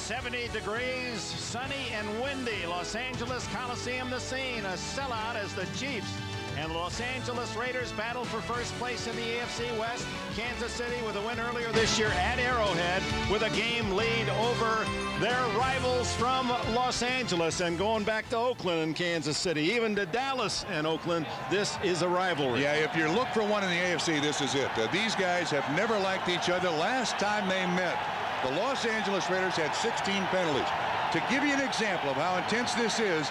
70 degrees, sunny and windy. Los Angeles Coliseum the scene. A sellout as the Chiefs and Los Angeles Raiders battle for first place in the AFC West. Kansas City with a win earlier this year at Arrowhead with a game lead over their rivals from Los Angeles. And going back to Oakland and Kansas City, even to Dallas and Oakland, this is a rivalry. Yeah, if you look for one in the AFC, this is it. These guys have never liked each other. Last time they met, the Los Angeles Raiders had 16 penalties. To give you an example of how intense this is,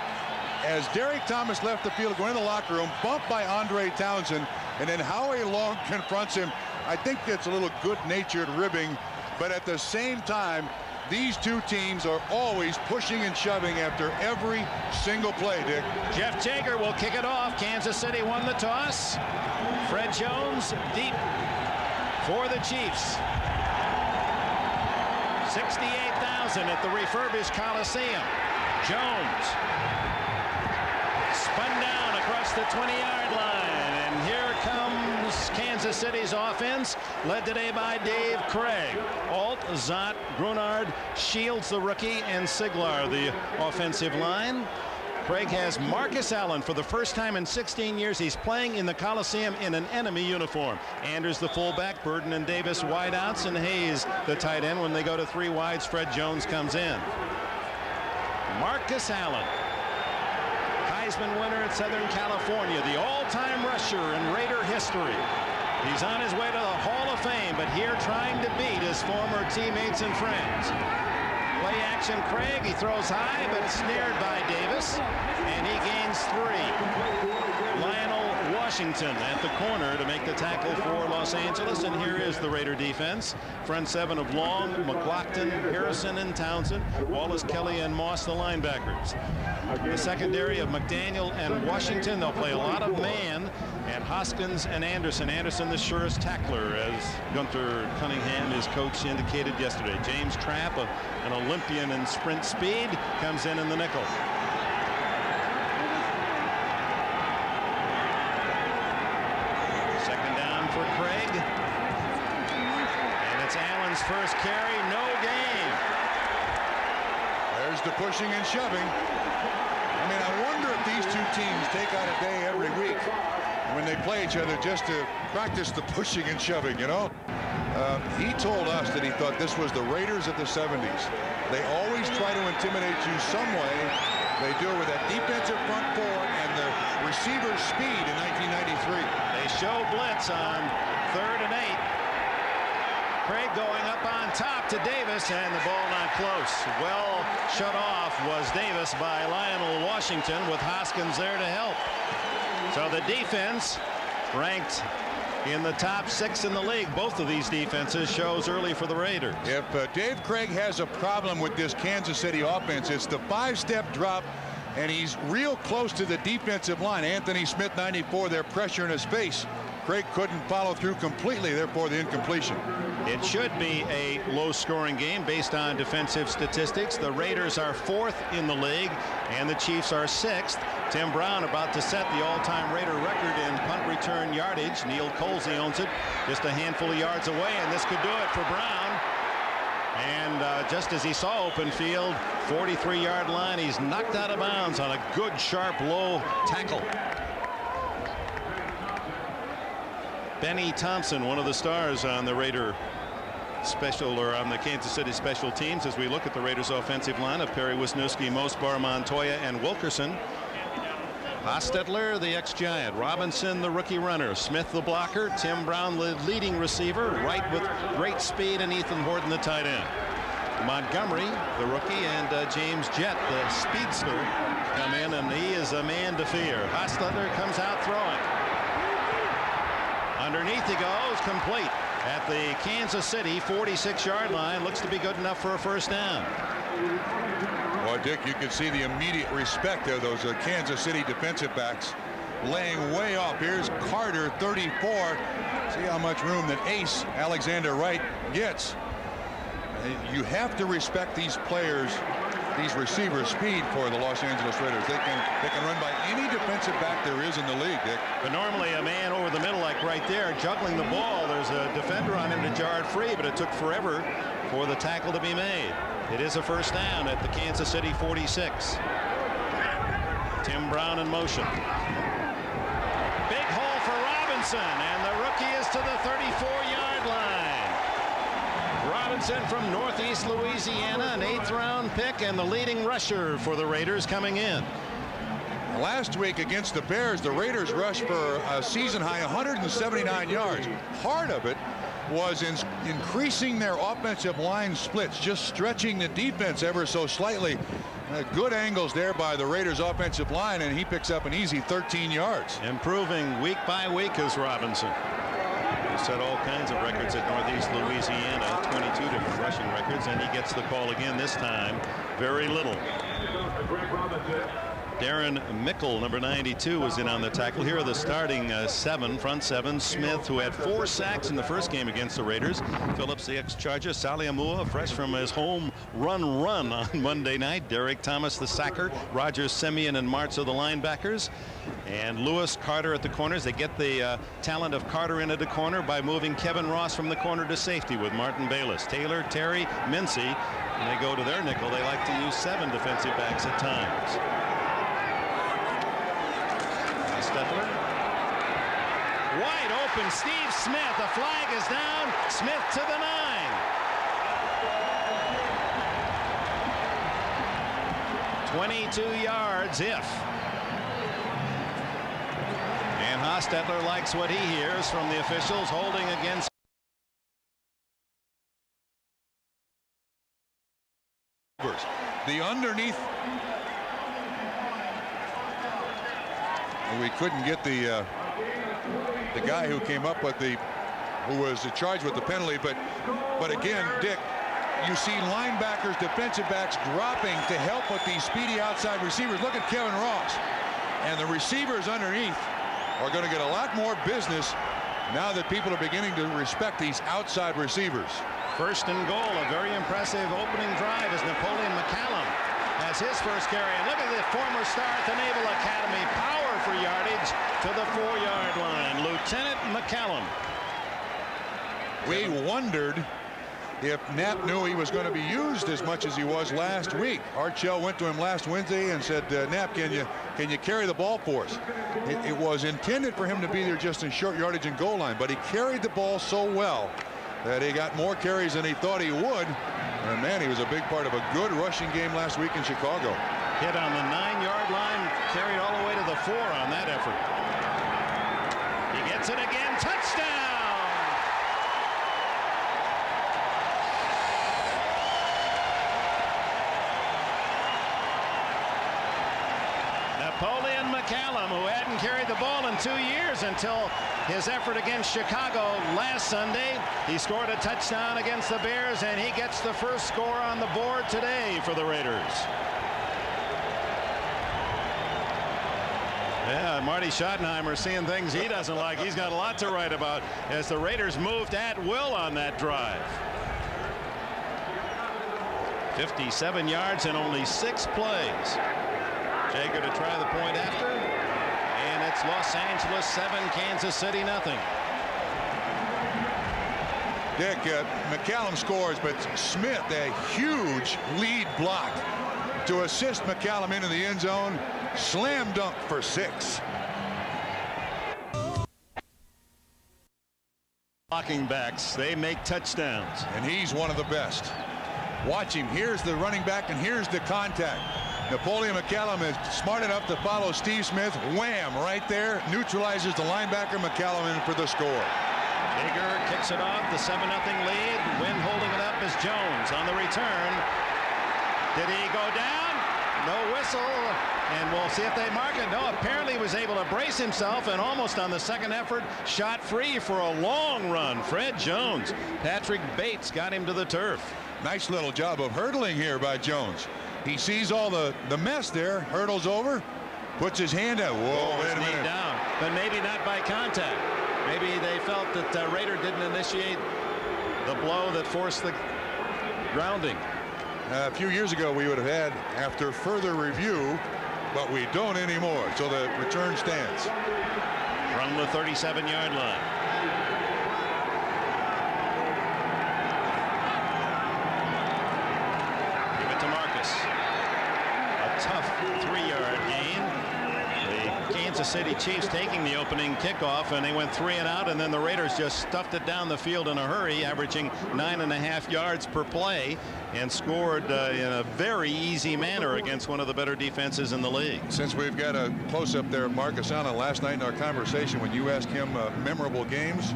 as Derek Thomas left the field, going in the locker room, bumped by Andre Townsend, and then Howie Long confronts him. I think that's a little good-natured ribbing, but at the same time, these two teams are always pushing and shoving after every single play, Dick. Jeff Jager will kick it off. Kansas City won the toss. Fred Jones deep for the Chiefs. 68,000 at the refurbished Coliseum. Jones spun down across the 20-yard line, and here comes Kansas City's offense, led today by Dave Krieg. Alt, Zott, Grunard, Shields, the rookie, and Siglar, the offensive line. Krieg has Marcus Allen for the first time in 16 years. He's playing in the Coliseum in an enemy uniform. Anders the fullback, Burden and Davis wideouts, and Hayes the tight end. When they go to three wides, Fred Jones comes in. Marcus Allen, Heisman winner at Southern California, the all-time rusher in Raider history. He's on his way to the Hall of Fame, but here trying to beat his former teammates and friends. Play action Krieg, he throws high, but snared by Davis, and he gains 3. Lionel Washington at the corner to make the tackle for Los Angeles, and here is the Raider defense. Front seven of Long, McLaughlin, Harrison, and Townsend. Wallace, Kelly, and Moss, the linebackers. The secondary of McDaniel and Washington. They'll play a lot of man, and Hoskins and Anderson. Anderson the surest tackler, as Gunter Cunningham, his coach, indicated yesterday. James Trapp, an Olympian in sprint speed, comes in the nickel. Second down for Krieg. And it's Allen's first carry, no gain. There's the pushing and shoving. I mean, I wonder if these two teams take out a day every week when they play each other just to practice the pushing and shoving, you know? He told us that he thought this was the Raiders of the 70s. They always try to intimidate you some way. They do it with that defensive front four and the receiver speed in 1993. They show blitz on 3rd and 8. Krieg going up on top to Davis, and the ball not close. Well shut off was Davis by Lionel Washington, with Hoskins there to help. So the defense ranked in the top 6 in the league. Both of these defenses shows early for the Raiders. If Dave Krieg has a problem with this Kansas City offense, it's the 5-step drop, and he's real close to the defensive line. Anthony Smith, 94, they're pressuring his face. Krieg couldn't follow through completely, therefore the incompletion. It should be a low-scoring game based on defensive statistics. The Raiders are 4th in the league, and the Chiefs are 6th. Tim Brown about to set the all-time Raider record in punt return yardage. Neil Colsey owns it just a handful of yards away, and this could do it for Brown. And just as he saw open field, 43-yard line, he's knocked out of bounds on a good, sharp, low tackle. Benny Thompson, one of the stars on the Raider on the Kansas City special teams, as we look at the Raiders offensive lineup. Perry Wisniewski, Mosbar, Montoya, and Wilkerson. Hostetler, the ex-Giant. Robinson, the rookie runner. Smith, the blocker. Tim Brown, the leading receiver. Wright with great speed, and Ethan Horton, the tight end. Montgomery, the rookie, and James Jett, the speedster, come in, and he is a man to fear. Hostetler comes out throwing. Underneath he goes, complete at the Kansas City 46-yard line. Looks to be good enough for a first down. Well, Dick, you can see the immediate respect of those Kansas City defensive backs laying way off. Here's Carter, 34. See how much room that ace Alexander Wright gets. You have to respect these players, these receivers' speed for the Los Angeles Raiders. They can run by any defensive back there is in the league, Dick. But normally a man over the middle, like right there, juggling the ball. There's a defender on him to jar it free, but it took forever for the tackle to be made. It is a first down at the Kansas City 46. Tim Brown in motion. Big hole for Robinson, and the rookie is to the 34-yard line. Robinson from Northeast Louisiana, an 8th-round pick and the leading rusher for the Raiders coming in. Last week against the Bears, the Raiders rushed for a season-high 179 yards. Part of it was increasing their offensive line splits, just stretching the defense ever so slightly. Good angles there by the Raiders offensive line, and he picks up an easy 13 yards. Improving week by week is Robinson. He set all kinds of records at Northeast Louisiana, 22 different rushing records, and he gets the call again this time. Very little. Darren Mickle, number 92, was in on the tackle. Here are the starting front seven. Smith, who had 4 sacks in the first game against the Raiders. Phillips, the ex-Charger. Sally Amua, fresh from his home run on Monday night. Derek Thomas, the sacker. Roger Semien and Martz are the linebackers. And Lewis, Carter at the corners. They get the talent of Carter into the corner by moving Kevin Ross from the corner to safety with Martin Bayless. Taylor, Terry, Mincy. When they go to their nickel, they like to use 7 defensive backs at times. Stetler. Wide open, Steve Smith. The flag is down. Smith to the 9. 22 yards if. And Hostetler likes what he hears from the officials holding against. The underneath. We couldn't get the guy who came up with who was charged with the penalty, but again, Dick, you see linebackers, defensive backs dropping to help with these speedy outside receivers. Look at Kevin Ross, and the receivers underneath are going to get a lot more business now that people are beginning to respect these outside receivers. First and goal, a very impressive opening drive as Napoleon McCallum has his first carry. And look at the former star at the Naval Academy. Power for yardage to the 4-yard line. Lieutenant McCallum. We wondered if Knapp knew he was going to be used as much as he was last week. Art Shell went to him last Wednesday and said, Knapp, can you carry the ball for us? It was intended for him to be there just in short yardage and goal line, but he carried the ball so well that he got more carries than he thought he would. And man, he was a big part of a good rushing game last week in Chicago. Hit on the 9-yard line, carried all the way to the 4 on that effort. He gets it again. Touchdown! Napoleon McCallum, who hadn't carried the ball in 2 years until his effort against Chicago last Sunday. He scored a touchdown against the Bears, and he gets the first score on the board today for the Raiders. Yeah, Marty Schottenheimer seeing things he doesn't like. He's got a lot to write about as the Raiders moved at will on that drive. 57 yards in only 6 plays. Jager to try the point after, and it's Los Angeles 7, Kansas City nothing. Dick, McCallum scores, but Smith, a huge lead block to assist McCallum into the end zone. Slam dunk for 6. Blocking backs, they make touchdowns. And he's one of the best. Watch him. Here's the running back, and here's the contact. Napoleon McCallum is smart enough to follow Steve Smith. Wham! Right there. Neutralizes the linebacker. McCallum in for the score. Jager kicks it off. The 7-0 lead. Wynn holding it up is Jones on the return. Did he go down? No whistle. And we'll see if they mark it. No, apparently he was able to brace himself and almost on the second effort shot free for a long run. Fred Jones. Patrick Bates got him to the turf. Nice little job of hurdling here by Jones. He sees all the mess there, hurdles over, puts his hand out. Whoa, wait a minute. Down, but maybe not by contact. Maybe they felt that Raider didn't initiate the blow that forced the grounding. A few years ago we would have had after further review, but we don't anymore. So the return stands. From the 37-yard line. Kansas City Chiefs taking the opening kickoff, and they went 3 and out, and then the Raiders just stuffed it down the field in a hurry, averaging 9.5 yards per play, and scored in a very easy manner against one of the better defenses in the league. Since we've got a close-up there of Marcus Allen, last night in our conversation when you asked him memorable games,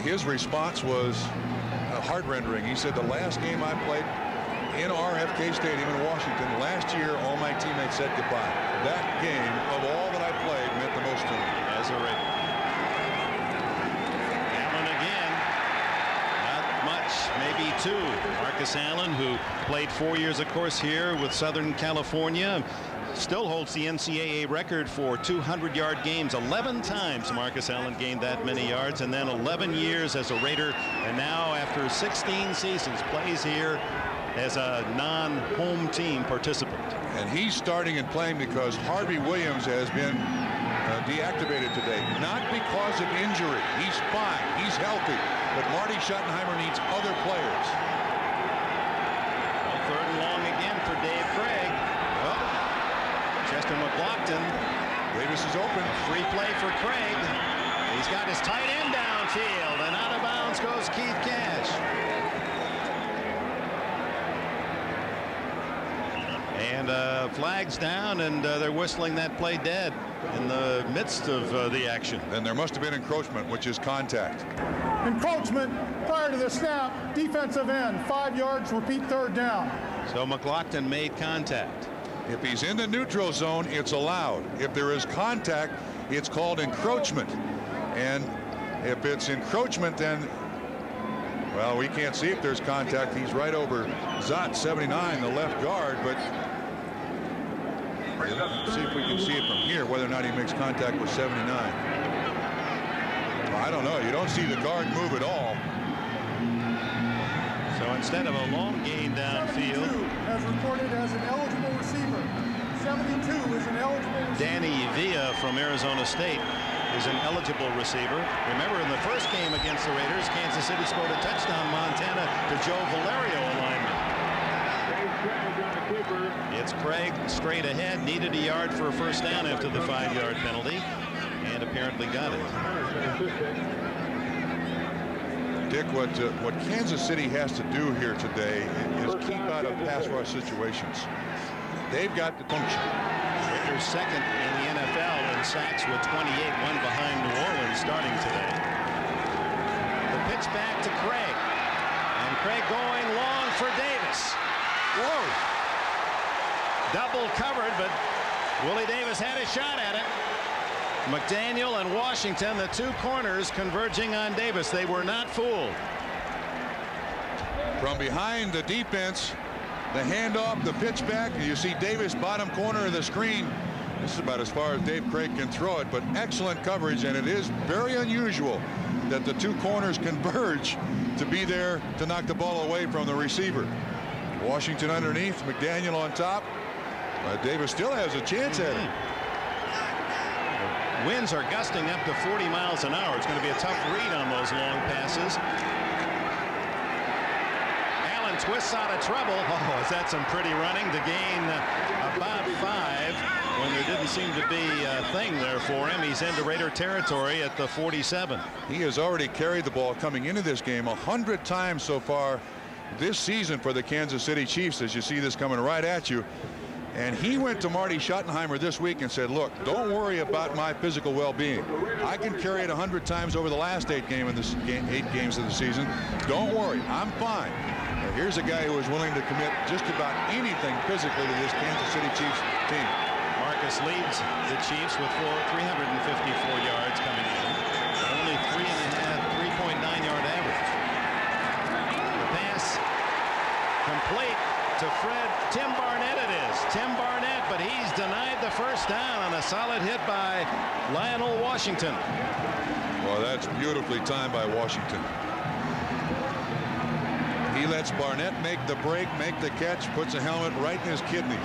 his response was heart-rendering. He said, the last game I played in RFK Stadium in Washington last year, all my teammates said goodbye. That game of all that I played meant the most to me. As a Raider. Allen again. Not much, maybe 2. Marcus Allen, who played 4 years, of course, here with Southern California, still holds the NCAA record for 200-yard games. 11 times Marcus Allen gained that many yards, and then 11 years as a Raider, and now after 16 seasons plays here as a non-home team participant. And he's starting and playing because Harvey Williams has been deactivated today, not because of injury. He's fine, he's healthy, but Marty Schottenheimer needs other players. Well, 3rd and long again for Dave Craig. Oh, Chester McLaughlin. Davis is open. Free play for Craig. He's got his tight end downfield, and out of bounds goes Keith Cash. And flags down, and they're whistling that play dead in the midst of the action. Then there must have been encroachment, which is contact. Encroachment prior to the snap, defensive end, 5 yards, repeat 3rd down. So McLaughlin made contact. If he's in the neutral zone, it's allowed. If there is contact, it's called encroachment. And if it's encroachment, then, well, we can't see if there's contact. He's right over Zott, 79, the left guard, but let's see if we can see it from here, whether or not he makes contact with 79. Well, I don't know. You don't see the guard move at all. So instead of a long gain downfield, 72 as reported as an eligible receiver. 72 is an eligible receiver. Danny Villa from Arizona State is an eligible receiver. Remember, in the first game against the Raiders, Kansas City scored a touchdown, Montana, to Joe Valerio alignment. It's Craig straight ahead, needed a yard for a first down after the 5-yard penalty, and apparently got it. Dick, what Kansas City has to do here today is keep out of pass rush situations. They've got the function. Raiders 2nd in the NFL in sacks with 28, one behind New Orleans starting today. The pitch back to Craig, and Craig going long for Davis. Whoa! Double covered, but Willie Davis had a shot at it. McDaniel and Washington, the 2 corners, converging on Davis. They were not fooled. From behind the defense, the handoff, the pitch back, you see Davis bottom corner of the screen. This is about as far as Dave Craig can throw it, but excellent coverage, and it is very unusual that the 2 corners converge to be there to knock the ball away from the receiver. Washington underneath, McDaniel on top. Davis still has a chance at it. Winds are gusting up to 40 miles an hour. It's going to be a tough read on those long passes. Allen twists out of trouble. Oh, is that some pretty running to gain about 5 when there didn't seem to be a thing there for him. He's into Raider territory at the 47. He has already carried the ball coming into this game 100 times so far this season for the Kansas City Chiefs, as you see this coming right at you. And he went to Marty Schottenheimer this week and said, look, don't worry about my physical well-being. I can carry it 100 times over the last 8 games of the season. Don't worry, I'm fine. Now, here's a guy who is willing to commit just about anything physically to this Kansas City Chiefs team. Marcus leads the Chiefs with 354 yards coming in. Only 3.9 yard average. The pass complete to Tim Barnett it is. Tim Barnett, but he's denied the first down on a solid hit by Lionel Washington. Well, that's beautifully timed by Washington. He lets Barnett make the break, make the catch, puts a helmet right in his kidneys.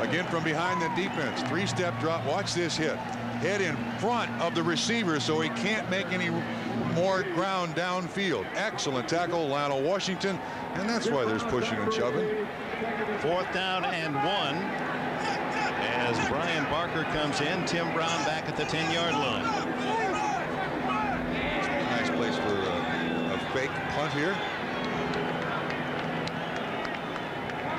Again from behind the defense. 3-step drop. Watch this hit. Head in front of the receiver so he can't make any more ground downfield. Excellent tackle, Lionel Washington, and that's why there's pushing and shoving. 4th down and 1. as Brian Barker comes in. Tim Brown back at the 10-yard line. Nice place for a fake punt here.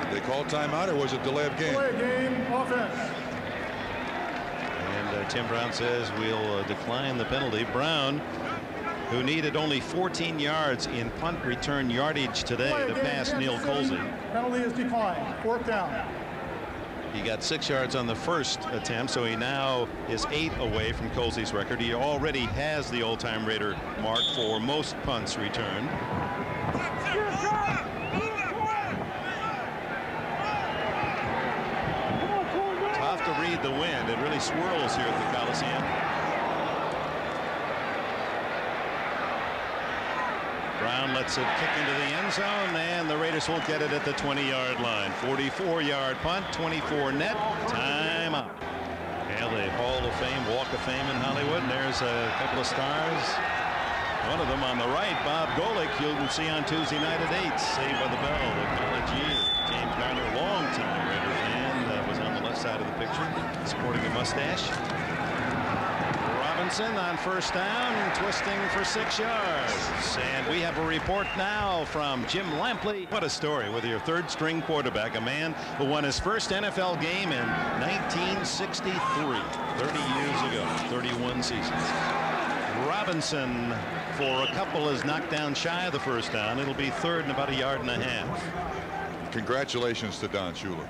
Did they call timeout, or was it delay of game? Delay of game, offense. And Tim Brown says we'll decline the penalty. Brown, who needed only 14 yards in punt return yardage today to pass Neil Colsey. Penalty is declined. 4th down. He got 6 yards on the first attempt, so he now is 8 away from Colsey's record. He already has the all-time Raider mark for most punts returned. Tough to read the wind. It really swirls here at the Coliseum. Brown lets it kick into the end zone, and the Raiders will get it at the 20-yard line. 44-yard punt, 24 net. Time out. Yeah, the Hall of Fame, Walk of Fame in Hollywood. And there's a couple of stars. One of them on the right, Bob Golick, you can see on Tuesday night at 8. Saved by the Bell, the college year. James Garner, longtime Raider fan, was on the left side of the picture, sporting a mustache. Robinson on first down, twisting for 6 yards. And we have a report now from Jim Lampley. What a story with your third-string quarterback, a man who won his first NFL game in 1963, 30 years ago, 31 seasons. Robinson, for a couple, is knocked down shy of the first down. It'll be third and about 1.5 yards. Congratulations to Don Shula.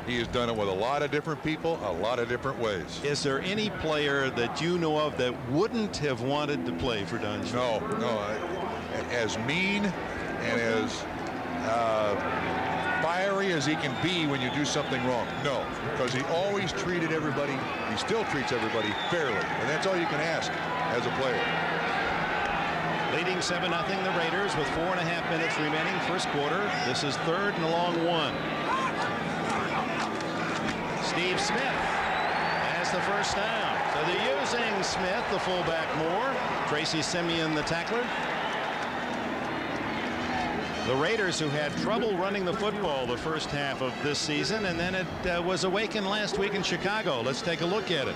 He has done it with a lot of different people, a lot of different ways. Is there any player that you know of that wouldn't have wanted to play for Don Shula? No. As mean and as fiery as he can be when you do something wrong. No, because he always treated everybody, he still treats everybody fairly. And that's all you can ask as a player. Leading 7-0 the Raiders with 4.5 minutes remaining, first quarter. This is third and a long one. Steve Smith has the first down. So they're using Smith, the fullback, more. Tracy Simeon, the tackler. The Raiders, who had trouble running the football the first half of this season, and then it was awakened last week in Chicago. Let's take a look at it.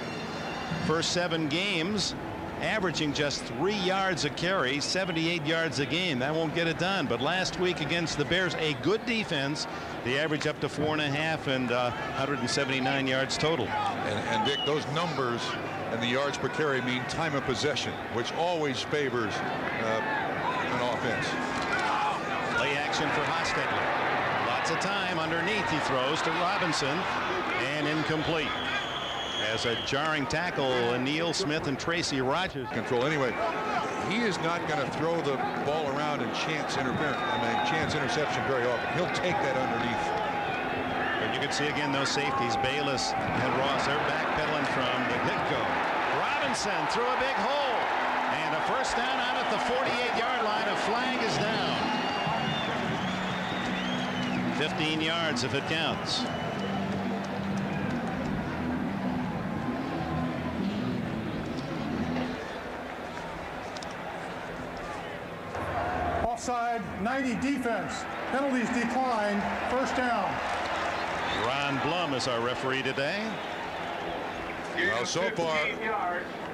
First 7 games, averaging just 3 yards a carry, 78 yards a game. That won't get it done. But last week against the Bears, a good defense, the average up to 4.5 and 179 yards total. And Dick, those numbers and the yards per carry mean time of possession, which always favors an offense. Play action for Hostetler. Lots of time underneath. He throws to Robinson, and incomplete. As a jarring tackle, Neil Smith and Tracy Rogers. Control anyway. He is not going to throw the ball around and chance interception very often. He'll take that underneath. And you can see again those safeties, Bayless and Ross, they're backpedaling from the get-go. Robinson threw a big hole, and a first down out at the 48-yard line. A flag is down. 15 yards if it counts. Offside, 90 defense. Penalties declined. First down. Ron Blum is our referee today. Well, so far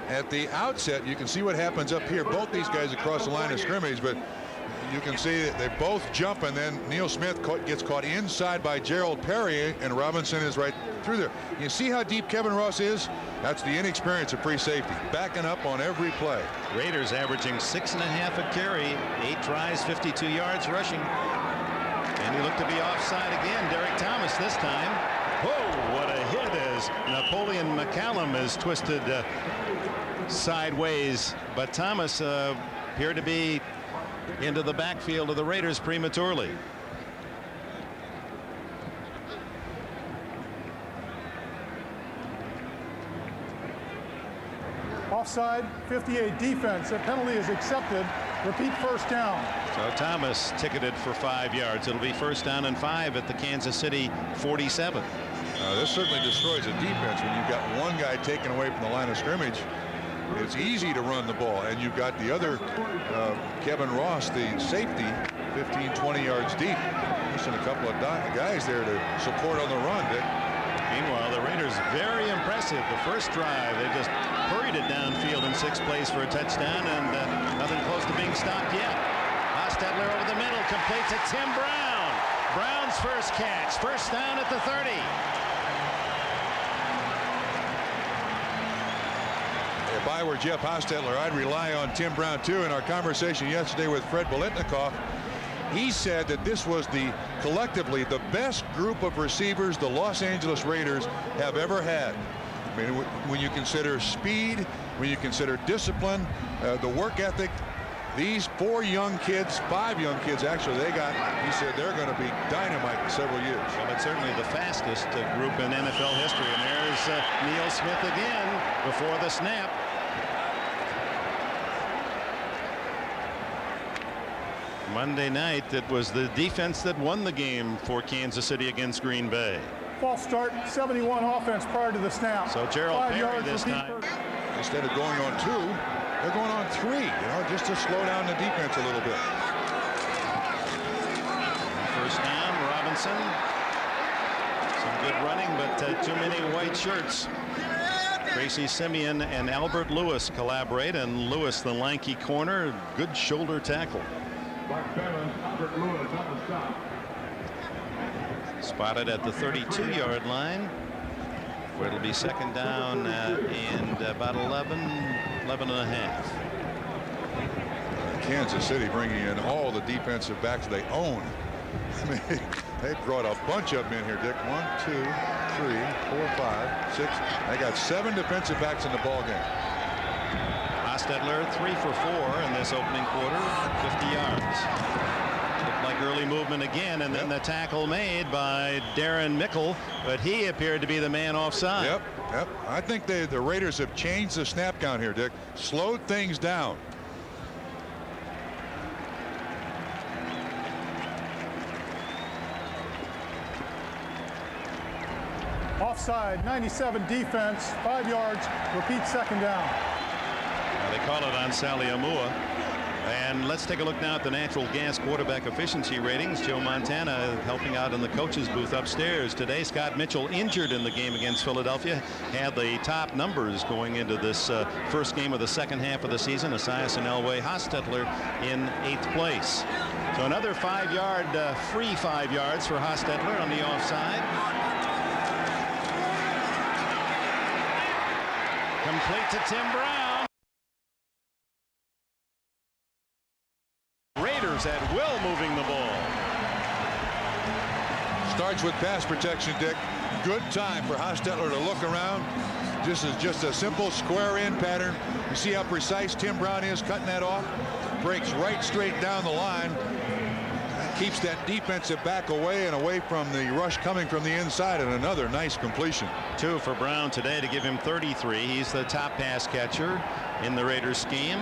at the outset, you can see what happens up here. Both these guys across the line of scrimmage, but you can see that they both jump, and then Neil Smith gets caught inside by Gerald Perry, and Robinson is right through there. You see how deep Kevin Ross is? That's the inexperience of free safety, backing up on every play. Raiders averaging 6.5 a carry, 8 tries, 52 yards rushing. And he looked to be offside again. Derek Thomas this time. Whoa, what a hit as Napoleon McCallum is twisted sideways. But Thomas appeared to be into the backfield of the Raiders prematurely. Offside, 58 defense. The penalty is accepted. Repeat first down. So Thomas ticketed for 5 yards. It'll be first down and 5 at the Kansas City 47. This certainly destroys a defense when you've got one guy taken away from the line of scrimmage. It's easy to run the ball, and you've got the other Kevin Ross, the safety, 15-20 yards deep. Missing a couple of guys there to support on the run, Dick. Meanwhile, the Raiders very impressive. The first drive, they just hurried it downfield in 6th place for a touchdown, and nothing close to being stopped yet. Hostetler over the middle, complete to Tim Brown. Brown's first catch, first down at the 30. If I were Jeff Hostetler, I'd rely on Tim Brown too. In our conversation yesterday with Fred Biletnikoff, he said that this was collectively the best group of receivers the Los Angeles Raiders have ever had. I mean, when you consider speed, when you consider discipline, the work ethic, these 4 young kids, 5 young kids actually, he said they're going to be dynamite in several years. Well, it's certainly the fastest group in NFL history. And there's Neil Smith again before the snap. Monday night, it was the defense that won the game for Kansas City against Green Bay. False start, 71 offense prior to the snap. So Gerald Perry this time. Instead of going on 2, they're going on 3, just to slow down the defense a little bit. First down, Robinson. Some good running, but too many white shirts. Tracy Simeon and Albert Lewis collaborate, and Lewis, the lanky corner, good shoulder tackle. Spotted at the 32-yard line, where it'll be second down and about 11 and a half. Kansas City bringing in all the defensive backs they own. I mean, they brought a bunch of them in here, Dick. 1, 2, 3, 4, 5, 6. They got 7 defensive backs in the ball game. Hostetler 3 for 4 in this opening quarter, 50 yards. Looked like early movement again, and then the tackle made by Darren Mickle, but he appeared to be the man offside. Yep. I think the Raiders have changed the snap count here, Dick. Slowed things down. Offside, 97 defense, 5 yards, repeat second down. They call it on Sally Amua. And let's take a look now at the natural gas quarterback efficiency ratings. Joe Montana helping out in the coach's booth upstairs today. Scott Mitchell, injured in the game against Philadelphia, had the top numbers going into this first game of the second half of the season. Asias and Elway. Hostetler in 8th place. So another 5-yard, free 5 yards for Hostetler on the offside. Complete to Tim Brown. Raiders at will moving the ball. Starts with pass protection, Dick. Good time for Hostetler to look around. This is just a simple square in pattern. You see how precise Tim Brown is cutting that off. Breaks right straight down the line. Keeps that defensive back away and away from the rush coming from the inside, and another nice completion. 2 for Brown today to give him 33. He's the top pass catcher in the Raiders scheme.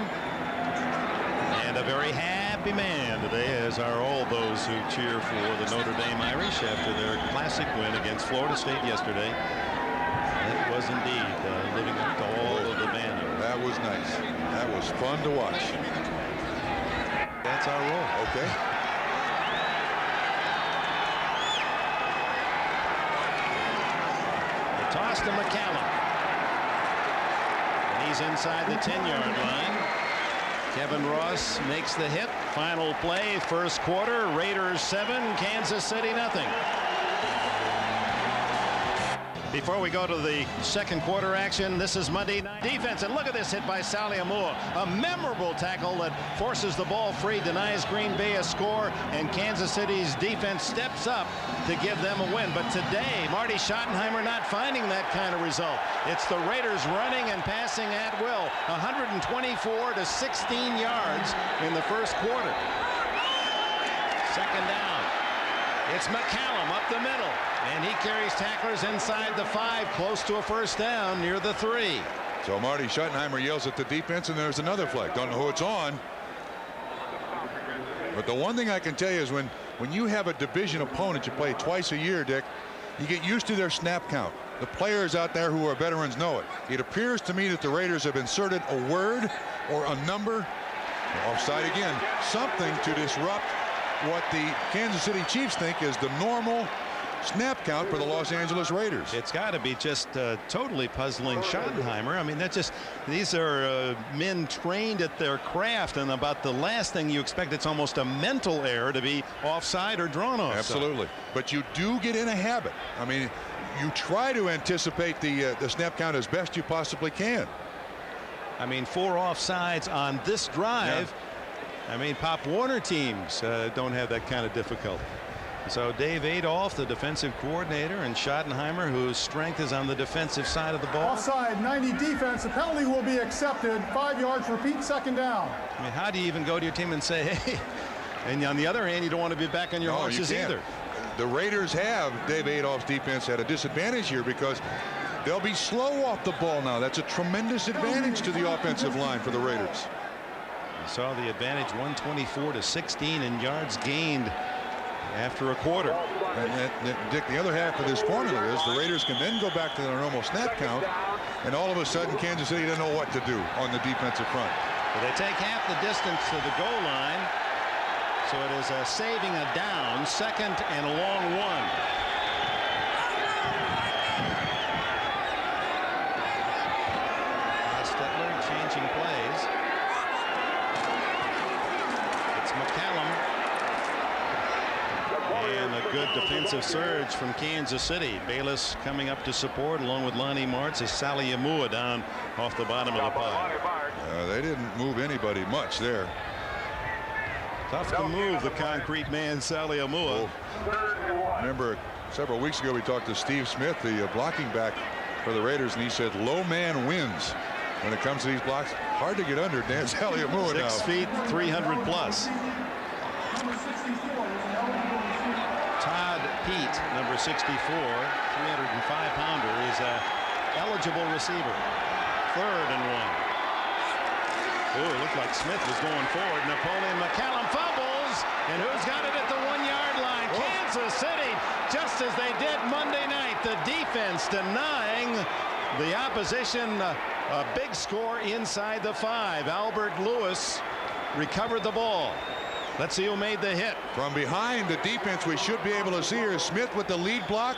And a very happy man today, as are all those who cheer for the Notre Dame Irish after their classic win against Florida State yesterday. It was indeed living up to all of the banner. That was nice. That was fun to watch. That's our role. Okay. Toss to McCallum. And he's inside the 10-yard line. Kevin Ross makes the hit. Final play, first quarter. Raiders 7, Kansas City nothing. Before we go to the second quarter action, this is Monday Night Defense, and look at this hit by Sally Amua. A memorable tackle that forces the ball free, denies Green Bay a score, and Kansas City's defense steps up to give them a win. But today, Marty Schottenheimer not finding that kind of result. It's the Raiders running and passing at will, 124 to 16 yards in the first quarter. Second down. It's McCallum up the middle, and he carries tacklers inside the 5, close to a first down near the 3. So Marty Schottenheimer yells at the defense, and there's another flag. Don't know who it's on. But the one thing I can tell you is when you have a division opponent you play twice a year, Dick, you get used to their snap count. The players out there who are veterans know it. It appears to me that the Raiders have inserted a word or a number, offside again, something to disrupt what the Kansas City Chiefs think is the normal snap count for the Los Angeles Raiders. It's got to be just totally puzzling Schottenheimer. I mean, these are men trained at their craft, and about the last thing you expect, it's almost a mental error to be offside or drawn offside. Absolutely. But you do get in a habit. I mean, you try to anticipate the snap count as best you possibly can. I mean, 4 offsides on this drive. Yeah. I mean, Pop Warner teams don't have that kind of difficulty. So Dave Adolph, the defensive coordinator, and Schottenheimer, whose strength is on the defensive side of the ball. Offside, 90 defense. The penalty will be accepted. 5 yards, repeat, 2nd down. I mean, how do you even go to your team and say, hey, and on the other hand, you don't want to be back on your horses either. The Raiders have Dave Adolph's defense at a disadvantage here because they'll be slow off the ball now. That's a tremendous advantage to the offensive line for the Raiders. You saw the advantage, 124-16 in yards gained after a quarter. And Dick, the other half of this formula is the Raiders can then go back to their normal snap count, and all of a sudden Kansas City doesn't know what to do on the defensive front. Well, they take half the distance to the goal line, so it is saving a down, 2nd and a long 1. Stetler changing plays. It's McCallum. And a good defensive surge from Kansas City. Bayless coming up to support along with Lonnie Martz as Sally Amua down off the bottom of the pile. They didn't move anybody much there. Tough to move the concrete man Sally Amua. Remember several weeks ago we talked to Steve Smith, the blocking back for the Raiders, and he said low man wins when it comes to these blocks. Hard to get under Dan Sally Amua now. 6 feet 300 plus. Todd Pete, number 64, 305-pounder, is a eligible receiver. 3rd and 1. Oh, it looked like Smith was going forward. Napoleon McCallum fumbles, and who's got it at the 1-yard line? Oh. Kansas City, just as they did Monday night. The defense denying the opposition a big score inside the 5. Albert Lewis recovered the ball. Let's see who made the hit. From behind the defense, we should be able to see here Smith with the lead block.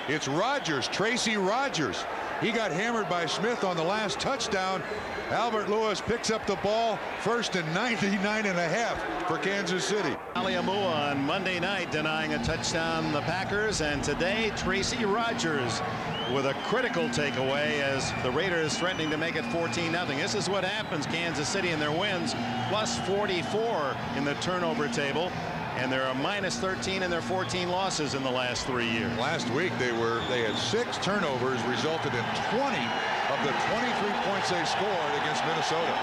It's Rogers, Tracy Rogers. He got hammered by Smith on the last touchdown. Albert Lewis picks up the ball, 1st and 99.5 for Kansas City. Ali Amua on Monday night denying a touchdown the Packers, and today Tracy Rogers with a critical takeaway as the Raiders threatening to make it 14-0. This is what happens. Kansas City in their wins plus 44 in the turnover table, and they're a minus 13 in their 14 losses in the last 3 years. Last week they had 6 turnovers, resulted in 20 of the 23 points they scored against Minnesota.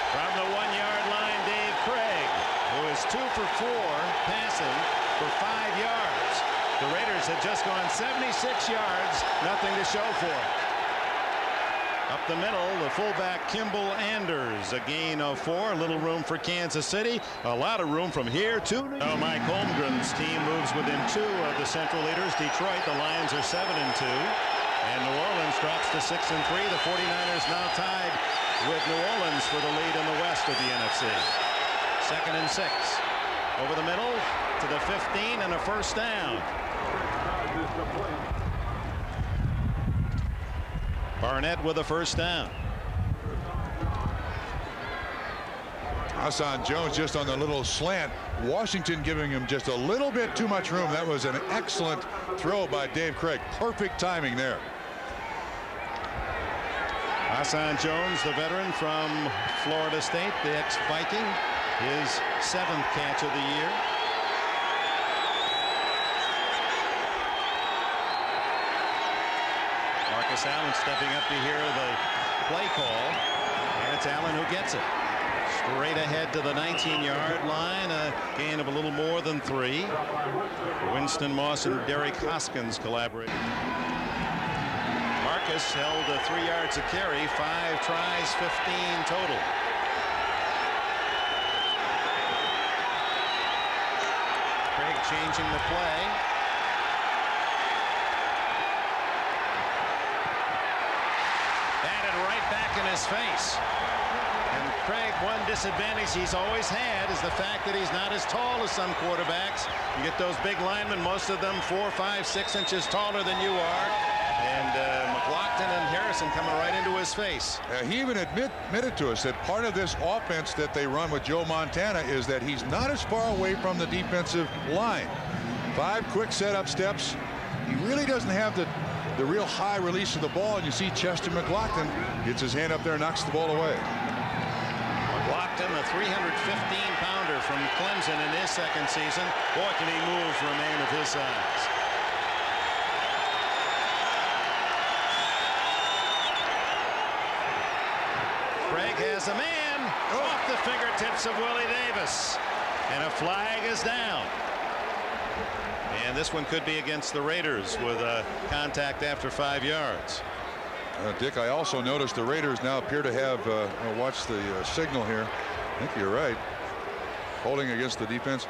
From the 1-yard line, Dave Craig, who is 2 for 4 passing for 5 yards. The Raiders had just gone 76 yards, nothing to show for it. Up the middle, the fullback Kimball Anders, a gain of 4, a little room for Kansas City, a lot of room from here to Mike Holmgren's team moves within 2 of the Central leaders. Detroit, the Lions are 7-2, and New Orleans drops to 6-3. The 49ers now tied with New Orleans for the lead in the West of the NFC. 2nd and 6. Over the middle to the 15 and a 1st down. Barnett with a 1st down. Hassan Jones just on the little slant. Washington giving him just a little bit too much room. That was an excellent throw by Dave Craig. Perfect timing there. Hassan Jones, the veteran from Florida State, the ex-Viking, his 7th catch of the year. Marcus Allen stepping up to hear the play call, and it's Allen who gets it. Straight ahead to the 19-yard line, a gain of a little more than 3. Winston Moss and Derek Hoskins collaborate. Marcus held 3 yards a carry, 5 tries, 15 total. Craig changing the play. Batted right back in his face. And Craig, one disadvantage he's always had is the fact that he's not as tall as some quarterbacks. You get those big linemen, most of them 4, 5, 6 inches taller than you are. And McLaughlin and Harrison coming right into his face. He even admitted to us that part of this offense that they run with Joe Montana is that he's not as far away from the defensive line. 5 quick setup steps. He really doesn't have the real high release of the ball, and you see Chester McLaughlin gets his hand up there and knocks the ball away. McLaughlin, a 315-pounder from Clemson in his second season. Boy, can he move for a man of his size. Craig has a man off the fingertips of Willie Davis, and a flag is down. And this one could be against the Raiders with a contact after 5 yards. Dick, I also noticed the Raiders now appear to have watch the signal here. I think you're right. Holding against the defense.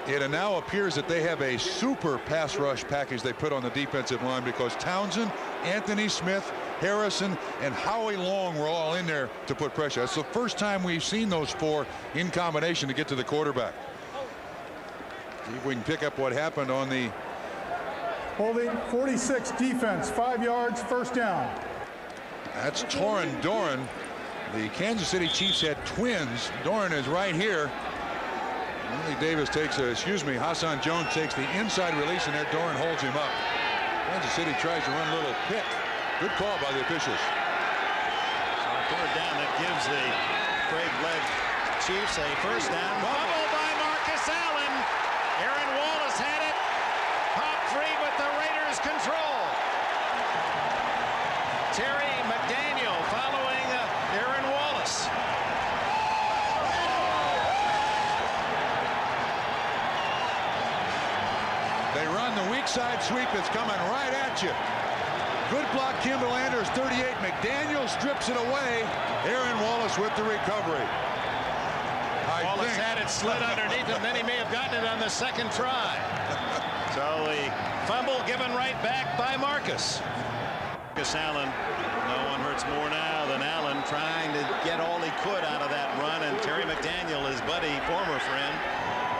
It now appears that they have a super pass rush package they put on the defensive line, because Townsend, Anthony Smith, Harrison, and Howie Long were all in there to put pressure. That's the first time we've seen those 4 in combination to get to the quarterback. See if we can pick up what happened on the holding 46 defense, 5 yards, first down. That's Torrin Doran. The Kansas City Chiefs had twins. Doran is right here. Willie Davis takes Hassan Jones takes the inside release, and there Doran holds him up. Kansas City tries to run a little pick. Good call by the officials. So third down, that gives the Craig-led Chiefs a first down. Fumble by Marcus Allen. Aaron Wallace had it. Pop free, but the Raiders control. Terry McDaniel following Aaron Wallace. They run the weak side sweep. It's coming right at you. Good block, Kimball Anders, 38. McDaniel strips it away. Aaron Wallace with the recovery. Wallace had it slid underneath him, then he may have gotten it on the second try. So the fumble given right back by Marcus. Marcus Allen, no one hurts more now than Allen trying to get all he could out of that run, and Terry McDaniel, his buddy, former friend,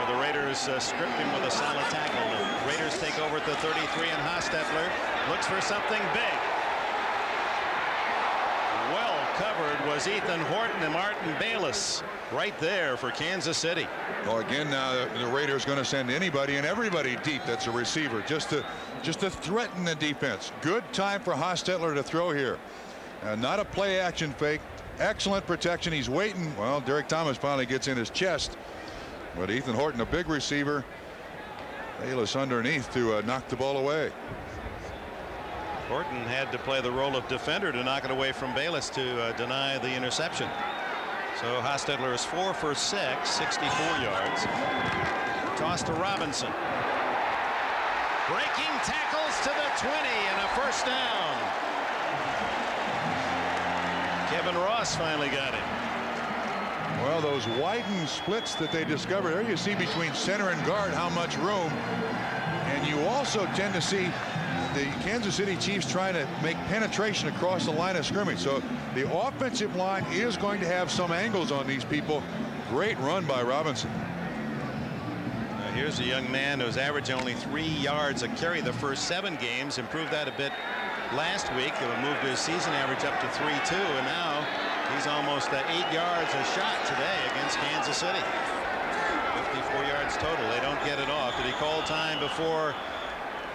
the Raiders stripped him with a solid tackle. The Raiders take over at the 33, and Hostetler looks for something big. Well covered was Ethan Horton and Martin Bayless right there for Kansas City. Well, again, now the Raiders going to send anybody and everybody deep that's a receiver just to threaten the defense. Good time for Hostetler to throw here. Not a play action fake. Excellent protection. He's waiting. Well, Derek Thomas finally gets in his chest. But Ethan Horton, a big receiver. Bayless underneath to knock the ball away. Horton had to play the role of defender to knock it away from Bayless to deny the interception. So Hostetler is 4 for 6, 64 yards. Toss to Robinson. Breaking tackles to the 20 and a first down. Kevin Ross finally got it. Well, those widened splits that they discovered there, you see between center and guard how much room, and you also tend to see the Kansas City Chiefs trying to make penetration across the line of scrimmage. So the offensive line is going to have some angles on these people. Great run by Robinson. Here's a young man who's averaged only 3 yards a carry the first 7 games. Improved that a bit last week. It moved his season average up to 3.2, and now he's almost 8 yards a shot today against Kansas City. 54 yards total. They don't get it off. Did he call time before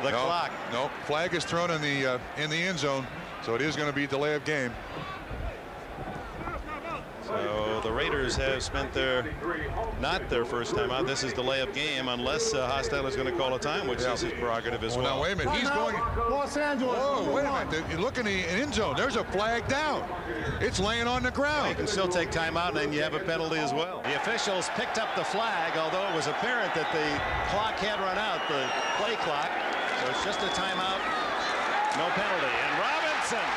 the clock? No, flag is thrown in the end zone, so it is going to be delay of game. So the Raiders have spent not their first time out. This is delay of game unless Hostetler is going to call a time, which is his prerogative as well. Now wait a minute, he's going. Los Angeles. Oh, wait a minute! You look in the end zone. There's a flag down. It's laying on the ground. You can still take time out, and then you have a penalty as well. The officials picked up the flag, although it was apparent that the clock had run out, the play clock. So it's just a timeout, no penalty. And Robinson,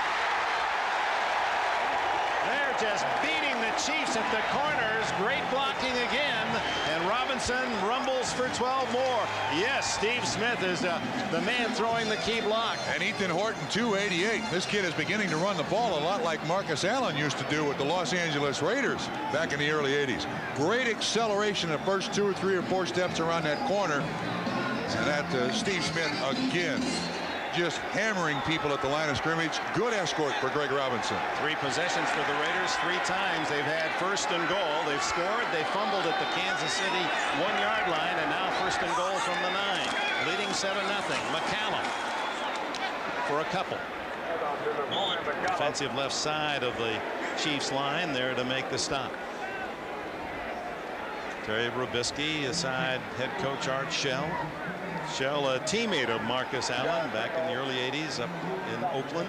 they're just beating the Chiefs at the corners. Great blocking again, and Robinson Robinson rumbles for 12 more. Yes, Steve Smith is the man throwing the key block. And Ethan Horton, 288. This kid is beginning to run the ball a lot like Marcus Allen used to do with the Los Angeles Raiders back in the early 80s. Great acceleration the first 2 or 3 or 4 steps around that corner. And that Steve Smith again just hammering people at the line of scrimmage. Good escort for Greg Robinson. 3 possessions for the Raiders. 3 times they've had first and goal. They've scored. They fumbled at the Kansas City 1-yard line, and now first and goal from the 9. Leading 7-0. McCallum for a couple. Offensive left side of the Chiefs line there to make the stop. Terry Robisky aside head coach Art Shell. Shell, a teammate of Marcus Allen back in the early 80s up in Oakland.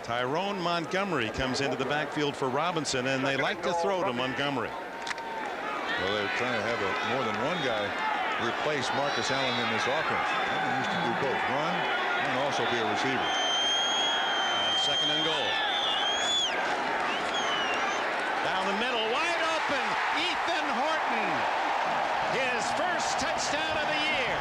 Tyrone Montgomery comes into the backfield for Robinson, and they like to throw to Montgomery. Well, they're trying to have more than one guy replace Marcus Allen in this offense. Allen used to do both, run and also be a receiver. And second and goal. Down the middle, wide open, Ethan Horton. His first touchdown of the year.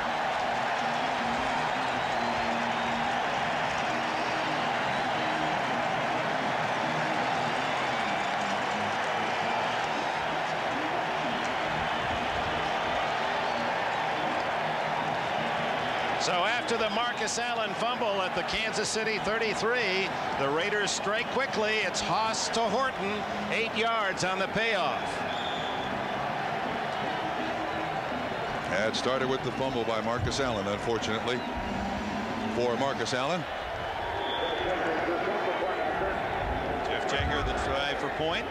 So after the Marcus Allen fumble at the Kansas City 33, the Raiders strike quickly. It's Haas to Horton, 8 yards on the payoff. It started with the fumble by Marcus Allen, unfortunately, for Marcus Allen. Jeff Jaeger, the try for point.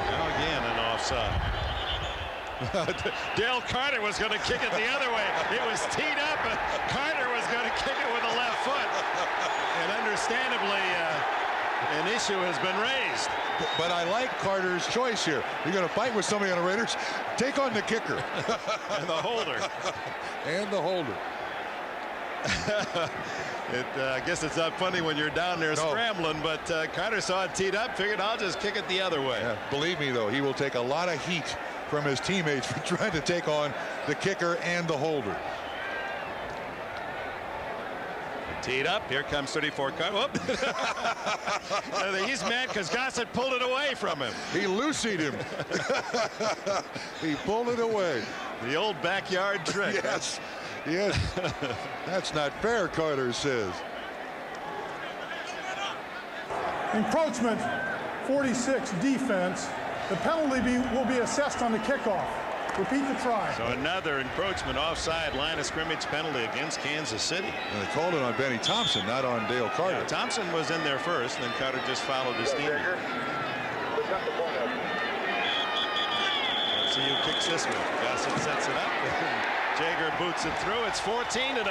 Now again an offside. Dale Carter was going to kick it the other way. It was teed up, and Carter was going to kick it with the left foot. And understandably, an issue has been raised. But I like Carter's choice here. You're going to fight with somebody on the Raiders, take on the kicker. And the holder. And the holder. I guess it's not funny when you're down there scrambling, but Carter saw it teed up, figured I'll just kick it the other way. Yeah, believe me, though, he will take a lot of heat from his teammates for trying to take on the kicker and the holder. Teed up. Here comes 34 Carter. He's mad because Gossett pulled it away from him. He loosied him. He pulled it away. The old backyard trick. Yes. Yes. That's not fair, Carter says. Encroachment, 46 defense. The penalty will be assessed on the kickoff. Repeat the try. So another encroachment offside line of scrimmage penalty against Kansas City. And they called it on Benny Thompson, not on Dale Carter. Yeah, Thompson was in there first, and then Carter just followed his teammate. Let's see who kicks this one. Gossett sets it up. Jaeger boots it through. It's 14-0.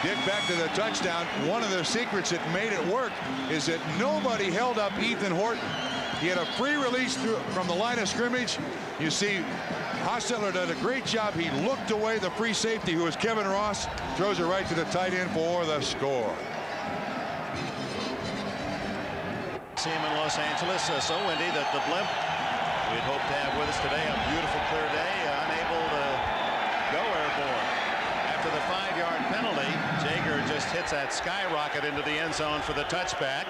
Get back to the touchdown. One of the secrets that made it work is that nobody held up Ethan Horton. He had a free release from the line of scrimmage. You see, Hostetler did a great job. He looked away the free safety, who was Kevin Ross, throws it right to the tight end for the score. See him in Los Angeles. So windy that the blimp we'd hope to have with us today, a beautiful clear day, unable to go airborne. After the 5-yard penalty, Jaeger just hits that skyrocket into the end zone for the touchback.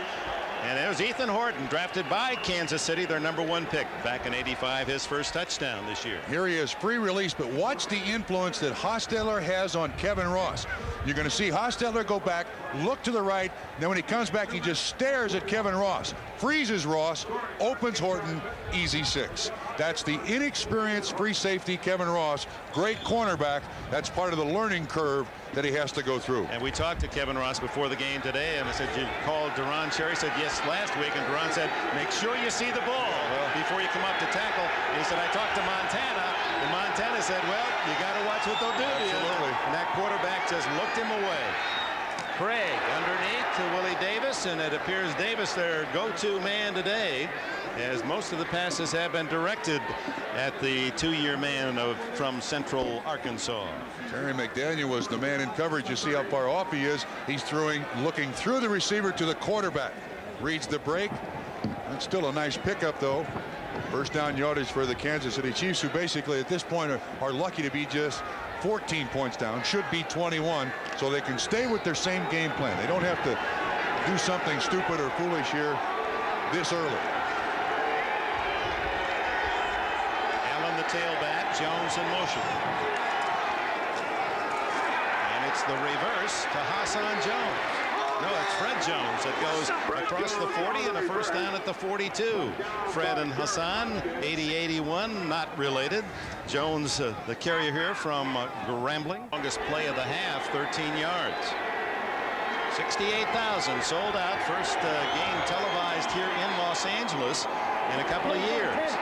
And there's Ethan Horton, drafted by Kansas City, their #1 pick back in '85, his first touchdown this year. Here he is, free release, but watch the influence that Hostetler has on Kevin Ross. You're going to see Hostetler go back, look to the right, then when he comes back, he just stares at Kevin Ross, freezes Ross, opens Horton, easy 6. That's the inexperienced free safety Kevin Ross, great cornerback. That's part of the learning curve that he has to go through. And we talked to Kevin Ross before the game today, and I said, you called Duron Cherry? He said, yes, last week. And Duron said, make sure you see the ball before you come up to tackle. And he said, I talked to Montana, and Montana said, well, you got to watch what they'll do to you. And that quarterback just looked him away. Craig underneath to Willie Davis, and it appears Davis their go-to man today, as most of the passes have been directed at the two-year man from Central Arkansas. Terry McDaniel was the man in coverage. You see how far off he is. He's looking through the receiver to the quarterback. Reads the break. That's still a nice pickup, though. First down yardage for the Kansas City Chiefs, who basically at this point are lucky to be just 14 points down. Should be 21, so they can stay with their same game plan. They don't have to do something stupid or foolish here this early. Allen, the tailback, Jones in motion. And it's the reverse to Hassan Jones. No, it's Fred Jones that goes across the 40 and a first down at the 42. Fred and Hassan, 80-81, not related. Jones, the carrier here from Grambling. Longest play of the half, 13 yards. 68,000 sold out. First game televised here in Los Angeles in a couple of years.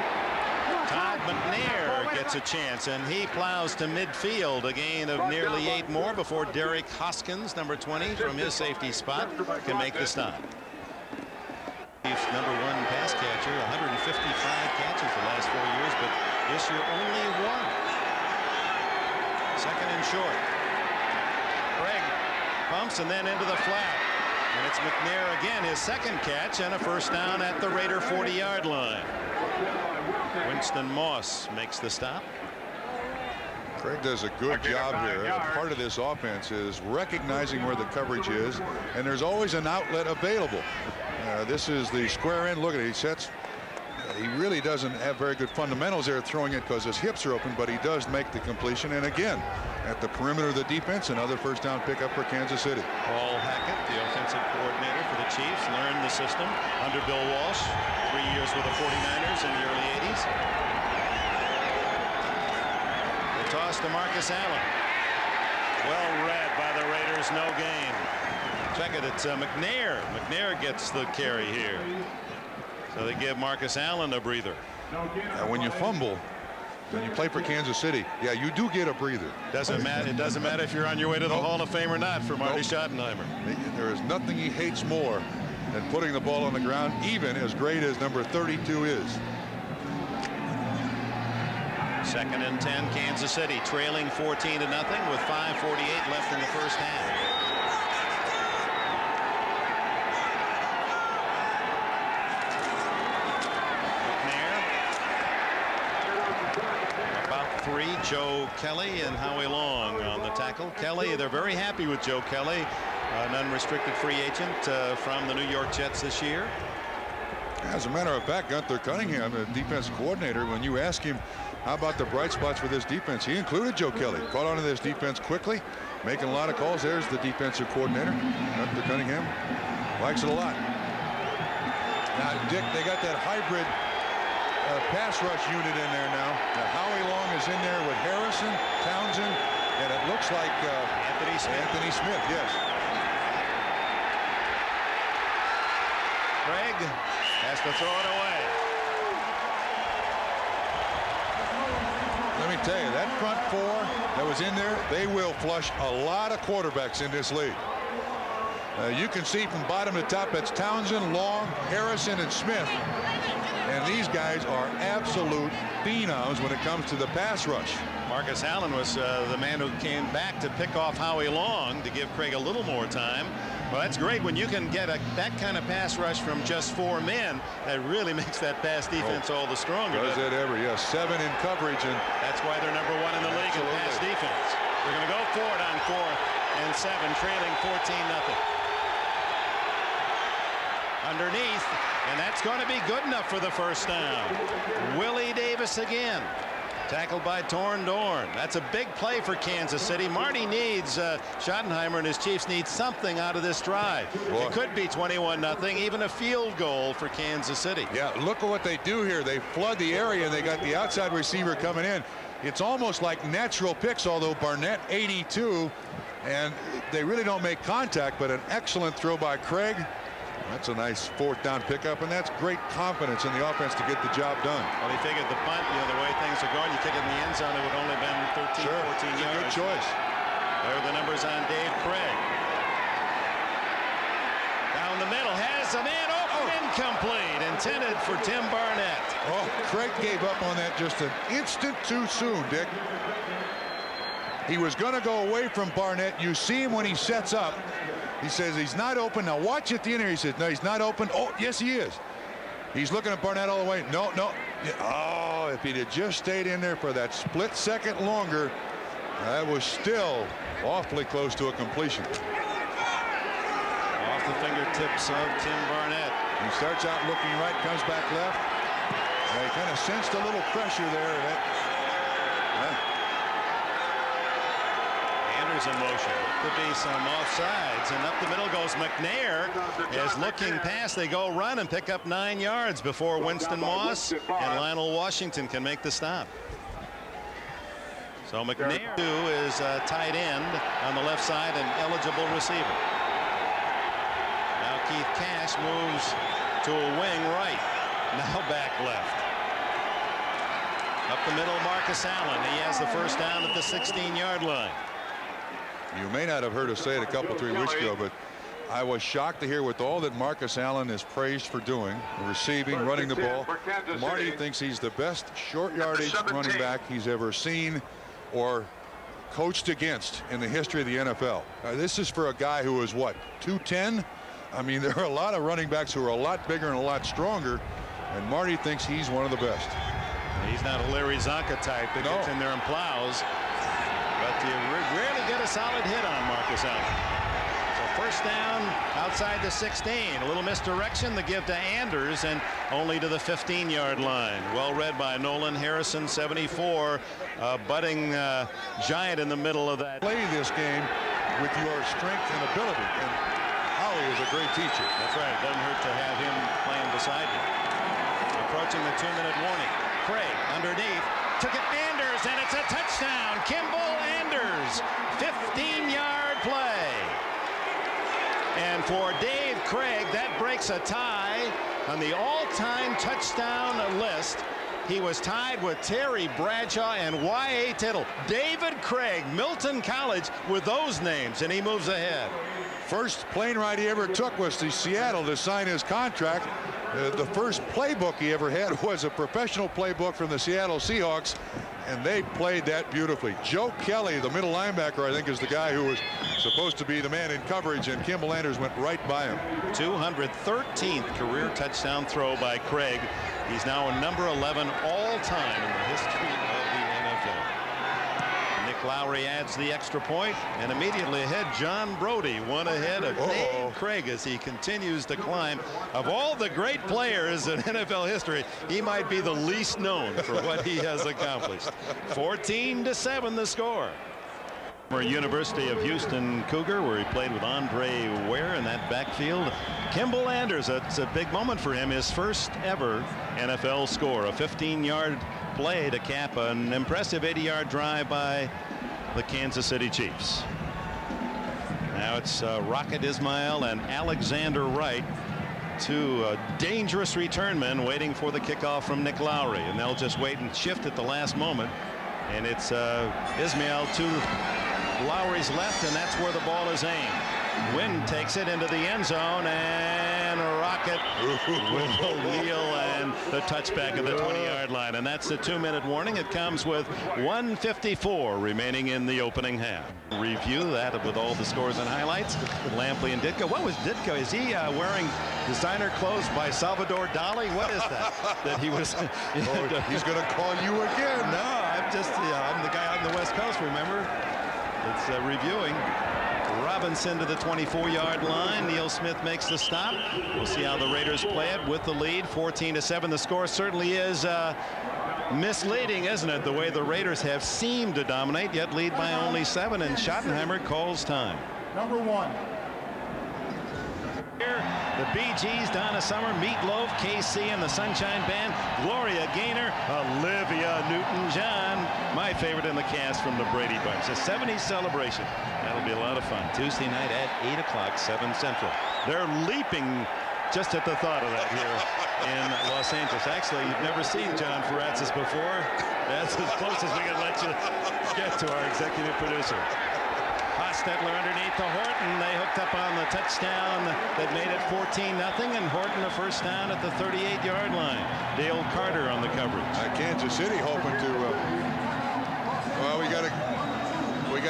Todd McNair gets a chance, and he plows to midfield, a gain of nearly 8 more before Derek Hoskins, number 20, from his safety spot, can make the stop. Chiefs' number 1 pass catcher, 155 catches the last 4 years, but this year only 1. Second and short. Craig pumps and then into the flat. And it's McNair again, his second catch, and a first down at the Raider 40-yard line. Winston Moss makes the stop. Craig does a good job here. Part of this offense is recognizing where the coverage is, and there's always an outlet available. This is the square end. Look at it. He sets. He really doesn't have very good fundamentals there throwing it because his hips are open, but he does make the completion. And again, at the perimeter of the defense, another first down pickup for Kansas City. Paul Hackett, the offensive coordinator for the Chiefs, learned the system under Bill Walsh. 3 years with the 49ers in the early 80s. The toss to Marcus Allen. Well read by the Raiders, no gain. Check it, it's McNair. McNair gets the carry here. So they give Marcus Allen a breather. When you fumble, when you play for Kansas City, yeah, you do get a breather. Doesn't matter. It doesn't matter if you're on your way to the Hall of Fame or not for Marty Schottenheimer. There is nothing he hates more than putting the ball on the ground, even as great as number 32 is. Second and 10, Kansas City trailing 14-0 with 5:48 left in the first half. Joe Kelly and Howie Long on the tackle. Kelly, they're very happy with Joe Kelly, an unrestricted free agent from the New York Jets this year. As a matter of fact, Gunther Cunningham, the defense coordinator, when you ask him how about the bright spots for this defense, he included Joe Kelly. Caught on to this defense quickly, making a lot of calls. There's the defensive coordinator. Gunther Cunningham likes it a lot. Now, Dick, they got that hybrid pass rush unit in there now. Howie Long is in there with Harrison, Townsend, and it looks like Anthony Smith, yes. Craig has to throw it away. Let me tell you, that front four that was in there, they will flush a lot of quarterbacks in this league. You can see from bottom to top, that's Townsend, Long, Harrison, and Smith. And these guys are absolute phenoms when it comes to the pass rush. Marcus Allen was the man who came back to pick off Howie Long to give Craig a little more time. Well, that's great when you can get that kind of pass rush from just 4 men. That really makes that pass defense all the stronger. Does it ever? Yes, 7 in coverage, and that's why they're number 1 in the league in pass defense. They're going to go for it on 4th and 7, trailing 14-0. Underneath, and that's going to be good enough for the first down. Willie Davis again, tackled by Torn Dorn. That's a big play for Kansas City. Marty needs Schottenheimer and his Chiefs need something out of this drive. Boy. It could be 21-0, even a field goal for Kansas City. Yeah, look at what they do here. They flood the area, and they got the outside receiver coming in. It's almost like natural picks, although Barnett 82, and they really don't make contact, but an excellent throw by Craig. That's a nice 4th down pickup, and that's great confidence in the offense to get the job done. Well, he figured the punt, the way things are going, you kick it in the end zone, it would only been 13, 14 yards. Good choice. There are the numbers on Dave Craig. intended for Tim Barnett. Oh, Craig gave up on that just an instant too soon, Dick. He was going to go away from Barnett. You see him when he sets up. He says he's not open. Now watch at the end here. He says, no, he's not open. Oh, yes, he is. He's looking at Barnett all the way. No, no. Oh, if he'd have just stayed in there for that split second longer, that was still awfully close to a completion. Off the fingertips of Tim Barnett. He starts out looking right, comes back left. He kind of sensed a little pressure there. Anders in motion. Could be some offsides, and up the middle goes McNair. As looking past, they go run and pick up 9 yards before Winston Moss and Lionel Washington can make the stop. So McNair is a tight end on the left side and eligible receiver. Now Keith Cash moves to a wing right. Now back left. Up the middle, Marcus Allen. He has the first down at the 16-yard line. You may not have heard us say it a couple, 3 weeks ago, but I was shocked to hear with all that Marcus Allen is praised for doing, receiving, running the ball. Marty thinks he's the best short yardage running back he's ever seen or coached against in the history of the NFL. This is for a guy who is, what, 210? I mean, there are a lot of running backs who are a lot bigger and a lot stronger, and Marty thinks he's one of the best. He's not a Larry Zonka type that gets in there and plows, but you rarely get a solid hit on Marcus Allen. So first down outside the 16. A little misdirection, the give to Anders, and only to the 15-yard line. Well read by Nolan Harrison, 74, budding giant in the middle of that. Play this game with your strength and ability, and Howie is a great teacher. That's right. It doesn't hurt to have him playing beside you. Approaching the 2-minute warning. Craig underneath, took it Anders, and it's a touchdown. Kimball Anders, 15-yard play. And for Dave Craig, that breaks a tie on the all-time touchdown list. He was tied with Terry Bradshaw and Y.A. Tittle. David Craig, Milton College, with those names, and he moves ahead. First plane ride he ever took was to Seattle to sign his contract. The first playbook he ever had was a professional playbook from the Seattle Seahawks, and they played that beautifully. Joe Kelly, the middle linebacker, I think is the guy who was supposed to be the man in coverage, and Kimball Anders went right by him. 213th career touchdown throw by Craig. He's now a number 11 all-time in the history of the NFL. Nick Lowry adds the extra point, and immediately ahead, John Brody, one ahead of Dave Craig as he continues to climb. Of all the great players in NFL history, he might be the least known for what he has accomplished. 14-7 the score. University of Houston Cougar, where he played with Andre Ware in that backfield. Kimball Anders, it's a big moment for him, his first ever NFL score, a 15-yard play to cap an impressive 80-yard drive by the Kansas City Chiefs. Now it's Rocket Ismail and Alexander Wright, two dangerous return men waiting for the kickoff from Nick Lowry, and they'll just wait and shift at the last moment. And it's Ismail to Lowry's left, and that's where the ball is aimed. Wynn takes it into the end zone, and Rocket will kneel and the touchback at the 20-yard line. And that's the 2-minute warning. It comes with 1:54 remaining in the opening half. Review that with all the scores and highlights. Lampley and Ditka. What was Ditka? Is he wearing designer clothes by Salvador Dali? What is that? That he was. He's going to call you again. No, I'm just, I'm the guy on the West Coast, remember? It's reviewing. Robinson to the 24-yard line. Neil Smith makes the stop. We'll see how the Raiders play it with the lead, 14-7. The score certainly is misleading, isn't it? The way the Raiders have seemed to dominate, yet lead by only 7. And Schottenheimer calls time. Number 1. The Bee Gees, Donna Summer, Meatloaf, KC, and the Sunshine Band, Gloria Gaynor, Olivia Newton-John, my favorite in the cast from the Brady Bunch. A 70s celebration. That'll be a lot of fun. Tuesday night at 8 o'clock, 7 Central. They're leaping just at the thought of that here in Los Angeles. Actually, you've never seen John Faratzis before. That's as close as we can let you get to our executive producer. Hostetler underneath to Horton. They hooked up on the touchdown that made it 14-0, and Horton a first down at the 38-yard line. Dale Carter on the coverage. Kansas City hoping to. Well, we got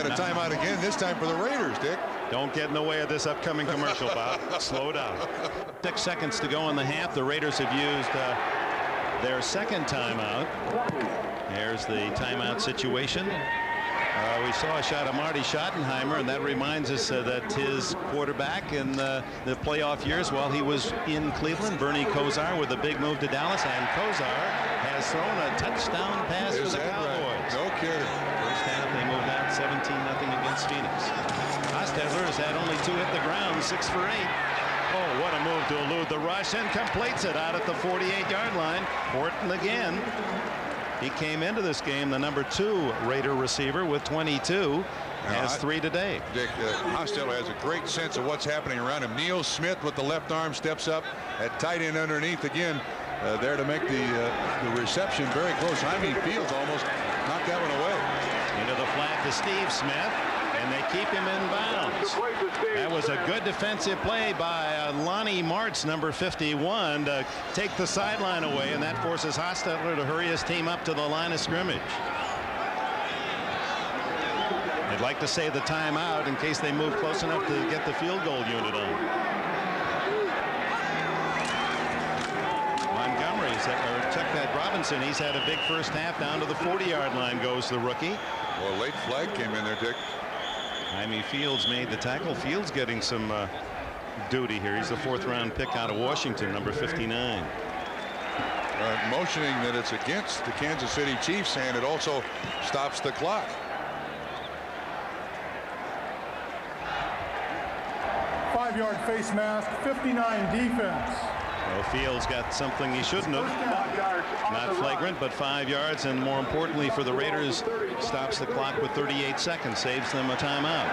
a timeout again. This time for the Raiders, Dick. Don't get in the way of this upcoming commercial, Bob. Slow down. 6 seconds to go in the half. The Raiders have used their second timeout. There's the timeout situation. We saw a shot of Marty Schottenheimer, and that reminds us that his quarterback in the playoff years while he was in Cleveland, Bernie Kosar, with a big move to Dallas, and Kosar has thrown a touchdown pass for the Cowboys. Right? No kidding. First half they moved out 17-0 against Phoenix. Hostetler has had only 2 hit the ground, 6 for 8. Oh, what a move to elude the rush, and completes it out at the 48-yard line. Horton again. He came into this game the number 2 Raider receiver with 22. Has 3 today. Dick, Hostetler has a great sense of what's happening around him. Neil Smith with the left arm steps up at tight end underneath again, there to make the reception very close. Jaime Fields almost knocked that one away. Into the flat to Steve Smith, and they keep him in bounds. That was a good defensive play by Lonnie Martz, number 51, to take the sideline away, and that forces Hostetler to hurry his team up to the line of scrimmage. They'd like to save the timeout in case they move close enough to get the field goal unit on. Montgomery's, or check that, Robinson, he's had a big first half. Down to the 40-yard line goes the rookie. Well, late flag came in there, Dick. Jaime Fields made the tackle. Fields getting some duty here. He's the 4th-round pick out of Washington, number 59. Motioning that it's against the Kansas City Chiefs, and it also stops the clock. Five-yard face mask, 59 defense. Well, Fields got something he shouldn't have. Not flagrant, but 5 yards, and more importantly for the Raiders, stops the clock with 38 seconds, saves them a timeout.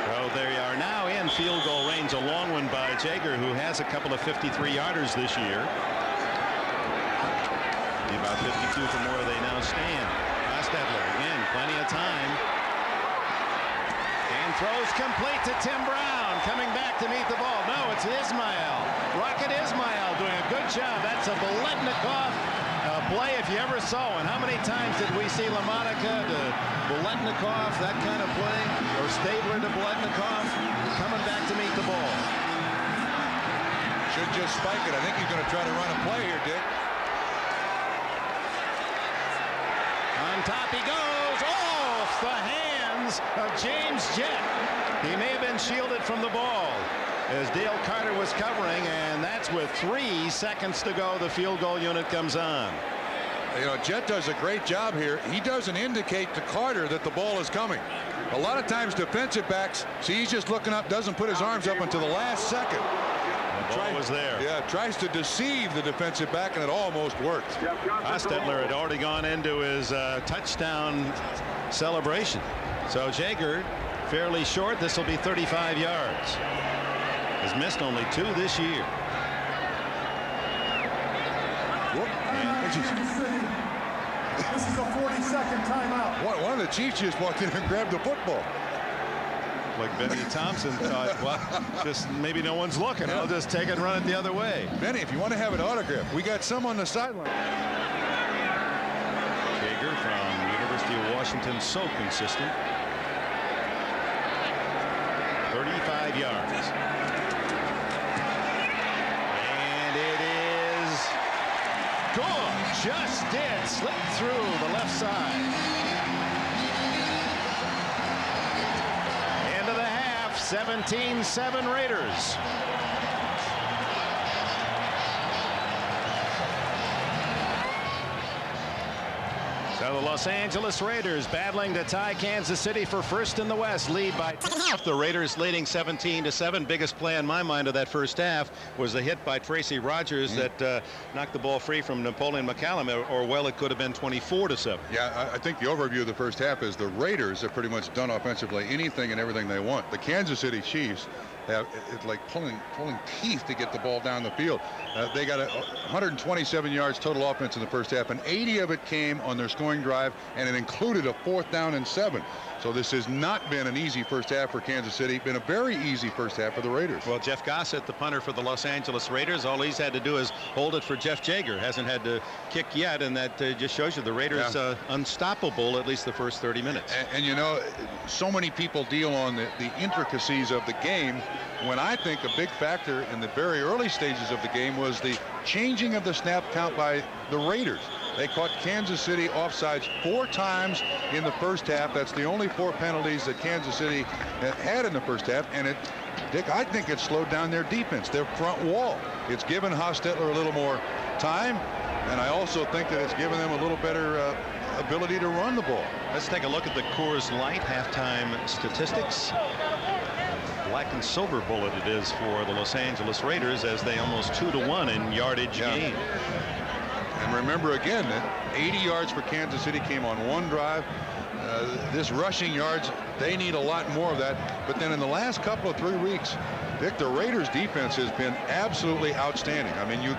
So they are now in field goal range. A long one by Jaeger, who has a couple of 53-yarders this year. About 52 from where they now stand. Hostetler again, plenty of time. And throws complete to Tim Brown, coming back to meet the ball. No, it's Ismail. Rocket Ismail doing a good job. That's a Biletnikoff play if you ever saw one. How many times did we see LaMonica to Biletnikoff, that kind of play, or Stabler to Biletnikoff, coming back to meet the ball? Should just spike it. I think he's going to try to run a play here, Dick. On top he goes, off the hands of James Jett. He may have been shielded from the ball as Dale Carter was covering, and that's with 3 seconds to go. The field goal unit comes on. You know, Jett does a great job here. He doesn't indicate to Carter that the ball is coming. A lot of times defensive backs, see, he's just looking up, doesn't put his arms up until the last second. The ball was there. Yeah, tries to deceive the defensive back, and it almost worked. Hostetler had already gone into his touchdown celebration. So Jaeger fairly short. This will be 35 yards. Has missed only 2 this year. This is a 40-second timeout. One of the Chiefs just walked in and grabbed the football. Like Benny Thompson thought, well, just maybe no one's looking. I'll just take it and run it the other way. Benny, if you want to have an autograph, we got some on the sideline. Jaeger from University of Washington, so consistent. 35 yards. And it is good. Just did slip through the left side. End of the half, 17-7 Raiders. So the Los Angeles Raiders battling to tie Kansas City for first in the West, lead by half. The Raiders leading 17-7. Biggest play in my mind of that first half was the hit by Tracy Rogers that knocked the ball free from Napoleon McCallum, or well, it could have been 24-7. Yeah, I think the overview of the first half is the Raiders have pretty much done offensively anything and everything they want. The Kansas City Chiefs it's like pulling teeth to get the ball down the field. They got 127 yards total offense in the first half, and 80 of it came on their scoring drive, and it included a 4th down and 7. So this has not been an easy first half for Kansas City. Been a very easy first half for the Raiders. Well, Jeff Gossett, the punter for the Los Angeles Raiders, all he's had to do is hold it for Jeff Jager. Hasn't had to kick yet, and that just shows you the Raiders unstoppable at least the first 30 minutes. And you know, so many people deal on the intricacies of the game, when I think a big factor in the very early stages of the game was the changing of the snap count by the Raiders. They caught Kansas City offsides 4 times in the first half. That's the only 4 penalties that Kansas City had in the first half. And Dick, I think it slowed down their defense, their front wall. It's given Hostetler a little more time, and I also think that it's given them a little better ability to run the ball. Let's take a look at the Coors Light halftime statistics. Black and silver bullet it is for the Los Angeles Raiders, as they almost 2-to-1 in yardage gain. And remember again that 80 yards for Kansas City came on 1 drive. This rushing yards, they need a lot more of that. But then in the last couple of 3 weeks, Dick, the Raiders defense has been absolutely outstanding. I mean, you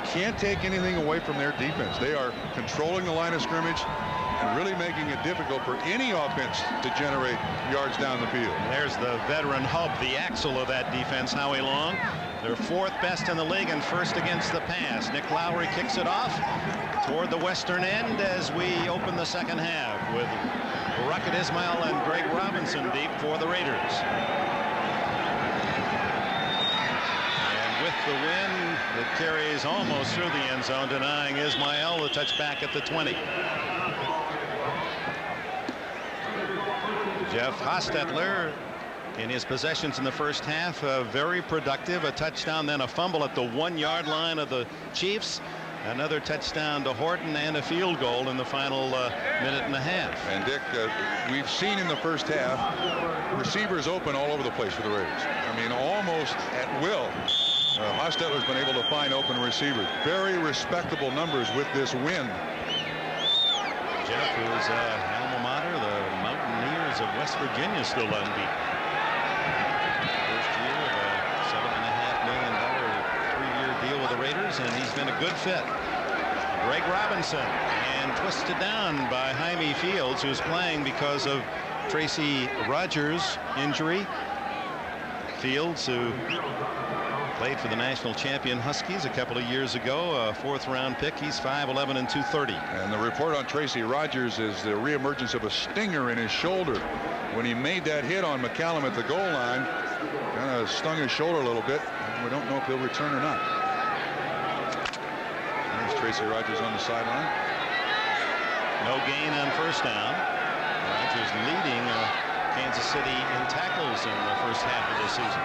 can't take anything away from their defense. They are controlling the line of scrimmage and really making it difficult for any offense to generate yards down the field. And there's the veteran hub, the axle of that defense, Howie Long. They're 4th best in the league and 1st against the pass. Nick Lowry kicks it off toward the western end as we open the second half with Rocket Ismail and Greg Robinson deep for the Raiders. And with the wind, it carries almost through the end zone, denying Ismail the touchback at the 20. Jeff Hostetler, in his possessions in the first half, very productive. A touchdown, then a fumble at the 1-yard line of the Chiefs. Another touchdown to Horton and a field goal in the final minute and a half. And Dick, we've seen in the first half receivers open all over the place for the Raiders. I mean, almost at will. Hostetler's been able to find open receivers. Very respectable numbers with this win. Jeff, who's alma mater, the Mountaineers of West Virginia, still unbeaten. First year of a $7.5 million 3-year deal with the Raiders, and he's been a good fit. Greg Robinson, and twisted down by Jaime Fields, who's playing because of Tracy Rogers' injury. Fields, who played for the national champion Huskies a couple of years ago, a 4th-round pick. He's 5'11" and 230. And the report on Tracy Rogers is the reemergence of a stinger in his shoulder. When he made that hit on McCallum at the goal line, kind of stung his shoulder a little bit. We don't know if he'll return or not. There's Tracy Rogers on the sideline. No gain on 1st down. Rogers leading Kansas City in tackles in the first half of the season.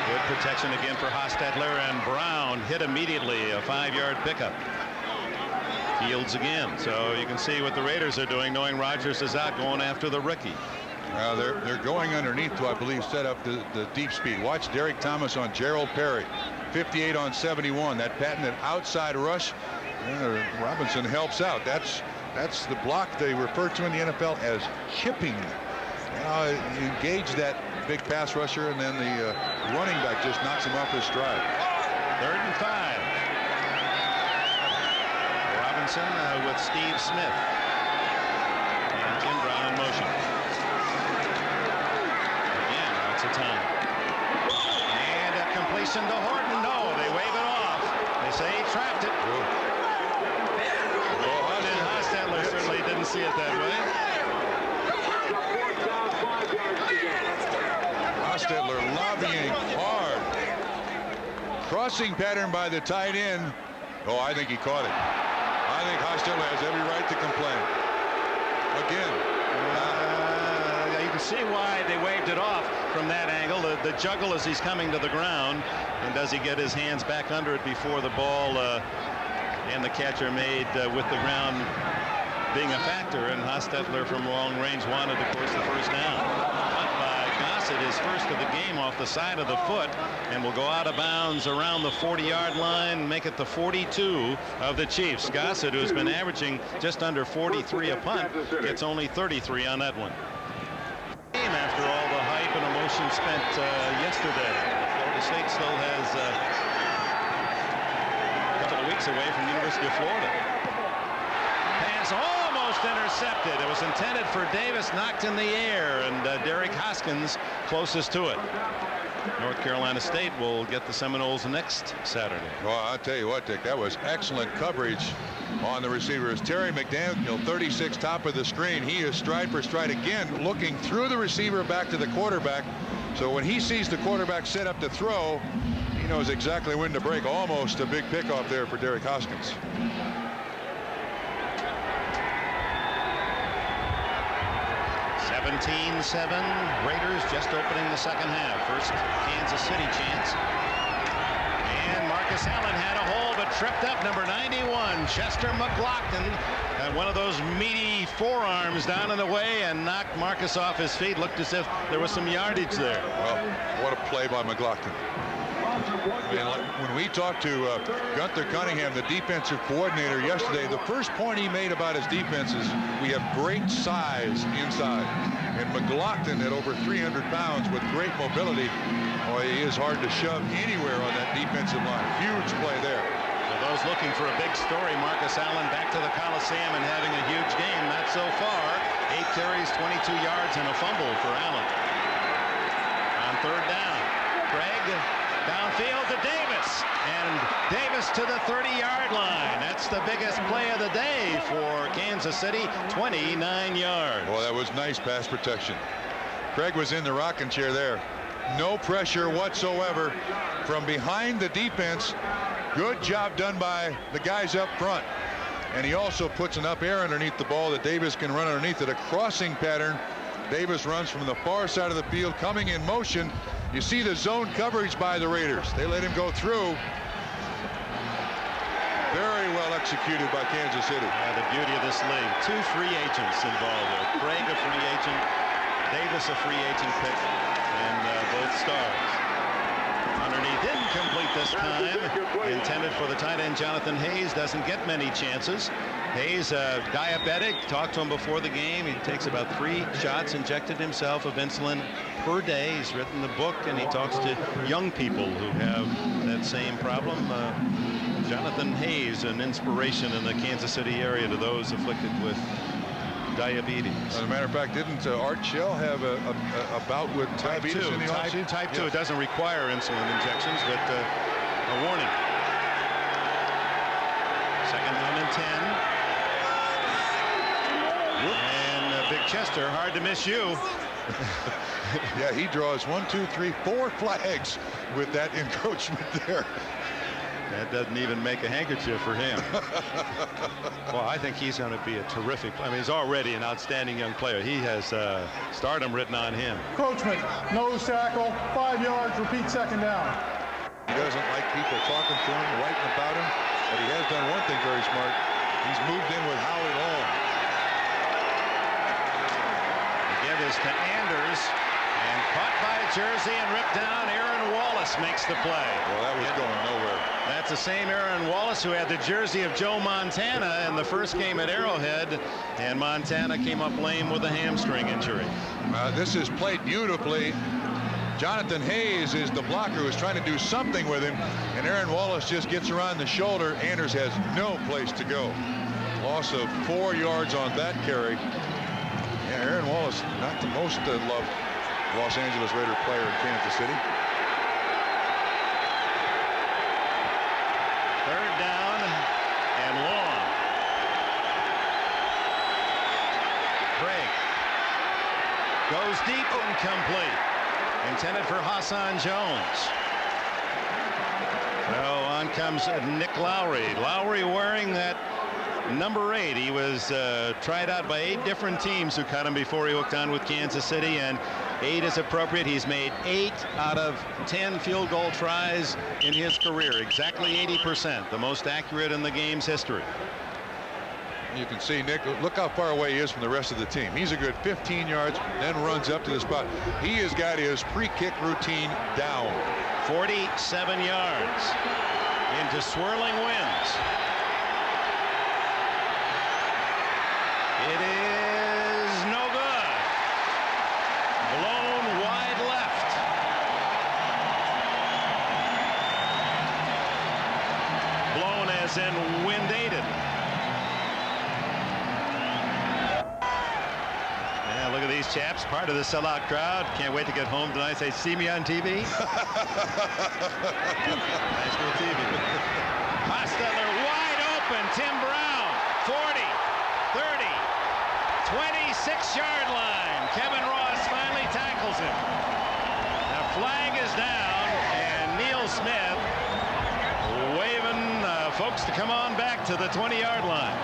Good protection again for Hostetler, and Brown hit immediately, a 5-yard pickup. Fields again. So you can see what the Raiders are doing, knowing Rogers is out, going after the rookie. They're going underneath to, I believe, set up the deep speed. Watch Derek Thomas on Gerald Perry. 58 on 71. That patented outside rush. Robinson helps out. That's the block they refer to in the NFL as chipping. You engage that big pass rusher, and then the running back just knocks him off his stride. 3rd and 5. Robinson with Steve Smith. And Tim Brown in motion. Again, lots of time. And a completion to Horton. No, they wave it off. They say he trapped it. And Hostetler certainly didn't see it that way. Hostetler lobbying hard. Crossing pattern by the tight end. Oh, I think he caught it. I think Hostetler has every right to complain. Again. You can see why they waved it off from that angle. The juggle as he's coming to the ground. And does he get his hands back under it before the ball and the catcher made with the ground being a factor? And Hostetler from long range wanted, of course, the 1st down. Gossett is first of the game off the side of the foot, and will go out of bounds around the 40-yard line, make it the 42 of the Chiefs. Gossett, who's been averaging just under 43 a punt, gets only 33 on that one. After all motion spent yesterday. Florida State still has a couple of weeks away from the University of Florida. Pass almost intercepted. It was intended for Davis, knocked in the air, and Derek Hoskins closest to it. North Carolina State will get the Seminoles next Saturday. Well, I'll tell you what, Dick, that was excellent coverage on the receivers. Terry McDaniel, 36, top of the screen. He is stride for stride again, looking through the receiver back to the quarterback. So when he sees the quarterback set up to throw, he knows exactly when to break. Almost a big pickoff there for Derek Hoskins. 17-7. Raiders just opening the second half. First Kansas City chance. And Marcus Allen had a hole but tripped up. Number 91, Chester McLaughlin, had one of those meaty forearms down in the way and knocked Marcus off his feet. Looked as if there was some yardage there. Well, what a play by McLaughlin. When we talked to Gunther Cunningham, the defensive coordinator, yesterday, the first point he made about his defense is we have great size inside. And McLaughlin at over 300 pounds with great mobility, boy, he is hard to shove anywhere on that defensive line. Huge play there. For those looking for a big story, Marcus Allen back to the Coliseum and having a huge game. Not so far. 8 carries, 22 yards, and a fumble for Allen. On third down, Craig downfield to Davis, and Davis to the 30-yard line. That's the biggest play of the day for Kansas City, 29 yards. Well, that was nice pass protection. Craig was in the rocking chair there. No pressure whatsoever from behind the defense. Good job done by the guys up front. And he also puts an up air underneath the ball that Davis can run underneath it. A crossing pattern. Davis runs from the far side of the field, coming in motion. You see the zone coverage by the Raiders. They let him go through. Very well executed by Kansas City. Yeah, the beauty of this league. 2 free agents involved there. Craig a free agent, Davis a free agent pick, and both stars. Underneath, incomplete this time. Intended for the tight end Jonathan Hayes. Doesn't get many chances. Hayes, diabetic. Talked to him before the game. He takes about 3 shots, injected himself of insulin per day. He's written the book, and he talks to young people who have that same problem. Jonathan Hayes, an inspiration in the Kansas City area to those afflicted with diabetes. As a matter of fact, didn't Art Shell have a bout with diabetes in the offseason? Type 2. It doesn't require insulin injections, but a warning. Second down and 10. And Big Chester, hard to miss you. Yeah, he draws 1, 2, 3, 4 flags with that encroachment there. That doesn't even make a handkerchief for him. Well, I think he's going to be a terrific. I mean, he's already an outstanding young player. He has stardom written on him. Encroachment, nose tackle, 5 yards, repeat second down. He doesn't like people talking to him, writing about him, but he has done one thing very smart. He's moved in with Howie Long. The give is to Anders, and caught by Jersey and ripped down. Aaron Wallace makes the play. Well, that was going nowhere. That's the same Aaron Wallace who had the jersey of Joe Montana in the first game at Arrowhead, and Montana came up lame with a hamstring injury. This is played beautifully. Jonathan Hayes is the blocker who's trying to do something with him, and Aaron Wallace just gets around the shoulder. Anders has no place to go. Loss of 4 yards on that carry. Yeah, Aaron Wallace, not the most loved Los Angeles Raider player in Kansas City. Third down and long. Craig goes deep, incomplete. Intended for Hassan Jones. Well, on comes Nick Lowry. Lowry wearing that number 8. He was tried out by 8 different teams who cut him before he hooked on with Kansas City, and 8 is appropriate. He's made 8 out of 10 field goal tries in his career. Exactly 80%, the most accurate in the game's history. You can see Nick, look how far away he is from the rest of the team. He's a good 15 yards, then runs up to the spot. He has got his pre-kick routine down. 47 yards into swirling winds. It is no good. Blown wide left. Look at these chaps, part of the sellout crowd. Can't wait to get home tonight. Say, see me on TV. High school TV. Hostetler wide open. Tim Brown, 40, 30, 26-yard line. Kevin Ross finally tackles him. The flag is down, and Neil Smith waving folks to come on back to the 20-yard line.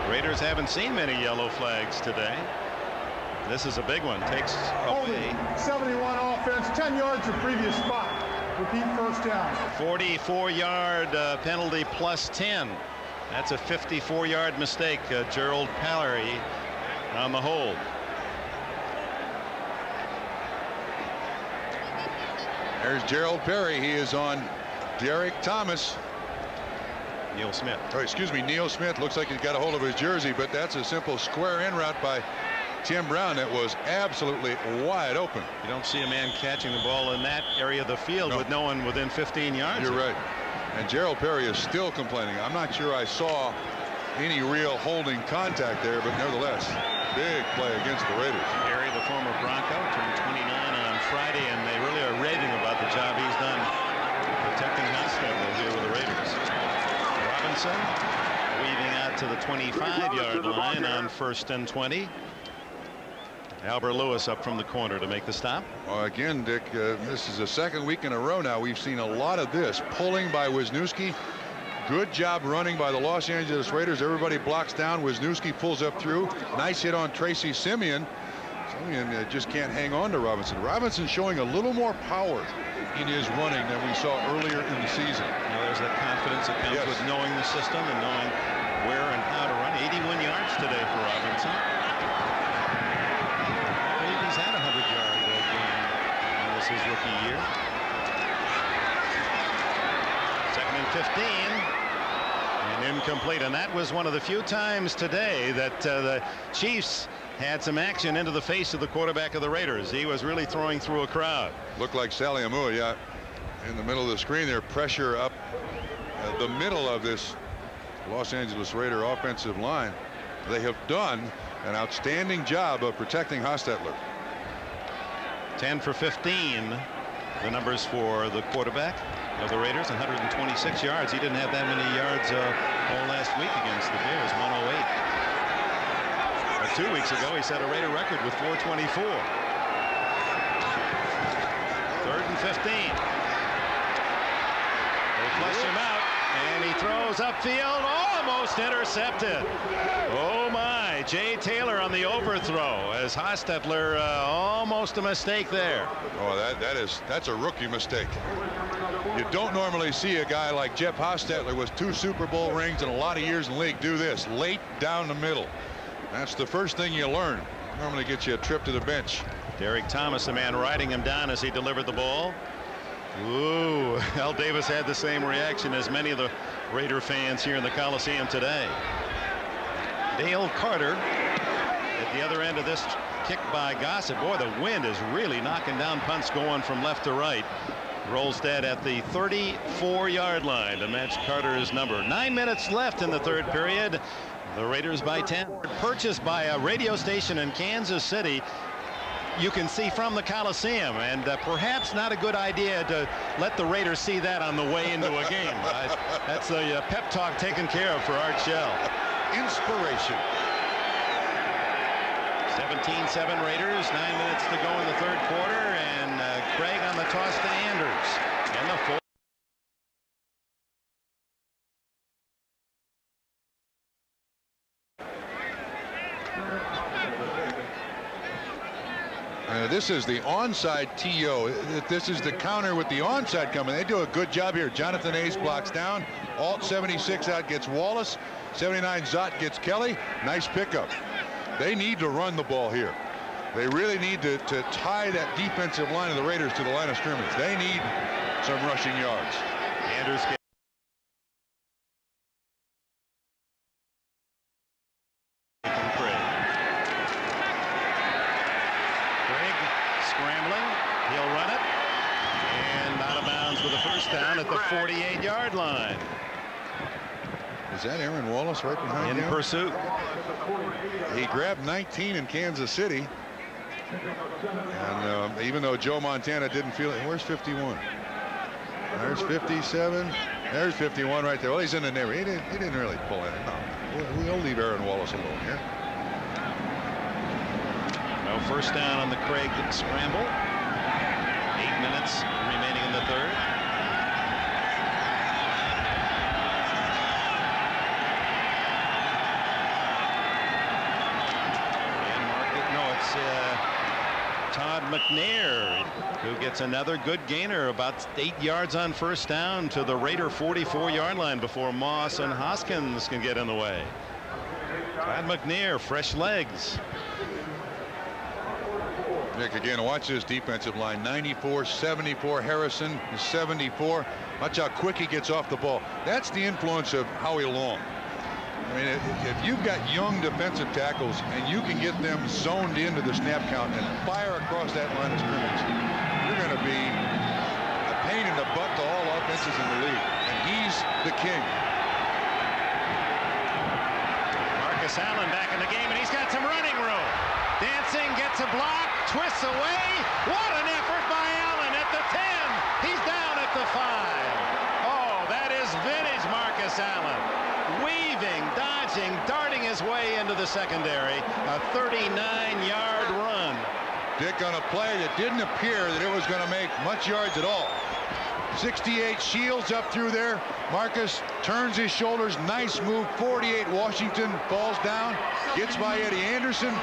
Raiders haven't seen many yellow flags today. This is a big one. Takes away 71 offense, 10 yards the previous spot. Repeat first down. 44-yard penalty plus 10. That's a 54-yard mistake. Gerald Pallery on the hold. There's Gerald Perry. He is on Derek Thomas. Neil Smith. Oh, excuse me, Neil Smith. Looks like he's got a hold of his jersey, but that's a simple square in route by Tim Brown that was absolutely wide open. You don't see a man catching the ball in that area of the field with no one within 15 yards. You're right. And Gerald Perry is still complaining. I'm not sure I saw any real holding contact there, but nevertheless, big play against the Raiders. Perry, the former Bronco, turned 29 on Friday, and they really are raving about the job he's done protecting Hostetler here with the Raiders. Robinson weaving out to the 25-yard line on 1st and 20. Albert Lewis up from the corner to make the stop. Well, again, Dick, this is the second week in a row now we've seen a lot of this. Pulling by Wisniewski. Good job running by the Los Angeles Raiders. Everybody blocks down. Wisniewski pulls up through. Nice hit on Tracy Simeon. Simeon just can't hang on to Robinson. Robinson showing a little more power in his running than we saw earlier in the season. Now there's that confidence that comes with knowing the system and knowing where and how to run. 81 yards today for Robinson. He's had a 100-yard game in this his rookie year. 2nd and 15, and incomplete. And that was one of the few times today that the Chiefs had some action into the face of the quarterback of the Raiders. He was really throwing through a crowd. Looked like Sally Amua, yeah, in the middle of the screen there. Pressure up the middle of this Los Angeles Raider offensive line. They have done an outstanding job of protecting Hostetler. 10 for 15, the numbers for the quarterback of the Raiders, 126 yards. He didn't have that many yards all last week against the Bears, 108. 2 weeks ago, he set a Raider record with 424. 3rd and 15. They flush him out, and he throws upfield, almost intercepted. Oh my, Jay Taylor on the overthrow as Hostetler almost a mistake there. Oh, that's a rookie mistake. You don't normally see a guy like Jeff Hostetler with 2 Super Bowl rings and a lot of years in the league do this, late down the middle. That's the first thing you learn. Normally gets you a trip to the bench. Derek Thomas, the man riding him down as he delivered the ball. Ooh, Al Davis had the same reaction as many of the Raider fans here in the Coliseum today. Dale Carter at the other end of this kick by Gossett. Boy, the wind is really knocking down punts going from left to right. Rolls dead at the 34-yard line to match Carter's number. 9 minutes left in the 3rd period. The Raiders by 10. Purchased by a radio station in Kansas City. You can see from the Coliseum, and perhaps not a good idea to let the Raiders see that on the way into a game. That's the pep talk taken care of for Art Shell. Inspiration. 17-7 Raiders, 9 minutes to go in the 3rd quarter, and Craig on the toss to Anders. And the full. This is the onside TO. This is the counter with the onside coming. They do a good job here. Jonathan Ace blocks down. Alt 76 out gets Wallace. 79 Zott gets Kelly. Nice pickup. They need to run the ball here. They really need to tie that defensive line of the Raiders to the line of scrimmage. They need some rushing yards. Anders scrambling, he'll run it, and out of bounds with the first down at the 48-yard line. Is that Aaron Wallace right behind him? In pursuit. He grabbed 19 in Kansas City. And even though Joe Montana didn't feel it, where's 51? There's 57. There's 51 right there. Well, he's in the neighborhood. He didn't really pull in. No, we'll leave Aaron Wallace alone here. No first down on the Craig scramble. 8 minutes remaining in the third. Todd McNair, who gets another good gainer, about 8 yards on first down to the Raider 44-yard line before Moss and Hoskins can get in the way. Todd McNair, fresh legs. Nick, again, watch this defensive line. 94, 74. Harrison is 74. Watch how quick he gets off the ball. That's the influence of Howie Long. I mean, if you've got young defensive tackles and you can get them zoned into the snap count and fire across that line of scrimmage, you're going to be a pain in the butt to all offenses in the league. And he's the king. Marcus Allen back in the game, and he's got some running room. Dancing, gets a block, twists away. What an effort by Allen at the 10. He's down at the 5. Oh, that is vintage Marcus Allen. Weaving, dodging, darting his way into the secondary. A 39-yard run. Dick, on a play that didn't appear that it was going to make much yards at all. 68 Shields up through there. Marcus turns his shoulders. Nice move. 48 Washington falls down. Gets by Eddie Anderson.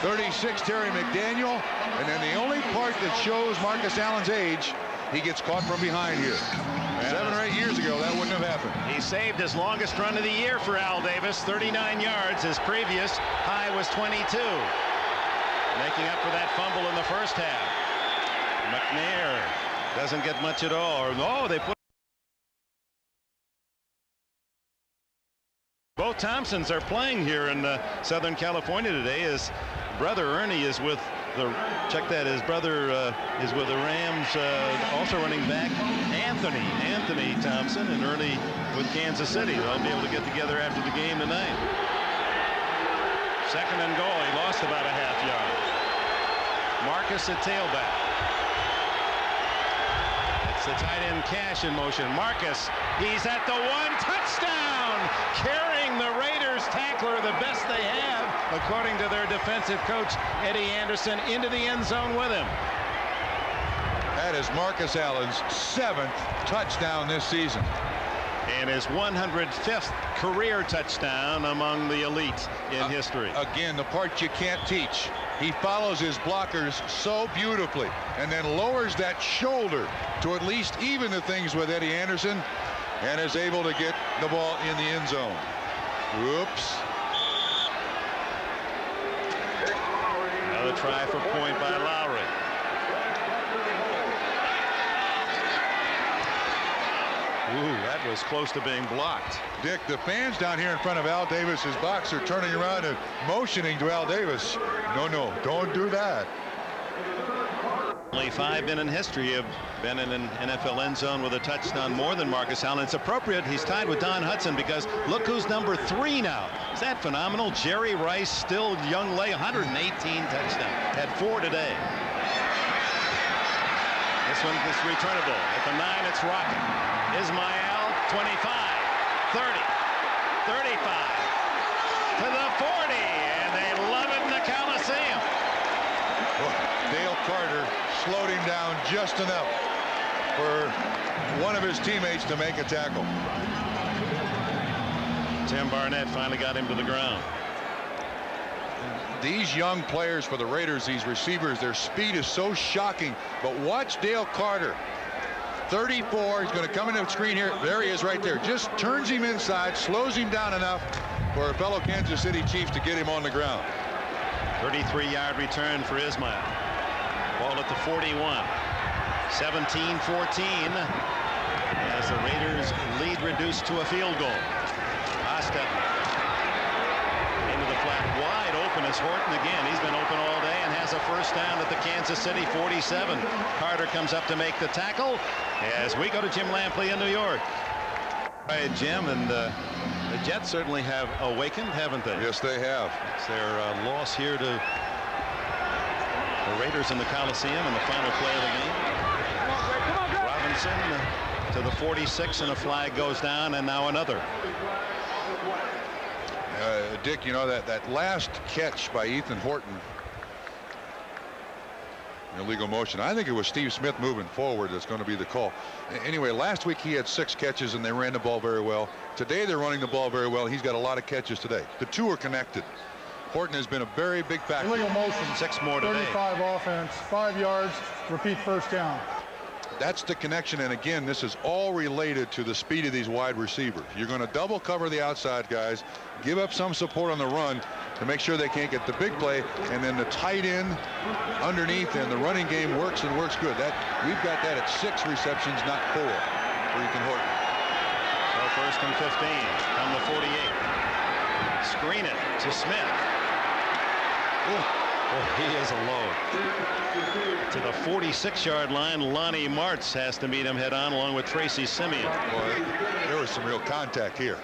36 Terry McDaniel. And then the only part that shows Marcus Allen's age, he gets caught from behind here. 7 or 8 years ago, that wouldn't have happened. He saved his longest run of the year for Al Davis, 39 yards. His previous high was 22. Making up for that fumble in the first half. McNair doesn't get much at all. No, they put both Thompsons are playing here in Southern California today. His brother Ernie is with the, check that, his brother is with the Rams, also running back Anthony Thompson, and Ernie with Kansas City. They'll be able to get together after the game tonight. Second and goal. He lost about a half yard. Marcus at tailback. It's the tight end Cash in motion. Marcus, he's at the 1. Touchdown! Carrying the Raiders tackler, the best they have, according to their defensive coach, Eddie Anderson, into the end zone with him. That is Marcus Allen's 7th touchdown this season. And his 105th career touchdown among the elite in history. Again, the part you can't teach. He follows his blockers so beautifully and then lowers that shoulder to at least even the things with Eddie Anderson, and is able to get the ball in the end zone. Whoops. Another try for point by Lowry. Ooh, that was close to being blocked. Dick, the fans down here in front of Al Davis's box are turning around and motioning to Al Davis. No, don't do that. Only 5 men in history have been in an NFL end zone with a touchdown more than Marcus Allen. It's appropriate he's tied with Don Hudson, because look who's number 3 now. Is that phenomenal? Jerry Rice, still young lay, 118 touchdowns. Had 4 today. This one is returnable. At the 9, it's Rocket. Ismael, 25, 30, 35, to the 40, and they love it in the Coliseum. Dale Carter slowed him down just enough for one of his teammates to make a tackle. Tim Barnett finally got him to the ground. These young players for the Raiders, these receivers, their speed is so shocking. But watch Dale Carter. 34, he's going to come into the screen here. There he is right there. Just turns him inside, slows him down enough for a fellow Kansas City Chiefs to get him on the ground. 33-yard return for Ismael. Ball at the 41. 17-14 as the Raiders lead reduced to a field goal. Asta into the flat wide open as Horton again. He's been open all day and has a first down at the Kansas City 47. Carter comes up to make the tackle as we go to Jim Lampley in New York. All right, Jim, and the Jets certainly have awakened, haven't they? Yes, they have. It's their loss here to the Raiders in the Coliseum in the final play of the game. Robinson to the 46, and a flag goes down, and now another. Dick, you know, that last catch by Ethan Horton, illegal motion. I think it was Steve Smith moving forward that's going to be the call. Anyway, last week he had 6 catches and they ran the ball very well. Today they're running the ball very well. He's got a lot of catches today. The two are connected. Horton has been a very big factor. Illegal motion. 6 more today. 35 offense, 5 yards, repeat first down. That's the connection, and again, this is all related to the speed of these wide receivers. You're going to double cover the outside guys, give up some support on the run to make sure they can't get the big play, and then the tight end underneath, and the running game works and works good. We've got that at 6 receptions, not 4 for Ethan Horton. So first and 15 from the 48. Screen it to Smith. Oh, he is alone. To the 46-yard line, Lonnie Martz has to meet him head-on along with Tracy Simeon. Boy, there was some real contact here.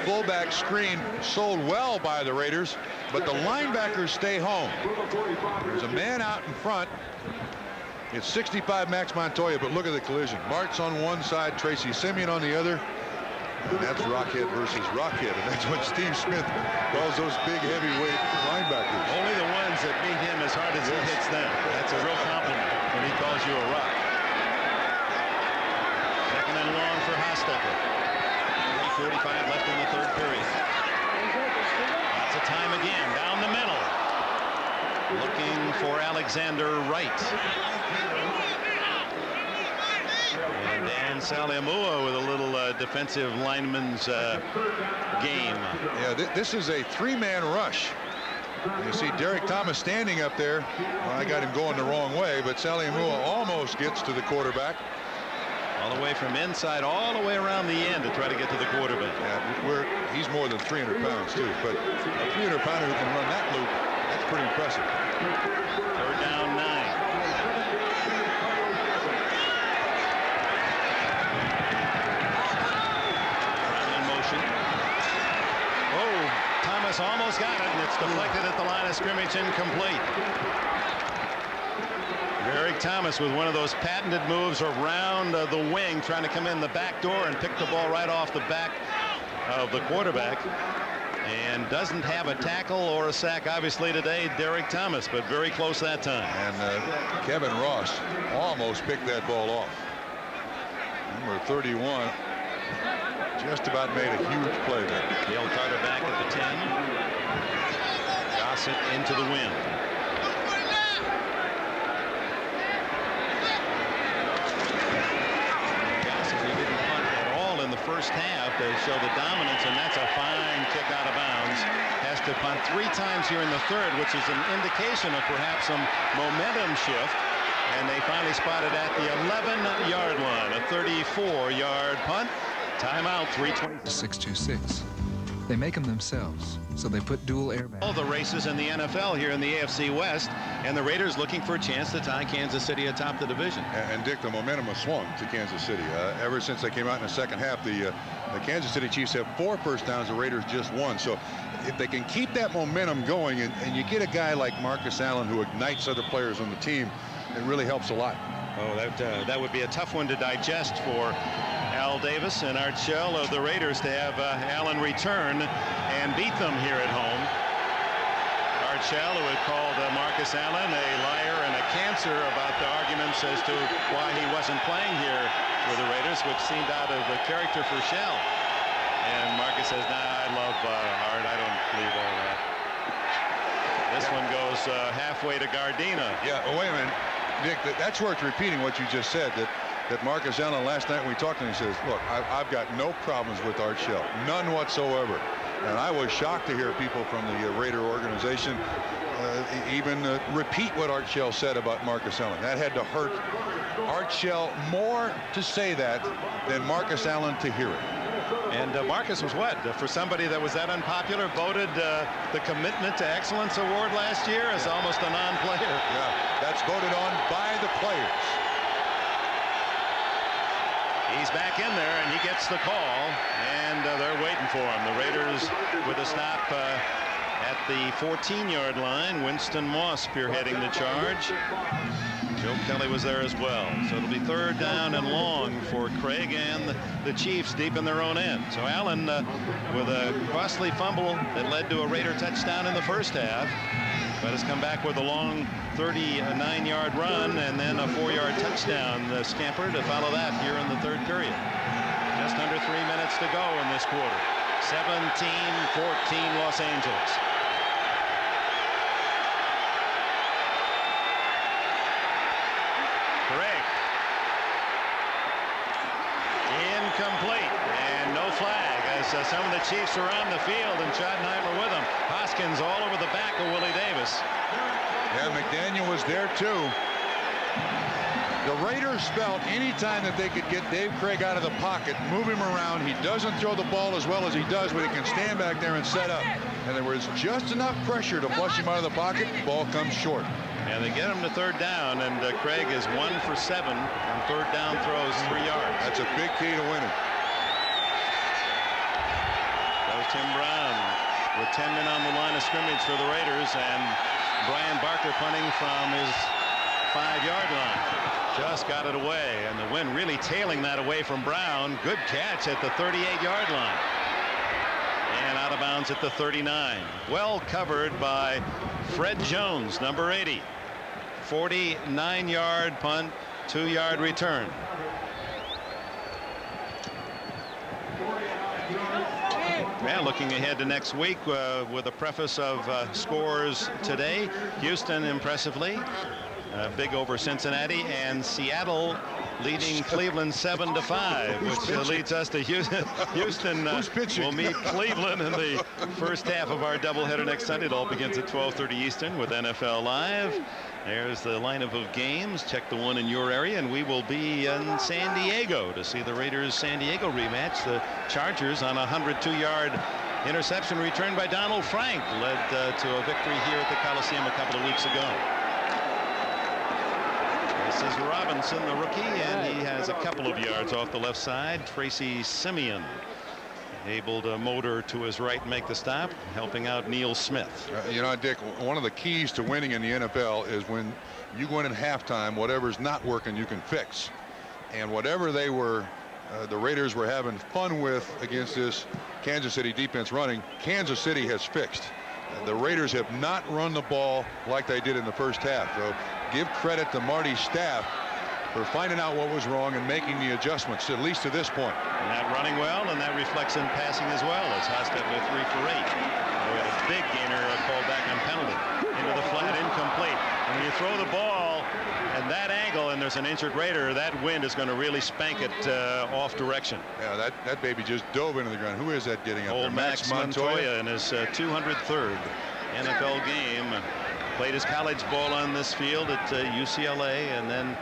Fullback screen sold well by the Raiders, but the linebackers stay home. There's a man out in front. It's 65 Max Montoya, but look at the collision. Martz on one side, Tracy Simeon on the other. And that's Rockhead versus Rockhead, and that's what Steve Smith calls those big heavyweight linebackers. Only the ones that beat him as hard as he hits them. That's a real compliment when he calls you a rock. Second and long for Hostetler. 3:45 left in the third period. Lots of time again down the middle. Looking for Alexander Wright. And Dan Saliamua with a little defensive lineman's game. Yeah, this is a 3-man rush. You see Derek Thomas standing up there. Well, I got him going the wrong way, but Saliamua almost gets to the quarterback. All the way from inside, all the way around the end to try to get to the quarterback. Yeah, he's more than 300 pounds, too. But a 300-pounder who can run that loop, that's pretty impressive. Third down 9. Thomas almost got it, and it's deflected at the line of scrimmage, incomplete. Eric Thomas with one of those patented moves around the wing, trying to come in the back door and pick the ball right off the back of the quarterback. And doesn't have a tackle or a sack, obviously, today, Derek Thomas, but very close that time. And Kevin Ross almost picked that ball off. Number 31 just about made a huge play there. Dale Carter back at the 10. Gossett into the wind. Gossett, who didn't punt at all in the first half to show the dominance, and that's a fine kick out of bounds. Has to punt 3 times here in the third, which is an indication of perhaps some momentum shift. And they finally spotted at the 11-yard line, a 34-yard punt. Timeout, 3:20. 626. They make them themselves, so they put dual airbags. All the races in the NFL here in the AFC West, and the Raiders looking for a chance to tie Kansas City atop the division. And Dick, the momentum has swung to Kansas City. Ever since they came out in the second half, the Kansas City Chiefs have 4 first downs, the Raiders just 1. So if they can keep that momentum going, and you get a guy like Marcus Allen who ignites other players on the team, it really helps a lot. Oh, that would be a tough one to digest for Al Davis and Art Shell of the Raiders to have Allen return and beat them here at home. Art Shell, who had called Marcus Allen a liar and a cancer about the arguments as to why he wasn't playing here with the Raiders, which seemed out of the character for Shell. And Marcus says, nah, I love Art. I don't believe all that. This one goes halfway to Gardena. Yeah, well, wait a minute. Dick, that's worth repeating what you just said, that Marcus Allen last night when we talked to him, he says, look, I've got no problems with Art Shell, none whatsoever. And I was shocked to hear people from the Raider organization even repeat what Art Shell said about Marcus Allen. That had to hurt Art Shell more to say that than Marcus Allen to hear it. And Marcus was what? For somebody that was that unpopular, voted the Commitment to Excellence Award last year as almost a non-player. Yeah, that's voted on by the players. He's back in there, and he gets the call, and they're waiting for him. The Raiders with a stop at the 14-yard line. Winston Moss spearheading the charge. Joe Kelly was there as well. So it'll be 3rd down and long for Craig and the Chiefs deep in their own end. So Allen with a costly fumble that led to a Raider touchdown in the first half, but has come back with a long 39-yard run and then a 4-yard touchdown scamper to follow that here in the 3rd period. Just under 3 minutes to go in this quarter. 17-14 Los Angeles. Craig. Incomplete, and no flag as some of the Chiefs are on the field and Schottenheimer with them. Hoskins all over the back of Willie Davis. Yeah, McDaniel was there too. The Raiders felt anytime that they could get Dave Craig out of the pocket, move him around. He doesn't throw the ball as well as he does, but he can stand back there and set up. And there was just enough pressure to flush him out of the pocket. Ball comes short. And they get him to 3rd down, and Craig is 1 for 7 on 3rd down throws, 3 yards. That's a big key to winning. Goes Tim Brown with 10 men on the line of scrimmage for the Raiders, and Brian Barker punting from his 5-yard line. Just got it away, and the wind really tailing that away from Brown. Good catch at the 38-yard line. And out of bounds at the 39. Well covered by Fred Jones, number 80. 49-yard punt, 2-yard return. Yeah, looking ahead to next week with a preface of scores today. Houston impressively big over Cincinnati, and Seattle leading Cleveland 7-5, which leads us to Houston. Houston will meet Cleveland in the first half of our doubleheader next Sunday. It all begins at 12:30 Eastern with NFL Live. There's the lineup of games. Check the one in your area, and we will be in San Diego to see the Raiders San Diego rematch. The Chargers on a 102-yard interception return by Donald Frank led to a victory here at the Coliseum a couple of weeks ago. This is Robinson, the rookie, and he has a couple of yards off the left side. Tracy Simeon able to motor to his right and make the stop, helping out Neil Smith. You know, Dick, one of the keys to winning in the NFL is when you go in at halftime, whatever's not working you can fix. And whatever they were, the Raiders were having fun with against this Kansas City defense running, Kansas City has fixed. The Raiders have not run the ball like they did in the first half. So give credit to Marty's staff for finding out what was wrong and making the adjustments, at least to this point. And that running well, and that reflects in passing as well, as Hostetler 3 for 8. We had a big gainer called back on penalty. Into the flat, incomplete. And when you throw the ball at that angle and there's an injured Raider, that wind is going to really spank it off direction. Yeah, that baby just dove into the ground. Who is that getting up there? Old Max Montoya in his 203rd NFL game. Played his college ball on this field at UCLA, and then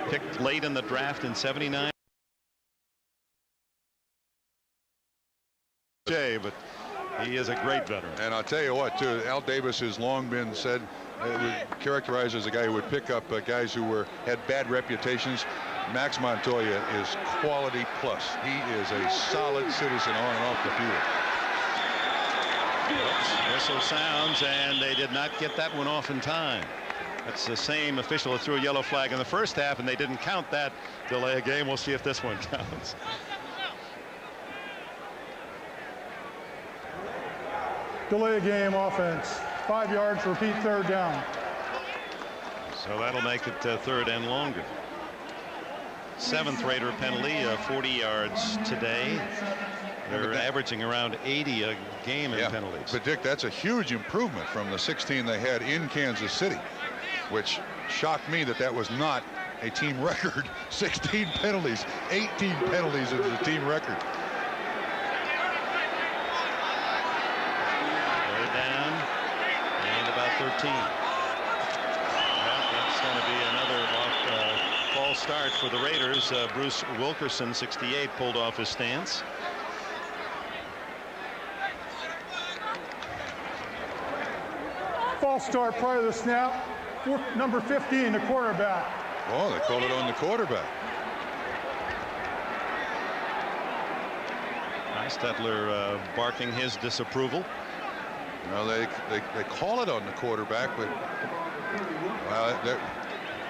picked late in the draft in '79. But he is a great veteran. And I'll tell you what, too, Al Davis has long been said, characterized as a guy who would pick up guys who had bad reputations. Max Montoya is quality plus. He is a solid citizen on and off the field. Oops, whistle sounds, and they did not get that one off in time. That's the same official that threw a yellow flag in the first half, and they didn't count that delay a game. We'll see if this one counts. Delay a game offense. 5 yards, repeat 3rd down. So that'll make it 3rd and longer. 7th Raider penalty, 40 yards today. They're averaging around 80 a game in penalties. But Dick, that's a huge improvement from the 16 they had in Kansas City, which shocked me that was not a team record. 16 penalties, 18 penalties is a team record. Down and about 13. Well, that's going to be another false start for the Raiders. Bruce Wilkerson, 68, pulled off his stance. false start prior to the snap. Number 15, the quarterback. Oh, they called it on the quarterback. Hostetler barking his disapproval. Well, they call it on the quarterback, but well,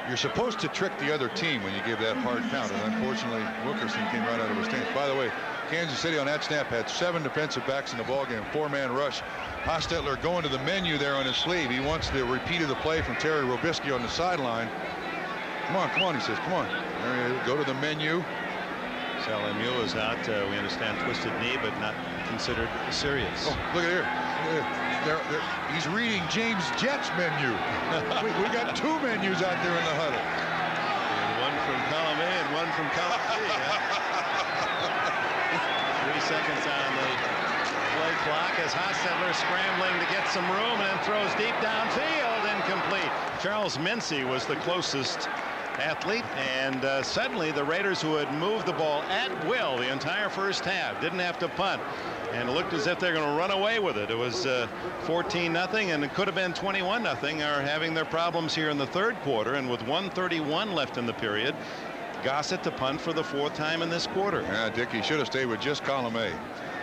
you're supposed to trick the other team when you give that hard count, and unfortunately Wilkerson came right out of his stance. By the way, Kansas City on that snap had 7 defensive backs in the ballgame, 4-man rush. Hostetler going to the menu there on his sleeve. He wants the repeat of the play from Terry Robisky on the sideline. Come on, he says, come on. There he is. Go to the menu. Sal Lemieux is out. We understand twisted knee, but not considered serious. Oh, look at here. He's reading James Jett's menu. we got 2 menus out there in the huddle. And one from column A and one from column B. 3 seconds on the play clock as Hostetler scrambling to get some room and then throws deep downfield, incomplete. Charles Mincy was the closest athlete, and suddenly the Raiders, who had moved the ball at will the entire first half, didn't have to punt, and it looked as if they're going to run away with it. It was 14-0, and it could have been 21-0, are having their problems here in the third quarter, and with 1:31 left in the period, Gossett to punt for the 4th time in this quarter. Yeah, Dick, he should have stayed with just column A.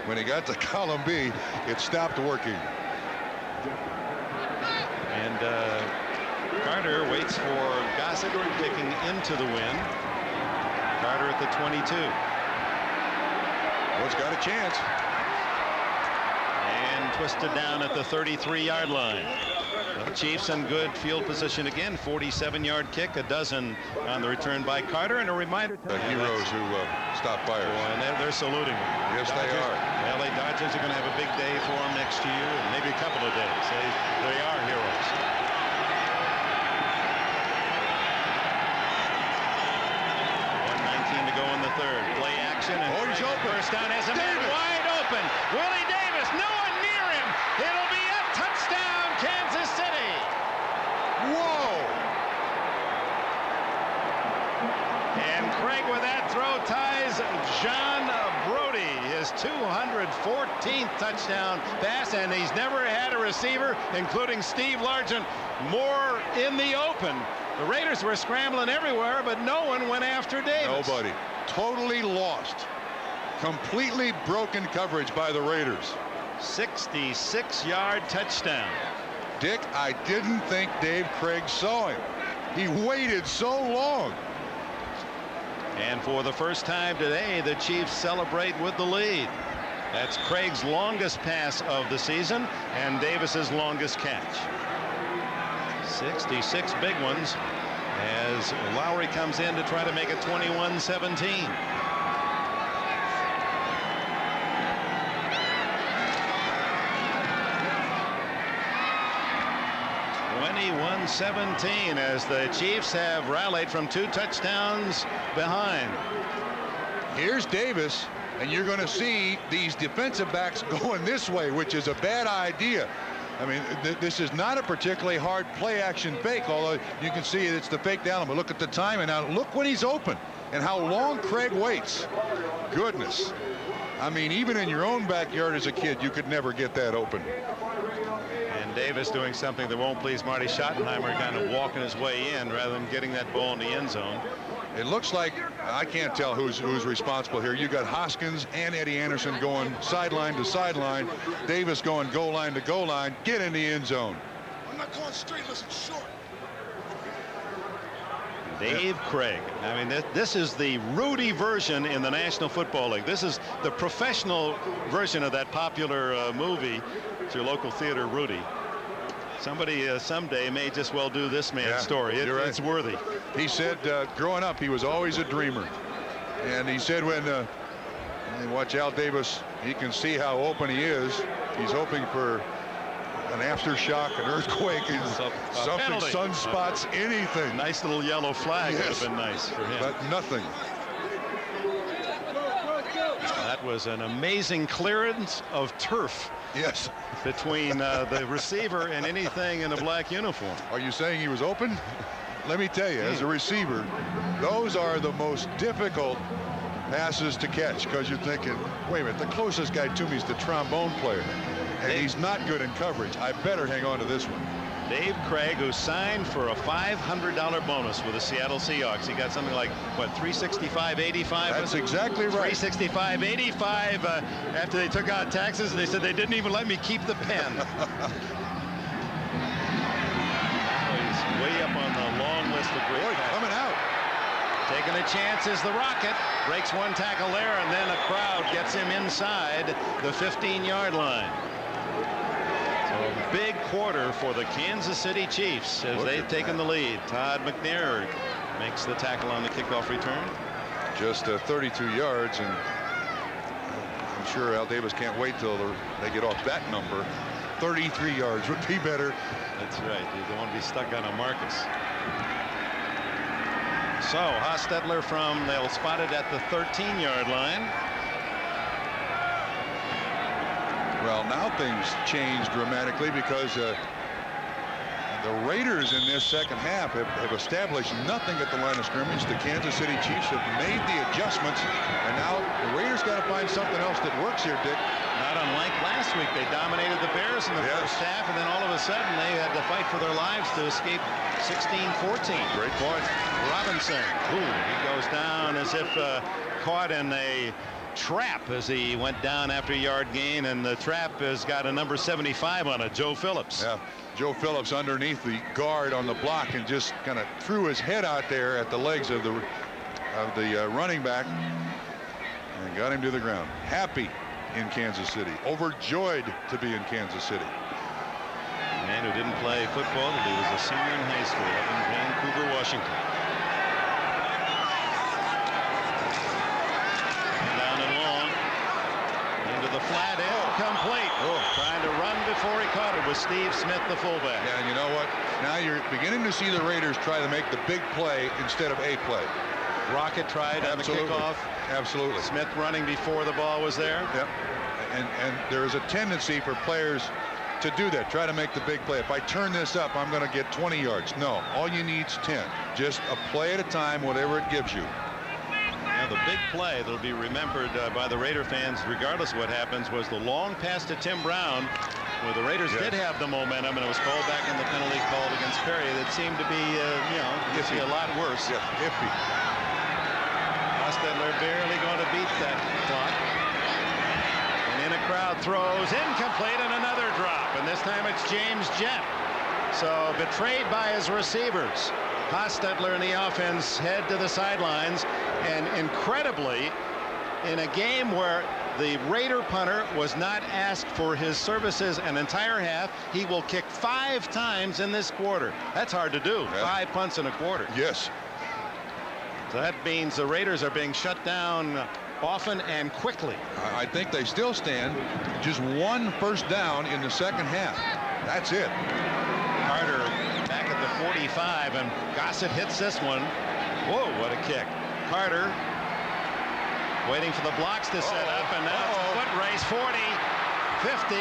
When he got to column B, it stopped working. And Carter waits for Gossett, kicking into the wind. Carter at the 22. Well, it's got a chance. And twisted down at the 33-yard line. The Chiefs in good field position again. 47-yard kick, a dozen on the return by Carter, and a reminder to the heroes who stopped fire. And they're saluting them. Yes, they are. The LA Dodgers are going to have a big day for them next year, and maybe a couple of days. They are heroes. To go in the third. Play action, and he's open. First down has a man wide open. Willie Davis, no one near him. It'll be a touchdown, Kansas City. Whoa! And Craig with that throw ties John Brody, his 214th touchdown pass, and he's never had a receiver, including Steve Largent, more in the open. The Raiders were scrambling everywhere, but no one went after Davis. Nobody. Totally lost. Completely broken coverage by the Raiders. 66-yard touchdown. Dick, I didn't think Dave Craig saw him. He waited so long. And for the first time today, the Chiefs celebrate with the lead. That's Craig's longest pass of the season and Davis's longest catch. 66 big ones as Lowry comes in to try to make it 21-17. As the Chiefs have rallied from 2 touchdowns behind. Here's Davis, and you're going to see these defensive backs going this way, which is a bad idea. I mean, this is not a particularly hard play action fake, although you can see it's the fake down. But look at the time, and now look when he's open and how long Craig waits. Goodness. I mean, even in your own backyard as a kid, you could never get that open. And Davis doing something that won't please Marty Schottenheimer, kind of walking his way in rather than getting that ball in the end zone. It looks like, I can't tell who's responsible here. You got Hoskins and Eddie Anderson going sideline to sideline. Davis going goal line to goal line. Get in the end zone. I'm not going straight, listen, short. Dave Craig. I mean, this is the Rudy version in the National Football League. This is the professional version of that popular movie. It's your local theater, Rudy. Somebody someday may just well do this man's story. Right. It's worthy. He said growing up he was always a dreamer, and he said when watch Al Davis, he can see how open he is. He's hoping for an aftershock, an earthquake, something, penalty. sunspots, anything. Nice little yellow flag would have been nice for him. But nothing. That was an amazing clearance of turf. Yes. Between the receiver and anything in a black uniform. Are you saying he was open? Let me tell you, as a receiver, those are the most difficult passes to catch, because you're thinking, wait a minute, the closest guy to me is the trombone player, and he's not good in coverage. I better hang on to this one. Dave Craig, who signed for a $500 bonus with the Seattle Seahawks. He got something like, what, $365.85? That's exactly right. $365.85 after they took out taxes, and they said they didn't even let me keep the pen. He's way up on the long list of great passes. Coming out. Taking a chance is the Rocket. Breaks one tackle there, and then a crowd gets him inside the 15-yard line. Big quarter for the Kansas City Chiefs as they've taken the lead. Todd McNair makes the tackle on the kickoff return. Just 32 yards, and I'm sure Al Davis can't wait till they get off that number. 33 yards would be better. That's right. You don't want to be stuck on a Marcus. So Hostetler they'll spot it at the 13-yard line. Well, now things change dramatically because the Raiders in this second half have established nothing at the line of scrimmage. The Kansas City Chiefs have made the adjustments, and now the Raiders got to find something else that works here, Dick. Not unlike last week. They dominated the Bears in the first half, and then all of a sudden they had to fight for their lives to escape 16-14. Great point. Robinson, he goes down as if caught in a trap as he went down after a yard gain, and the trap has got a number 75 on it. Joe Phillips. Yeah, Joe Phillips underneath the guard on the block and just kind of threw his head out there at the legs of the running back and got him to the ground. Happy in Kansas City, overjoyed to be in Kansas City. A man who didn't play football until he was a senior in high school up in Vancouver, Washington. The flat end complete. Trying to run before he caught it was Steve Smith, the fullback. Yeah, and you know what? Now you're beginning to see the Raiders try to make the big play instead of a play. Rocket tried on the kickoff. Absolutely. Smith running before the ball was there. Yep. And there is a tendency for players to do that. Try to make the big play. If I turn this up, I'm going to get 20 yards. No, all you need is 10. Just a play at a time, whatever it gives you. Now, the big play that'll be remembered by the Raider fans, regardless of what happens, was the long pass to Tim Brown, where the Raiders did have the momentum, and it was called back in the penalty called against Perry. That seemed to be, you see a lot worse. Yeah, iffy. Hostetler barely going to beat that clock. And in a crowd throws, incomplete, and another drop. And this time it's James Jett. So betrayed by his receivers. Hostetler and the offense head to the sidelines, and incredibly, in a game where the Raider punter was not asked for his services an entire half, he will kick 5 times in this quarter. That's hard to do. Yeah. 5 punts in a quarter. Yes. So that means the Raiders are being shut down often and quickly. I think they still stand just 1 first down in the second half. That's it. Carter back at the 45, and Gossett hits this one. Whoa, what a kick. Carter waiting for the blocks to set up, and now it's a foot race. 40, 50,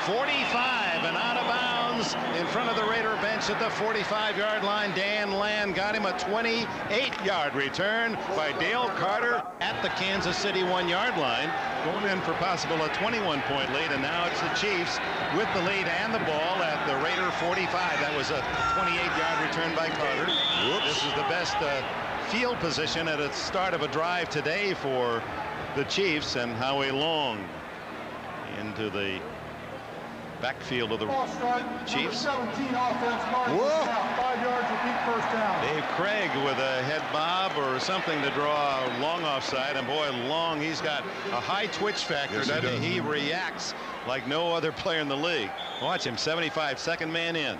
45, and out of bounds in front of the Raider bench at the 45-yard line. Dan Land got him a 28-yard return by Dale Carter at the Kansas City 1-yard line, going in for possible a 21-point lead, and now it's the Chiefs with the lead and the ball at the Raider 45. That was a 28-yard return by Carter. This is the best field position at the start of a drive today for the Chiefs, and Howie Long into the backfield of the Chiefs. 17 offense, 5 yards, repeat first down. Dave Craig with a head bob or something to draw Long offside, and boy, Long, he's got a high twitch factor. Yes, doesn't he? He reacts like no other player in the league. Watch him, 75, second man in.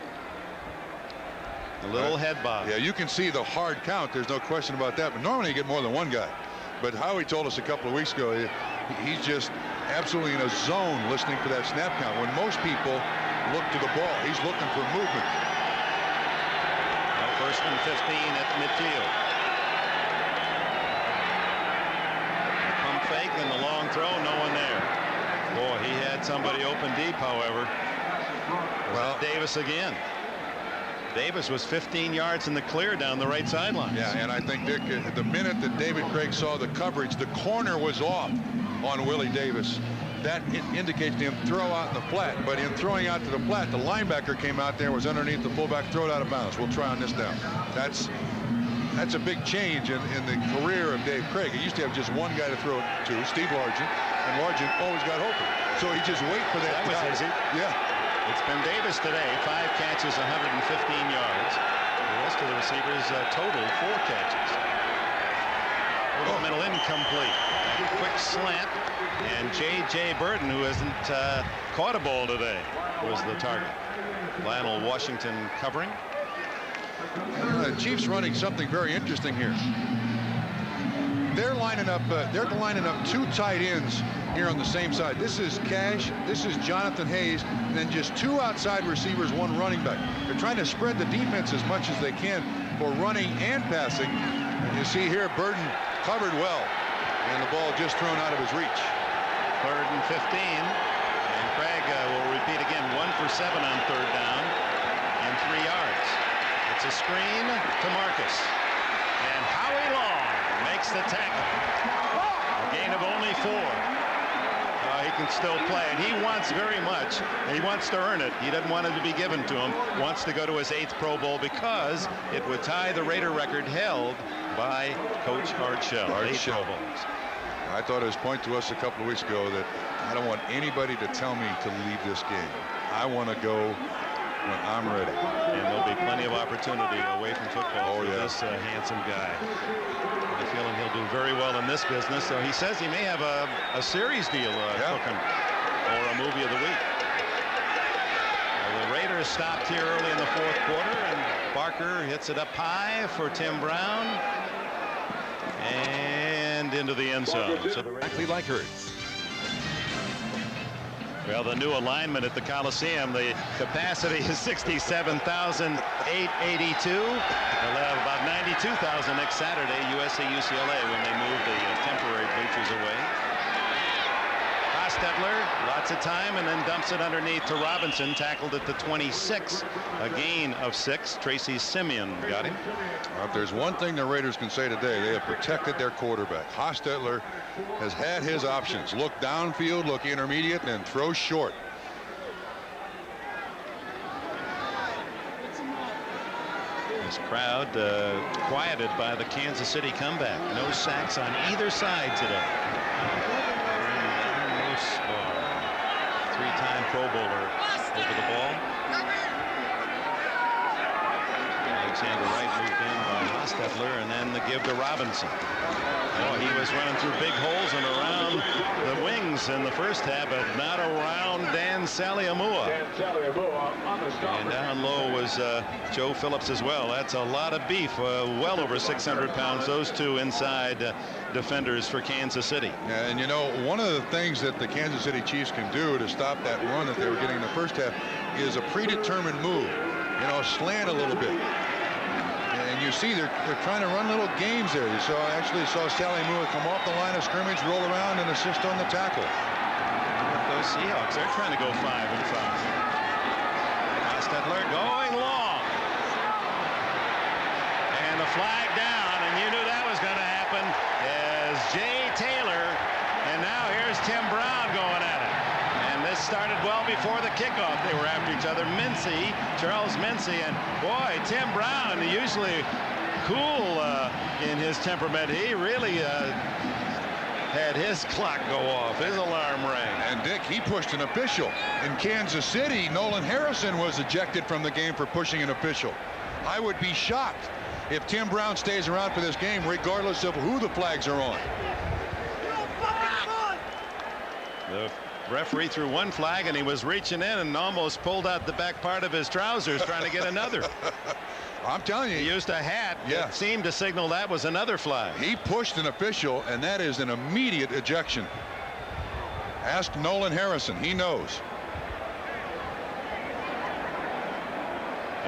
A little head bob. Yeah, you can see the hard count. There's no question about that. But normally you get more than one guy. But Howie told us a couple of weeks ago, he's just absolutely in a zone listening for that snap count. When most people look to the ball, he's looking for movement. Well, first and 15 at midfield. The pump fake and the long throw, no one there. Boy, he had somebody open deep, however. Well, Davis again. Davis was 15 yards in the clear down the right sideline. Yeah, and I think, Dick, the minute that David Craig saw the coverage, the corner was off on Willie Davis. that indicates to him throw out in the flat. But in throwing out to the flat, the linebacker came out there, was underneath the fullback, throw it out of bounds. We'll try on this down. That's a big change in the career of Dave Krieg. He used to have just one guy to throw it to, Steve Largent, and Largent always got open. So he just wait for that. That was easy. Yeah. It's been Davis today, 5 catches, 115 yards. The rest of the receivers total 4 catches. Over the middle, incomplete. Quick slant, and J.J. Burton, who hasn't caught a ball today, was the target. Lionel Washington covering. The Chiefs running something very interesting here. They're lining up 2 tight ends here on the same side. This is Cash, this is Jonathan Hayes, and then just 2 outside receivers, 1 running back. They're trying to spread the defense as much as they can for running and passing. And you see here Burton covered well, and the ball just thrown out of his reach. 3rd and 15, and Craig will repeat again, 1 for 7 on 3rd down and 3 yards. It's a screen to Marcus, and Howie Long makes the tackle. A gain of only 4. He can still play, and he wants very much. He wants to earn it. He doesn't want it to be given to him. Wants to go to his 8th Pro Bowl because it would tie the Raider record held by Coach Art Shell. 8 Pro Bowls. I thought his point to us a couple of weeks ago that I don't want anybody to tell me to leave this game. I want to go when I'm ready. And there'll be plenty of opportunity away from football for this handsome guy. I have a feeling he'll do very well in this business. So he says he may have a series deal cooking or a movie of the week. The Raiders stopped here early in the 4th quarter, and Barker hits it up high for Tim Brown and into the end zone. So Exactly like Hurts. Well, the new alignment at the Coliseum, the capacity is 67,882. They'll have about 92,000 next Saturday, USC-UCLA, when they move the temporary bleachers away. Hostetler, lots of time, and then dumps it underneath to Robinson, tackled at the 26, a gain of 6. Tracy Simeon got him. Well, if there's one thing the Raiders can say today, they have protected their quarterback. Hostetler has had his options. Look downfield, look intermediate, and throw short. This crowd quieted by the Kansas City comeback. No sacks on either side today. 3-time Pro Bowler over the ball. Alexander Wright moved in by Hostetler, and then the give to Robinson. Oh, he was running through big holes and around the wings in the first half, but not around Dan Saliamua. And down low was Joe Phillips as well. That's a lot of beef, well over 600 pounds, those 2 inside defenders for Kansas City. Yeah, and you know, one of the things that the Kansas City Chiefs can do to stop that run that they were getting in the first half is a predetermined move. You know, slant a little bit. And you see they're trying to run little games there. You actually saw Saliamua come off the line of scrimmage, roll around, and assist on the tackle. Those Seahawks, they're trying to go 5 and 5. Hostetler going long. And the flag down, and you knew that was going to happen as Jay Taylor. And now here's Tim Brown going at it. And this started well before the kickoff. They were after each other. Mincy, Charles Mincy, and boy, Tim Brown, usually cool in his temperament. He really had his clock go off, his alarm rang. And Dick, he pushed an official. In Kansas City, Nolan Harrison was ejected from the game for pushing an official. I would be shocked if Tim Brown stays around for this game, regardless of who the flags are on. The referee threw one flag, and he was reaching in and almost pulled out the back part of his trousers trying to get another. I'm telling you. He used a hat that seemed to signal that was another flag. He pushed an official, and that is an immediate ejection. Ask Nolan Harrison. He knows.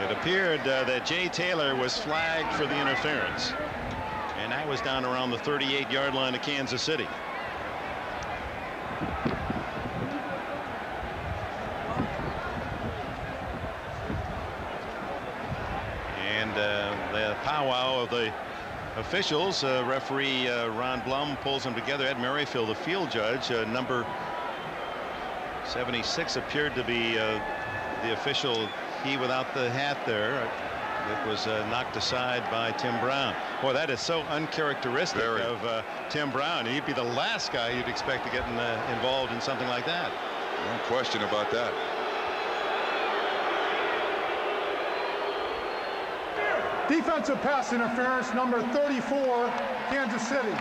It appeared that Jay Taylor was flagged for the interference, and that was down around the 38-yard line of Kansas City. And the powwow of the officials, referee Ron Blum pulls them together. Ed Merrifield, the field judge, number 76 appeared to be the official he without the hat there. It was knocked aside by Tim Brown. Boy, that is so uncharacteristic of Tim Brown. He'd be the last guy you'd expect to get involved in something like that. No question about that. Defensive pass interference, number 34, Kansas City.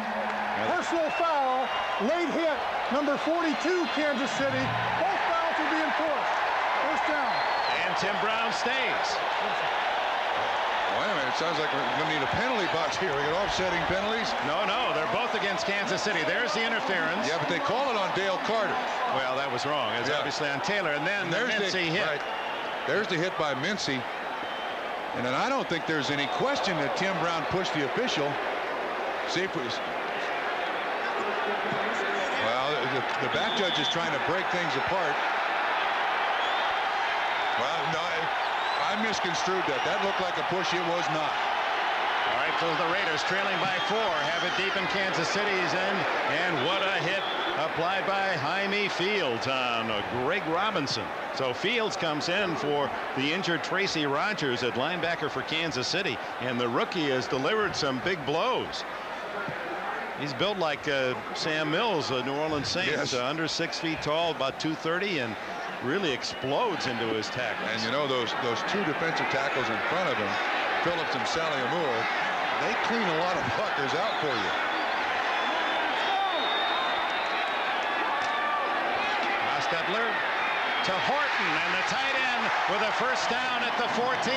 Personal foul, late hit, number 42, Kansas City. Both fouls will be enforced. First down. And Tim Brown stays. Wait a minute, it sounds like we're going to need a penalty box here. We got offsetting penalties. No, they're both against Kansas City. There's the interference. Yeah, but they call it on Dale Carter. Well, that was wrong. It's obviously on Taylor. And then there's the Mincy hit. Right. There's the hit by Mincy. And then I don't think there's any question that Tim Brown pushed the official. See if it was. Well, the back judge is trying to break things apart. Well, no, I misconstrued that. That looked like a push. It was not. All right, so the Raiders trailing by 4 have it deep in Kansas City's end. And what a hit applied by Jaime Fields on Greg Robinson. So Fields comes in for the injured Tracy Rogers at linebacker for Kansas City. And the rookie has delivered some big blows. He's built like Sam Mills, New Orleans Saints, under 6 feet tall, about 230, and really explodes into his tackles. And you know, those two defensive tackles in front of him, Phillips and Saliamua, they clean a lot of fuckers out for you. Hostetler to Horton, and the tight end with a first down at the 14.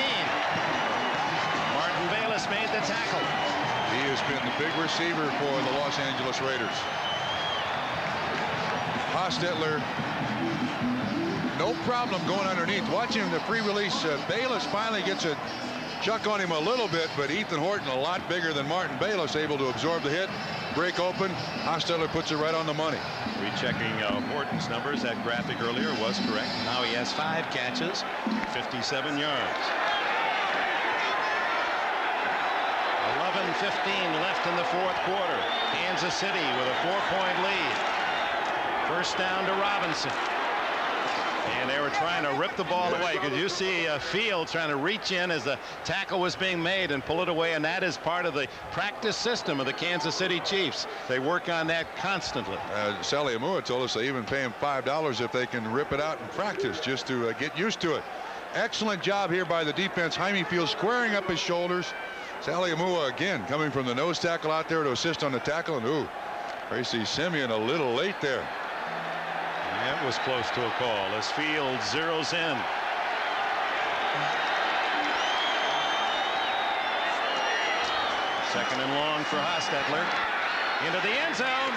Martin Bayless made the tackle. He has been the big receiver for the Los Angeles Raiders. Hostetler, no problem going underneath. Watching the free release, Bayless finally gets a chuck on him a little bit, but Ethan Horton, a lot bigger than Martin Bayless, able to absorb the hit, break open. Hostetler puts it right on the money. Rechecking Horton's numbers. That graphic earlier was correct. Now he has 5 catches, 57 yards. 11:15 left in the 4th quarter. Kansas City with a 4-point lead. First down to Robinson. And they were trying to rip the ball away. Because you see Fields trying to reach in as the tackle was being made and pull it away. And that is part of the practice system of the Kansas City Chiefs. They work on that constantly. Saliamua told us they even pay him $5 if they can rip it out in practice just to get used to it. Excellent job here by the defense. Jaime Fields squaring up his shoulders. Saliamua again coming from the nose tackle out there to assist on the tackle. And Tracy Simeon a little late there. That was close to a call as Fields zeroes in. Second and long for Hostetler. Into the end zone.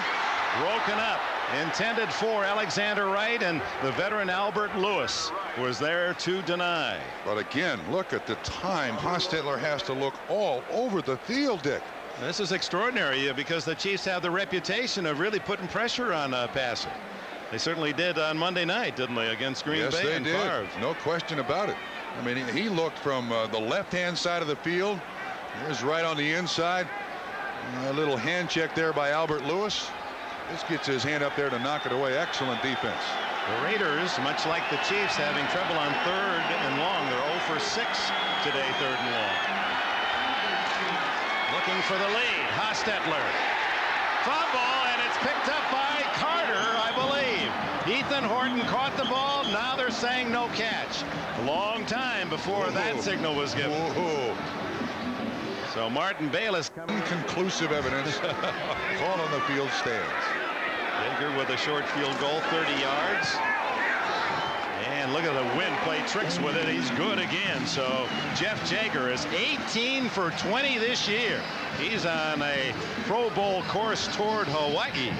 Broken up. Intended for Alexander Wright, and the veteran Albert Lewis was there to deny. But again, look at the time Hostetler has to look all over the field, Dick. This is extraordinary because the Chiefs have the reputation of really putting pressure on passing. They certainly did on Monday night, didn't they, against Green Bay and Favre? No question about it. I mean, he looked from the left-hand side of the field. Here's right on the inside. A little hand check there by Albert Lewis. This gets his hand up there to knock it away. Excellent defense. The Raiders, much like the Chiefs, having trouble on 3rd and long. They're 0 for 6 today, 3rd and long. Looking for the lead. Hostetler. Fumble, and it's picked up by Carter, I believe. Ethan Horton caught the ball. Now they're saying no catch. A long time before that signal was given. So Martin Bayless. Inconclusive evidence. Call on the field stands. Jaeger with a short field goal, 30 yards. And look at the wind play tricks with it. He's good again. So Jeff Jaeger is 18 for 20 this year. He's on a Pro Bowl course toward Hawaii.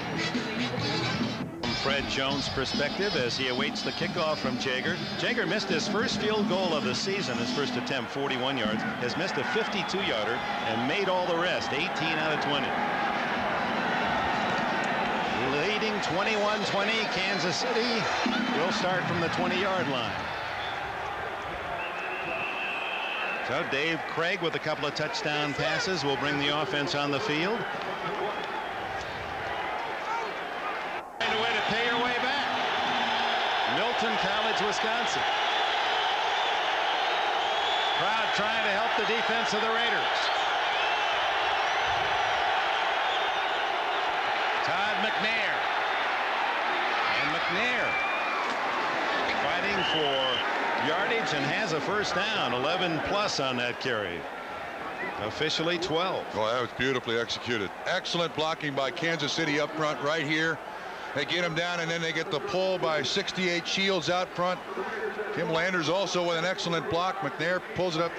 From Fred Jones' perspective, as he awaits the kickoff from Jaeger. Jaeger missed his first field goal of the season. His first attempt, 41 yards. Has missed a 52-yarder and made all the rest, 18 out of 20. Leading 21-20, Kansas City will start from the 20-yard line. So Dave Craig with a couple of touchdown passes will bring the offense on the field. Find a way to pay your way back. Emerson College, Wisconsin. Crowd trying to help the defense of the Raiders. Todd McNair. And McNair fighting for yardage and has a first down. 11 plus on that carry. Officially 12. Well, that was beautifully executed. Excellent blocking by Kansas City up front right here. They get him down, and then they get the pull by 68 Shields out front. Tim Landers also with an excellent block. McNair pulls it up.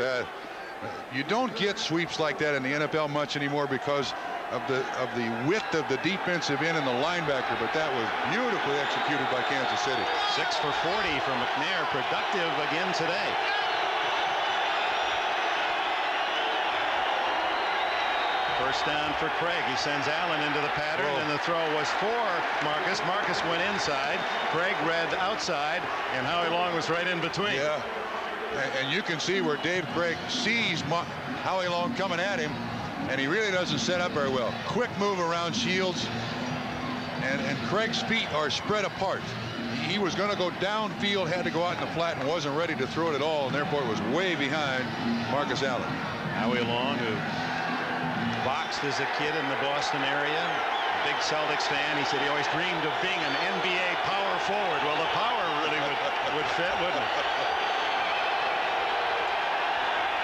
You don't get sweeps like that in the NFL much anymore because of the width of the defensive end and the linebacker, but that was beautifully executed by Kansas City. 6 for 40 from McNair. Productive again today. First down for Craig. He sends Allen into the pattern, and the throw was for Marcus. Marcus went inside. Craig read outside, and Howie Long was right in between. Yeah, and you can see where Dave Craig sees Howie Long coming at him, and he really doesn't set up very well. Quick move around Shields, and Craig's feet are spread apart. He was going to go downfield, had to go out in the flat, and wasn't ready to throw it at all, and therefore it was way behind Marcus Allen. Howie Long, who boxed as a kid in the Boston area, big Celtics fan. He said he always dreamed of being an NBA power forward. Well, the power really would fit, wouldn't it?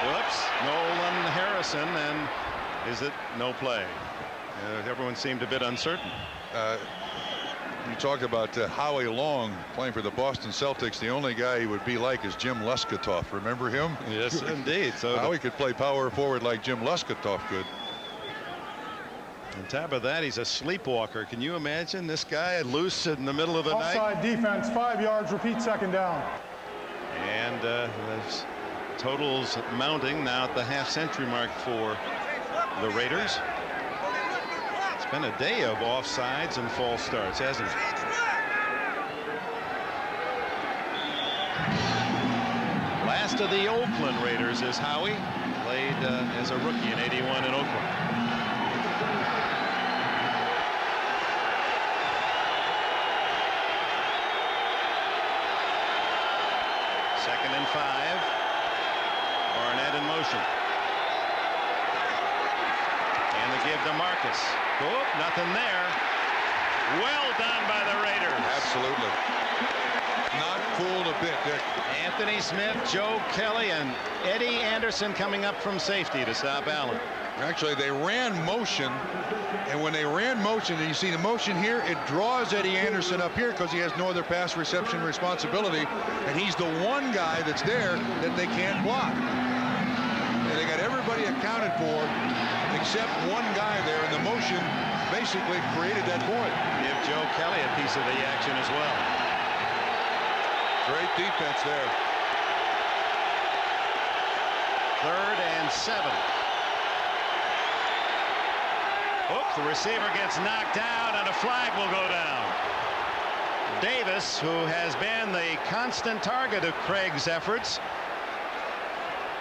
Whoops, Nolan Harrison, and is it no play? Everyone seemed a bit uncertain. You talked about Howie Long playing for the Boston Celtics. The only guy he would be like is Jim Lesketoff. Remember him? Yes, indeed. So Howie could play power forward like Jim Lesketoff could. On top of that, he's a sleepwalker. Can you imagine this guy loose in the middle of the night? Offside defense, 5 yards, repeat second down. And there's totals mounting now at the half-century mark for the Raiders. It's been a day of offsides and false starts, hasn't it? Last of the Oakland Raiders is Howie. Played as a rookie in '81 in Oakland. Second and 5. Barnett in motion. And the give to Marcus. Oh, nothing there. Well done by the Raiders. Absolutely. Not fooled a bit, Dick. Anthony Smith, Joe Kelly, and Eddie Anderson coming up from safety to stop Allen. Actually, they ran motion, and when they ran motion, and you see the motion here, it draws Eddie Anderson up here because he has no other pass reception responsibility, and he's the one guy that's there that they can't block. And they got everybody accounted for except one guy there, and the motion basically created that void. Give Joe Kelly a piece of the action as well. Great defense there. 3rd and 7. Oops, the receiver gets knocked down, and a flag will go down. Davis, who has been the constant target of Craig's efforts,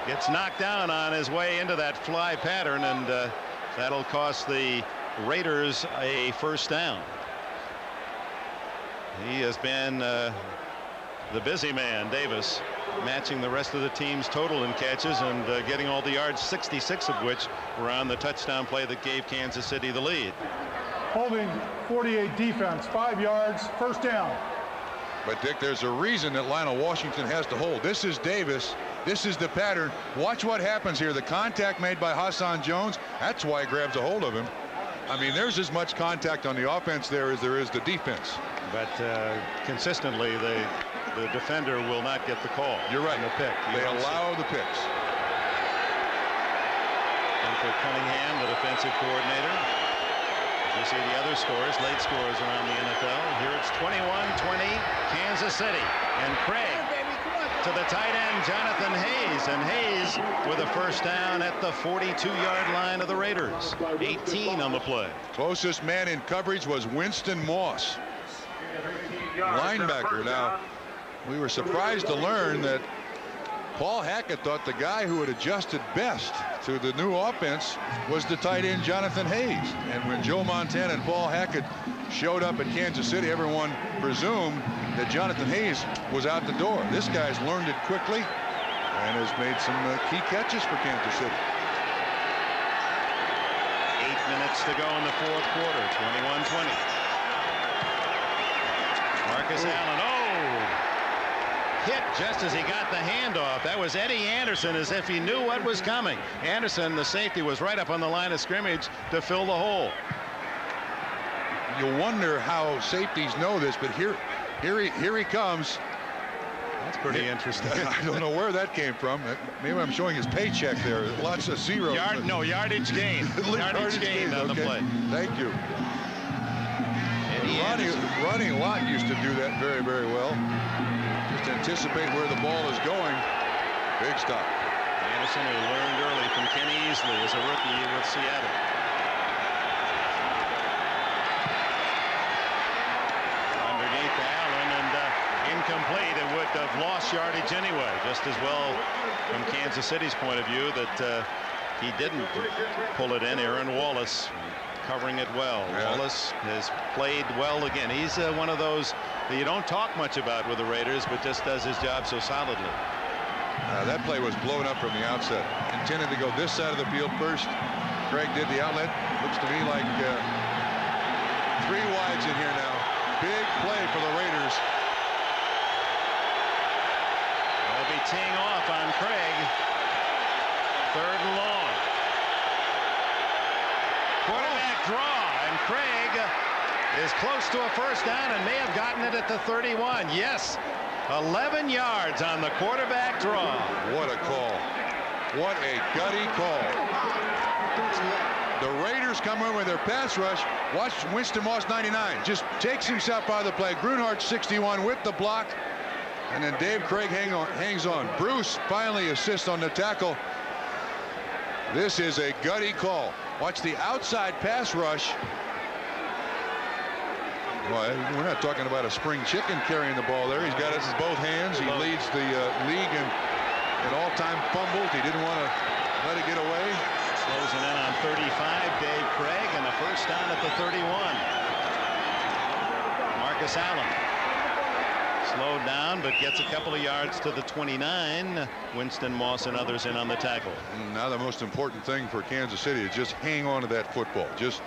gets knocked down on his way into that fly pattern, and that'll cost the Raiders a first down. He has been the busy man, Davis, matching the rest of the team's total in catches and getting all the yards, 66 of which were on the touchdown play that gave Kansas City the lead. Holding 48 defense, 5 yards, first down. But Dick, there's a reason that Lionel Washington has to hold. This is Davis. This is the pattern. Watch what happens here. The contact made by Hassan Jones, that's why he grabs a hold of him. I mean, there's as much contact on the offense there as there is the defense. But consistently, the defender will not get the call. You're right. The pick. They allow the picks. And for Cunningham, the defensive coordinator. As you see the other scores, late scores around the NFL. Here it's 21-20, Kansas City. And Craig to the tight end, Jonathan Hayes. And Hayes with a first down at the 42-yard line of the Raiders. 18 on the play. Closest man in coverage was Winston Moss, linebacker. Now, we were surprised to learn that Paul Hackett thought the guy who had adjusted best to the new offense was the tight end Jonathan Hayes. And when Joe Montana and Paul Hackett showed up at Kansas City, everyone presumed that Jonathan Hayes was out the door. This guy's learned it quickly and has made some key catches for Kansas City. 8 minutes to go in the fourth quarter. 21-20. Marcus Allen. Hit just as he got the handoff. That was Eddie Anderson, as if he knew what was coming. Anderson, the safety, was right up on the line of scrimmage to fill the hole. You wonder how safeties know this, but here he comes. That's pretty interesting. I don't know where that came from. Maybe I'm showing his paycheck there. Lots of zeros. Yardage gain. Yardage gain on the play. Thank you. Ronnie Lott used to do that very, very well. Just anticipate where the ball is going. Big stop. Anderson, who learned early from Kenny Easley as a rookie with Seattle. Underneath to Allen, and incomplete. It would have lost yardage anyway. Just as well from Kansas City's point of view that he didn't pull it in. Aaron Wallace covering it well. Yeah. Wallace has played well again. He's one of those that you don't talk much about with the Raiders, but just does his job so solidly. That play was blown up from the outset. Intended to go this side of the field first. Craig did the outlet. Looks to me like 3 wides in here now. Big play for the Raiders. They'll be teeing off on Craig. 3rd and long. Quarterback draw, and Craig is close to a first down and may have gotten it at the 31. Yes, 11 yards on the quarterback draw. What a call. What a gutty call. The Raiders come in with their pass rush. Watch Winston Moss, 99. Just takes himself out of the play. Grunhardt, 61, with the block. And then Dave Craig hangs on. Bruce finally assists on the tackle. This is a gutty call. Watch the outside pass rush. Well, we're not talking about a spring chicken carrying the ball there. He's got it in both hands. He leads the league in all-time fumbles. He didn't want to let it get away. Closing in on 35, Dave Craig, and a first down at the 31. Marcus Allen slowed down, but gets a couple of yards to the 29. Winston Moss and others in on the tackle. Now the most important thing for Kansas City is just hang on to that football. Just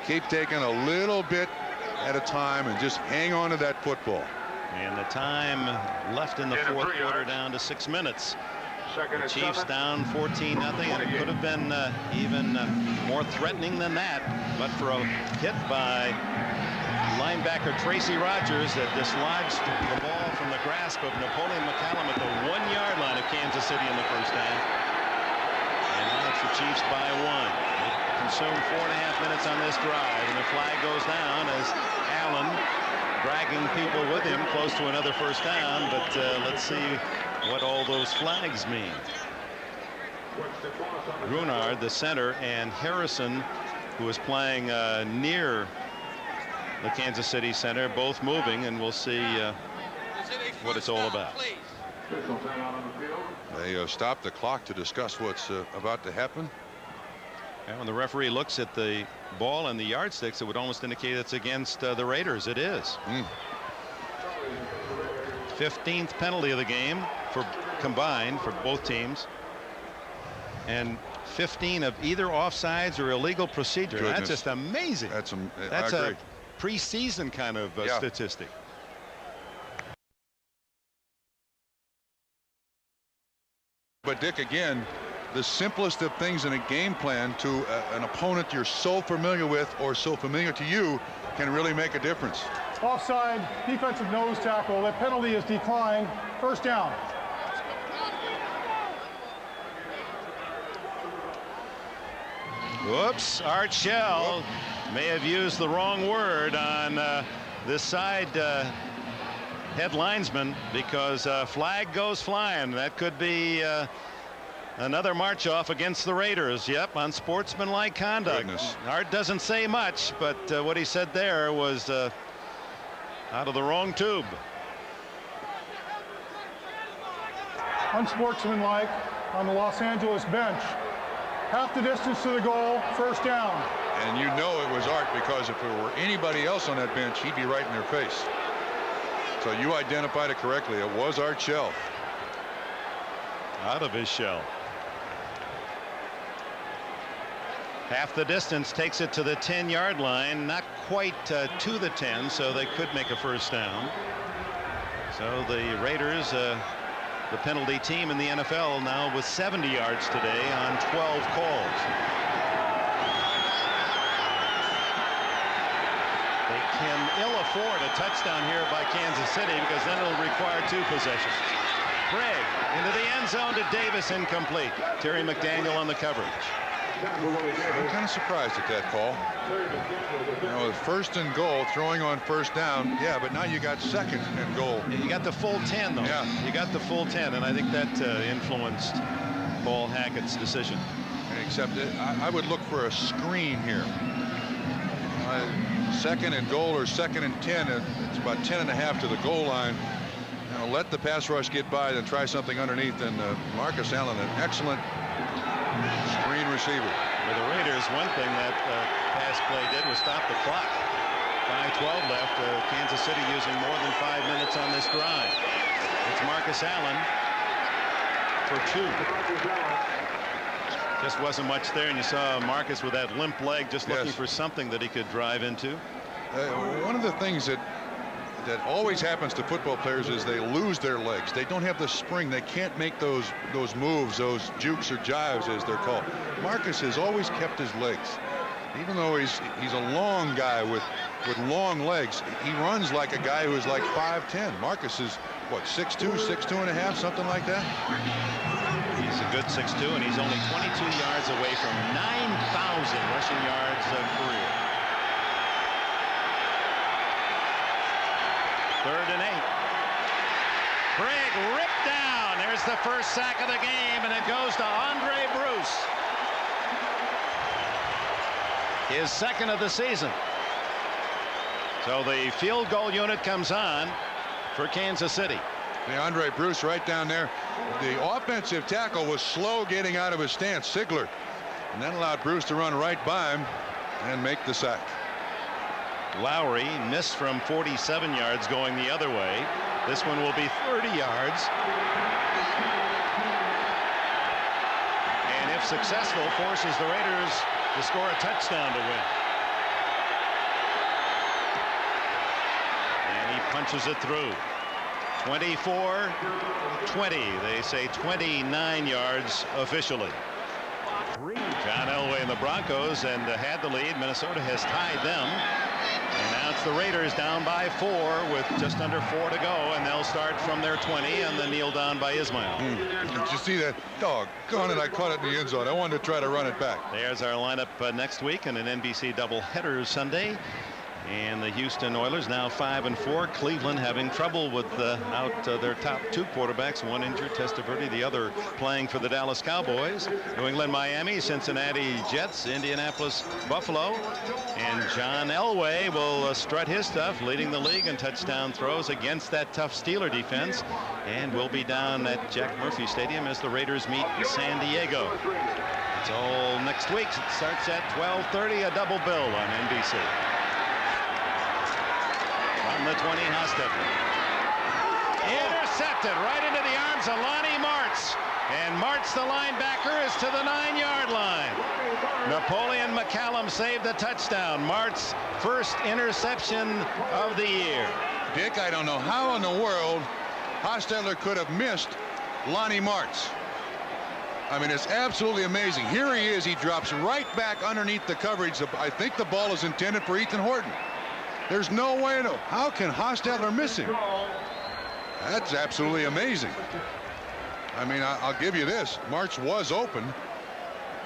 keep taking a little bit at a time and just hang on to that football. And the time left in the fourth quarter down to 6 minutes. The Chiefs down 14-0, and it could have been even more threatening than that, but for a hit by linebacker Tracy Rogers that dislodged the ball from the grasp of Napoleon McCallum at the 1-yard line of Kansas City in the first half. And now it's the Chiefs by 1. They consumed 4.5 minutes on this drive, and the flag goes down as Allen dragging people with him close to another first down, but let's see what all those flags mean. Grunard, the center, and Harrison, who is playing near the Kansas City center, both moving, and we'll see what it's all about. They stopped the clock to discuss what's about to happen. And when the referee looks at the ball and the yardsticks, it would almost indicate it's against the Raiders. It is. 15th penalty of the game for combined for both teams, and 15 of either offsides or illegal procedure. Goodness. That's just amazing. That's a preseason kind of statistic. But Dick, again, the simplest of things in a game plan to an opponent you're so familiar with or so familiar to you can really make a difference. Offside, defensive nose tackle. That penalty is declined. First down. Whoops, Art Shell may have used the wrong word on this side head linesman, because flag goes flying. That could be another march off against the Raiders. Yep, on sportsmanlike conduct. Goodness. Art doesn't say much, but what he said there was out of the wrong tube. unsportsmanlike on the Los Angeles bench. Half the distance to the goal, first down. And you know it was Art, because if it were anybody else on that bench, he'd be right in their face. So you identified it correctly. It was Art Shell. Out of his shell. Half the distance, takes it to the 10-yard line, not quite to the 10, so they could make a first down. So the Raiders, the penalty team in the NFL, now with 70 yards today on 12 calls. They can ill afford a touchdown here by Kansas City, because then it'll require 2 possessions. Craig into the end zone to Davis, incomplete. Terry McDaniel on the coverage. I'm kind of surprised at that call. You know, first and goal, throwing on first down. Yeah, but now you got second and goal. You got the full 10, though. Yeah. You got the full 10, and I think that influenced Paul Hackett's decision. Except I would look for a screen here. Second and goal or second and 10. It's about 10.5 to the goal line. Now let the pass rush get by, then try something underneath. And Marcus Allen, an excellent screen receiver. For the Raiders, one thing that pass play did was stop the clock. 5:12 left. Kansas City using more than 5 minutes on this drive. It's Marcus Allen for 2. Just wasn't much there, and you saw Marcus with that limp leg, just looking for something that he could drive into. One of the things that always happens to football players is they lose their legs. They don't have the spring. They can't make those moves, those jukes or jives as they're called. Marcus has always kept his legs. Even though he's a long guy with long legs, he runs like a guy who is like 5'10". Marcus is what, 6'2", 6'2.5", something like that? He's a good 6'2", and he's only 22 yards away from 9,000 rushing yards of career. 3rd and 8. Craig ripped down. There's the first sack of the game, and it goes to Andre Bruce. His second of the season. So the field goal unit comes on for Kansas City. Andre Bruce right down there. The offensive tackle was slow getting out of his stance, Sigler, and that allowed Bruce to run right by him and make the sack. Lowry missed from 47 yards going the other way. This one will be 30 yards. And if successful, forces the Raiders to score a touchdown to win. And he punches it through. 24-20. They say 29 yards officially. John Elway and the Broncos and had the lead. Minnesota has tied them. And now it's the Raiders down by 4 with just under 4 to go, and they'll start from their 20 and then kneel down by Ismail. Did you see that? Doggone it, I caught it in the end zone. I wanted to try to run it back. There's our lineup next week and an NBC doubleheader Sunday. And the Houston Oilers now 5-4. Cleveland having trouble with their top 2 quarterbacks. One injured, Testaverde, the other playing for the Dallas Cowboys. New England, Miami, Cincinnati Jets, Indianapolis, Buffalo. And John Elway will strut his stuff, leading the league in touchdown throws against that tough Steeler defense. And will be down at Jack Murphy Stadium as the Raiders meet San Diego. It's all next week. It starts at 12:30, a double bill on NBC. On the 20, Hostetler. Intercepted right into the arms of Lonnie Martz. And Martz, the linebacker, is to the 9-yard line. Napoleon McCallum saved the touchdown. Martz, first interception of the year. Dick, I don't know how in the world Hostetler could have missed Lonnie Martz. I mean, it's absolutely amazing. Here he is. He drops right back underneath the coverage. I think the ball is intended for Ethan Horton. There's no way to. How can Hostetler miss him? That's absolutely amazing. I mean, I'll give you this. Martz was open,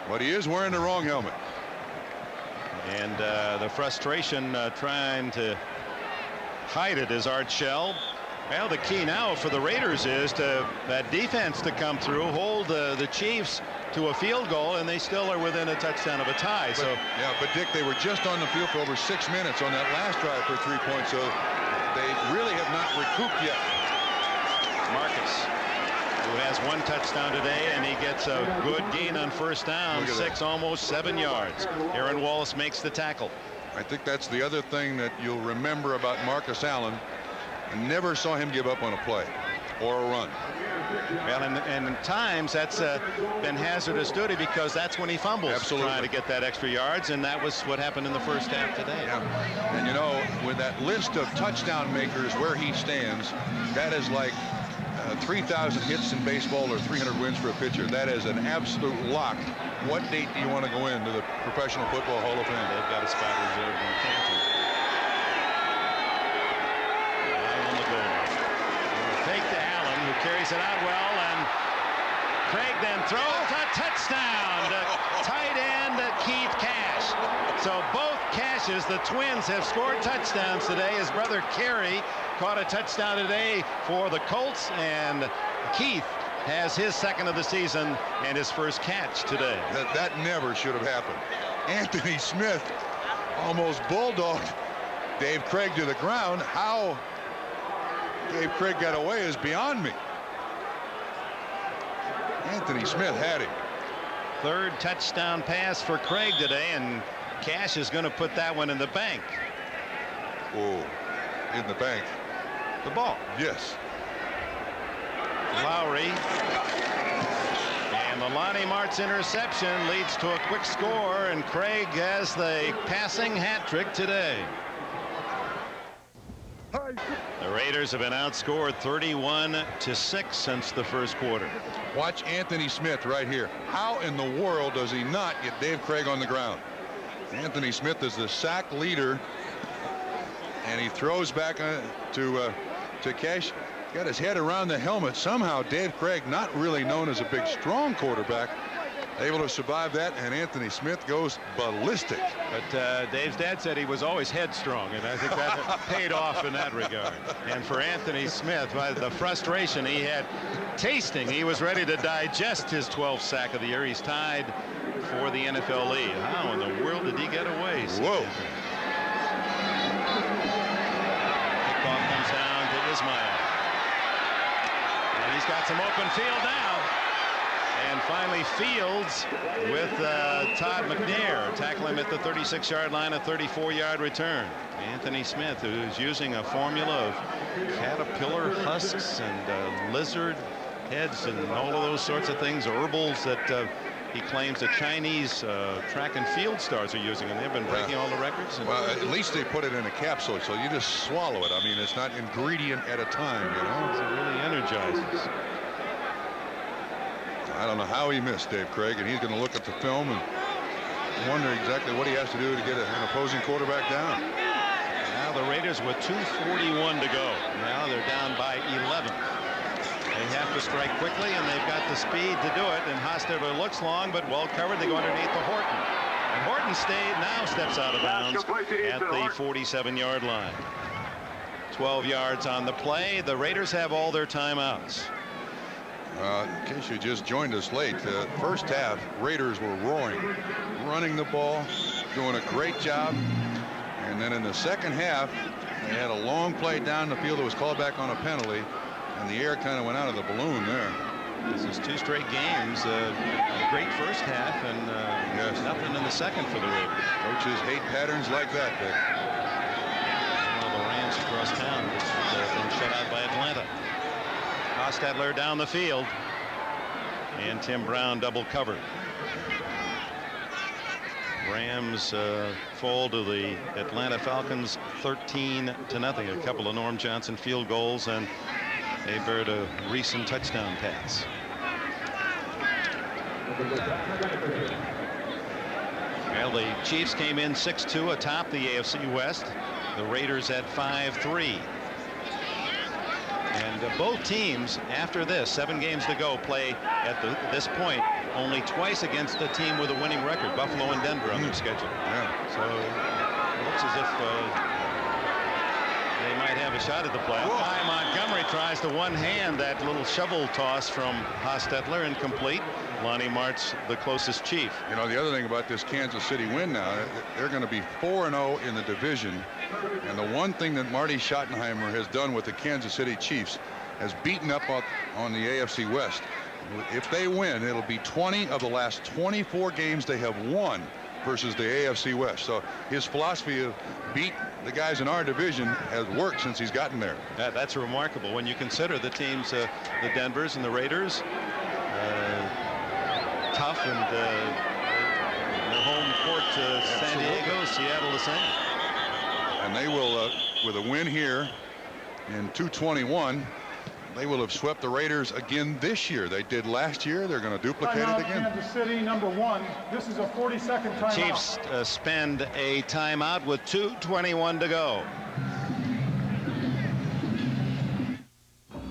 but he is wearing the wrong helmet. And the frustration trying to hide it is Art Shell. Well, the key now for the Raiders is that defense to come through, hold the Chiefs to a field goal, and they still are within a touchdown of a tie. But Dick, they were just on the field for over 6 minutes on that last drive for 3 points, so they really have not recouped yet. Marcus who has 1 touchdown today, and he gets a good gain on first down, 6, almost 7 yards. Aaron Wallace makes the tackle. I think that's the other thing that you'll remember about Marcus Allen. I never saw him give up on a play or a run. Well, and at times that's been hazardous duty, because that's when he fumbles. Absolutely. Trying to get that extra yards, and that was what happened in the first half today. Yeah. And you know, with that list of touchdown makers where he stands, that is like 3,000 hits in baseball or 300 wins for a pitcher. That is an absolute lock. What date do you want to go into the Professional Football Hall of Fame? They've got a spot reserved in Canton. On the goal. Fake to Allen, who carries it out well, and Craig then throws a touchdown to tight end Keith Cash. So both Cashes, the twins, have scored touchdowns today. His brother Kerry caught a touchdown today for the Colts, and Keith has his 2nd of the season and his first catch today. That never should have happened. Anthony Smith almost bulldogged Dave Craig to the ground. How Dave Craig got away is beyond me. Anthony Smith had him. 3rd touchdown pass for Craig today, and Cash is going to put that one in the bank. Oh, in the bank. The ball. Yes. Lowry. And the Lonnie Martz interception leads to a quick score, and Craig has the passing hat trick today. The Raiders have been outscored 31-6 since the first quarter. Watch Anthony Smith right here. How in the world does he not get Dave Craig on the ground? Anthony Smith is the sack leader, and he throws back to Cash. Got his head around the helmet. Somehow Dave Craig, not really known as a big strong quarterback, able to survive that, and Anthony Smith goes ballistic. But Dave's dad said he was always headstrong, and I think that paid off in that regard. And for Anthony Smith, by the frustration he had tasting, he was ready to digest his 12th sack of the year. He's tied for the NFL lead. How in the world did he get away? Whoa. Kickoff comes down to Ismail. And he's got some open field now. And finally Fields with Todd McNair tackle him at the 36-yard line, a 34-yard return. Anthony Smith, who's using a formula of caterpillar husks and lizard heads and all of those sorts of things, herbals that he claims the Chinese track and field stars are using, and they've been breaking all the records. Well, at least they put it in a capsule, so you just swallow it. I mean, it's not ingredient at a time, you know. It really energizes. I don't know how he missed Dave Craig, and he's going to look at the film and wonder exactly what he has to do to get an opposing quarterback down. Now the Raiders with 2:41 to go. Now they're down by 11. They have to strike quickly, and they've got the speed to do it. And Hostetler looks long, but well covered. They go underneath the Horton. And Horton now steps out of bounds at the 47-yard line. 12 yards on the play. The Raiders have all their timeouts. In case you just joined us late, the first half, Raiders were roaring, running the ball, doing a great job. And then in the second half, they had a long play down the field that was called back on a penalty, and the air kind of went out of the balloon there. This is 2 straight games. A great first half, and yes, nothing in the second for the Raiders. Coaches hate patterns like that, Dick. Well, the Rams across town have been shut out by Atlanta. Hostetler down the field, and Tim Brown double covered. Rams fall to the Atlanta Falcons 13-0. A couple of Norm Johnson field goals, and they buried a recent touchdown pass. Well, the Chiefs came in 6-2 atop the AFC West. The Raiders at 5-3. And both teams, after this, 7 games to go, play at this point only twice against a team with a winning record, Buffalo and Denver, on their schedule. Yeah. So it looks as if they might have a shot at the playoff. Montgomery tries to one-hand that little shovel toss from Hostetler, incomplete. Lonnie Martz, the closest Chief. You know, the other thing about this Kansas City win now, they're going to be 4-0 in the division. And the one thing that Marty Schottenheimer has done with the Kansas City Chiefs has beaten up on the AFC West. If they win, it'll be 20 of the last 24 games they have won versus the AFC West. So his philosophy of beat the guys in our division has worked since he's gotten there. That's remarkable when you consider the teams, the Denvers and the Raiders, tough, and the home court, San Diego, Seattle the same. And they will, with a win here in 221, they will have swept the Raiders again this year. They did last year. They're going to duplicate it again. Kansas City, number 1. This is a 40-second timeout. Chiefs spend a timeout with 2:21 to go.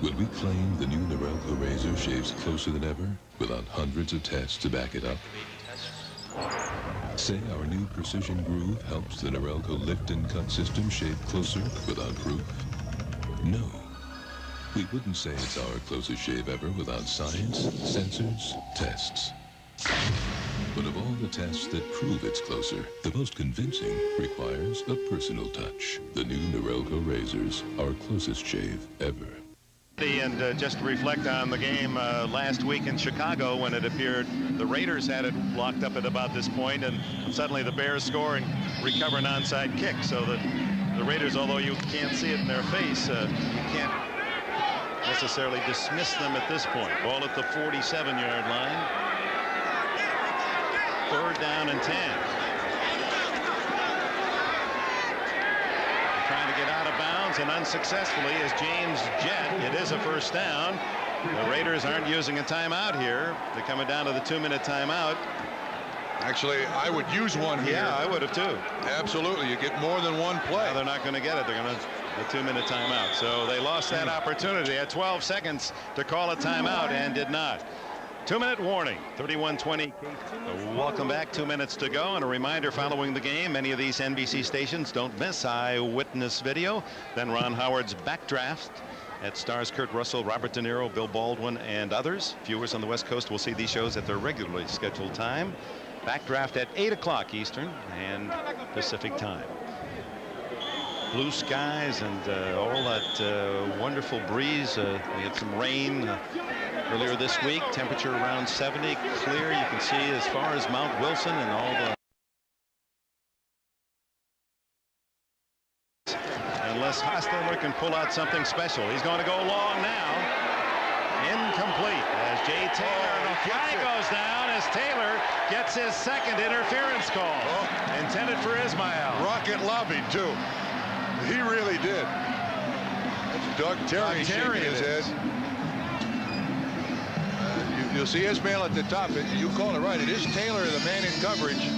Will we claim the new Norelco razor shaves closer than ever without hundreds of tests to back it up? Say our new Precision Groove helps the Norelco lift and cut system shave closer without proof? No. We wouldn't say it's our closest shave ever without science, sensors, tests. But of all the tests that prove it's closer, the most convincing requires a personal touch. The new Norelco razors, our closest shave ever. And just to reflect on the game last week in Chicago, when it appeared the Raiders had it locked up at about this point, and suddenly the Bears score and recover an onside kick. So the Raiders, although you can't see it in their face, you can't necessarily dismiss them at this point. Ball at the 47-yard line. 3rd down and 10. Trying to get out of bounds, and unsuccessfully as James Jett. It is a 1st down. The Raiders aren't using a timeout here. They're coming down to the 2-minute timeout. Actually, I would use one here. Yeah, I would have too. Absolutely. You get more than one play. Now they're not going to get it. They're going to the 2-minute timeout. So they lost that opportunity. They had 12 seconds to call a timeout and did not. 2-minute warning. 31-20. Welcome back. 2 minutes to go. And a reminder, following the game, many of these NBC stations don't miss Eyewitness Video. Then Ron Howard's Backdraft. It stars Kurt Russell, Robert De Niro, Bill Baldwin, and others. Viewers on the West Coast will see these shows at their regularly scheduled time. Backdraft at 8 o'clock Eastern and Pacific time. Blue skies and all that wonderful breeze. We had some rain earlier this week. Temperature around 70. Clear. You can see as far as Mount Wilson and all the. Unless Hostetler can pull out something special. He's going to go long now. Incomplete as Jay Taylor, and a flag goes down as Taylor gets his 2nd interference call. Intended for Ismael. Rocket lobby too. He really did. That's Doug Terry shaking his head. You'll see Ismael at the top. You call it right. It is Taylor, the man in coverage.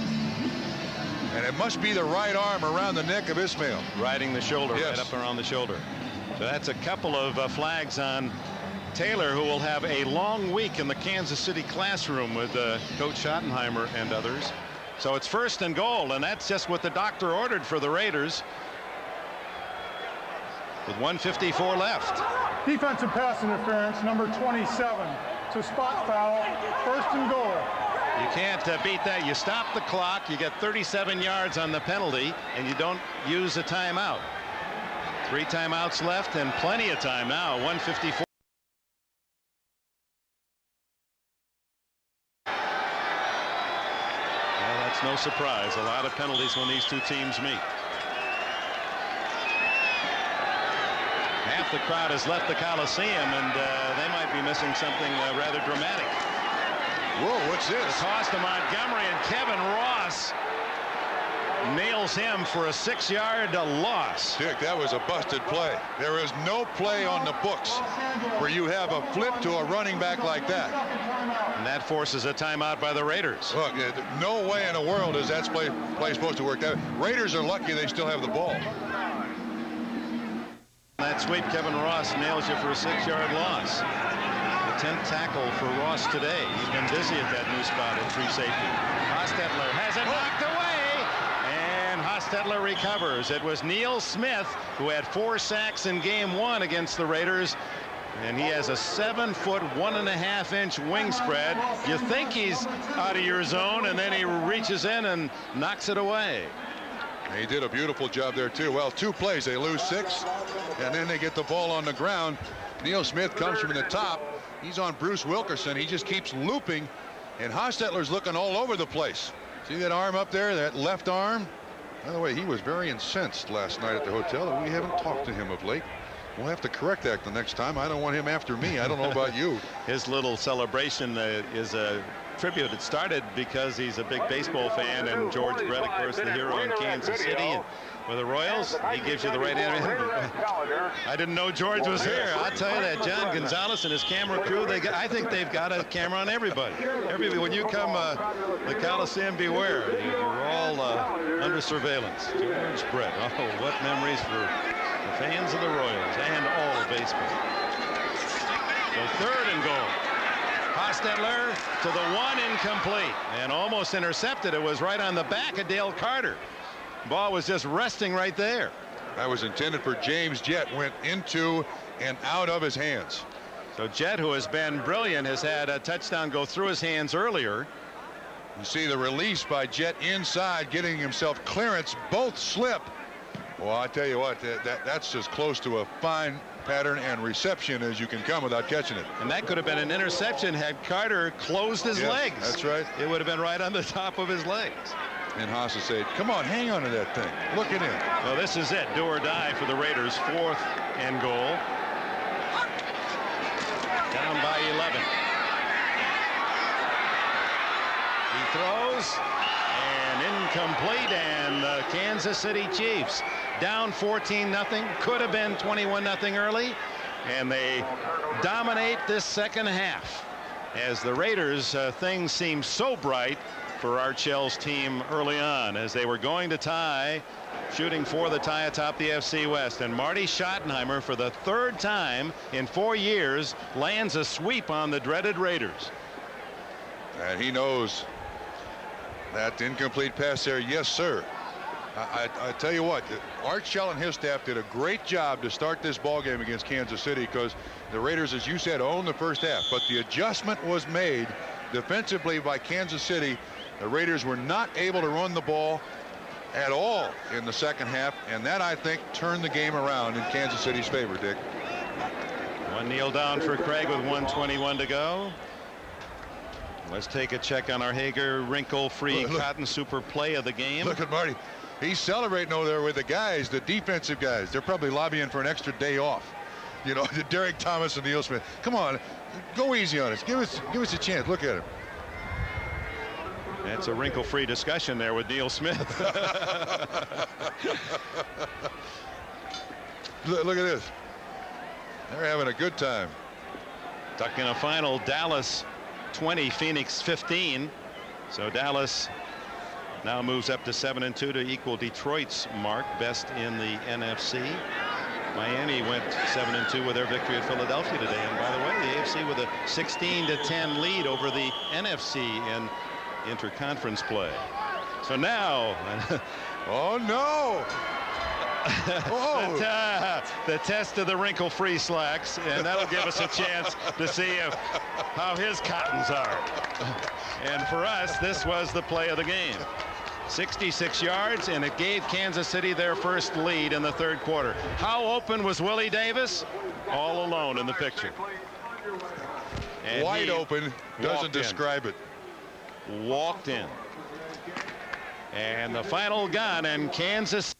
And it must be the right arm around the neck of Ismael. Riding the shoulder, yes. Right up around the shoulder. So that's a couple of flags on Taylor, who will have a long week in the Kansas City classroom with Coach Schottenheimer and others. So it's 1st and goal, and that's just what the doctor ordered for the Raiders. With 1:54 left. Defensive pass interference, number 27. It's a spot foul, 1st and goal. You can't beat that. You stop the clock, you get 37 yards on the penalty, and you don't use a timeout. 3 timeouts left and plenty of time now. 1:54. Well, that's no surprise. A lot of penalties when these two teams meet. Half the crowd has left the Coliseum, and they might be missing something rather dramatic. Whoa, what's this? The toss to Montgomery, and Kevin Ross nails him for a 6-yard loss. Dick, that was a busted play. There is no play on the books where you have a flip to a running back like that. And that forces a timeout by the Raiders. Look, no way in the world is that play supposed to work. That Raiders are lucky they still have the ball. That sweep, Kevin Ross nails you for a 6-yard loss. The 10th tackle for Ross today. He's been busy at that new spot at free safety. Hostetler has it knocked away, and Hostetler recovers. It was Neil Smith, who had 4 sacks in game 1 against the Raiders, And he has a 7-foot, 1.5-inch wing spread. You think he's out of your zone, and then he reaches in and knocks it away. He did a beautiful job there too. Well, 2 plays, they lose 6, and then they get the ball on the ground. Neil Smith comes from the top. He's on Bruce Wilkerson. He just keeps looping, and Hostetler's looking all over the place. See that arm up there, that left arm? By the way, he was very incensed last night at the hotel, and we haven't talked to him of late. We'll have to correct that the next time. I don't want him after me. I don't know about you. His little celebration is a tribute. It started because he's a big baseball fan, and George Brett, of course, the hero in Kansas City. And with the Royals, he gives you the right answer. I didn't know George was here. I'll tell you that John Gonzalez and his camera crew, I think they've got a camera on everybody. When you come the Coliseum, beware. You're all under surveillance. George Brett. Oh, what memories for the fans of the Royals and all of baseball. So 3rd and goal. Hostetler to the 1, incomplete, and almost intercepted. It was right on the back of Dale Carter. Ball was just resting right there. That was intended for James Jett. Went into and out of his hands. So Jett, who has been brilliant, has had a touchdown go through his hands earlier. You see the release by Jett inside, getting himself clearance. Both slip. Well, I tell you what, that's as close to a fine pattern and reception as you can come without catching it. And that could have been an interception had Carter closed his legs. That's right. It would have been right on the top of his legs. And Haas said, come on, hang on to that thing. Look at him. Well, this is it. Do or die for the Raiders. 4th and goal. Down by 11. He throws. And incomplete. And the Kansas City Chiefs down 14-0. Could have been 21-0 early. And they dominate this second half. As the Raiders, things seem so bright for Art Shell's team early on, as they were going to tie, shooting for the tie atop the FC West. And Marty Schottenheimer, for the 3rd time in 4 years, lands a sweep on the dreaded Raiders. And he knows that incomplete pass there. Yes, sir. I tell you what, Art Shell and his staff did a great job to start this ball game against Kansas City, because the Raiders, as you said, owned the first half. But the adjustment was made defensively by Kansas City. The Raiders were not able to run the ball at all in the second half, and that, I think, turned the game around in Kansas City's favor, Dick. 1 kneel down for Craig with 1:21 to go. Let's take a check on our Hager wrinkle-free cotton super play of the game. Look at Marty. He's celebrating over there with the guys, the defensive guys. They're probably lobbying for an extra day off. You know, Derek Thomas and Neil Smith. Come on, go easy on us. Give us a chance. Look at him. That's a wrinkle-free discussion there with Neil Smith. Look at this. They're having a good time. Tuck in a final. Dallas 20, Phoenix 15. So Dallas now moves up to 7-2 to equal Detroit's mark, best in the NFC. Miami went 7-2 with their victory at Philadelphia today. And by the way, the AFC with a 16-10 lead over the NFC in interconference play. So now oh no. Oh. The test of the wrinkle-free slacks, and that'll give us a chance to see how his cottons are. And for us, this was the play of the game. 66 yards, and it gave Kansas City their first lead in the 3rd quarter. How open was Willie Davis? All alone in the picture. And wide open, doesn't describe it. Walked in. And the final gun, and Kansas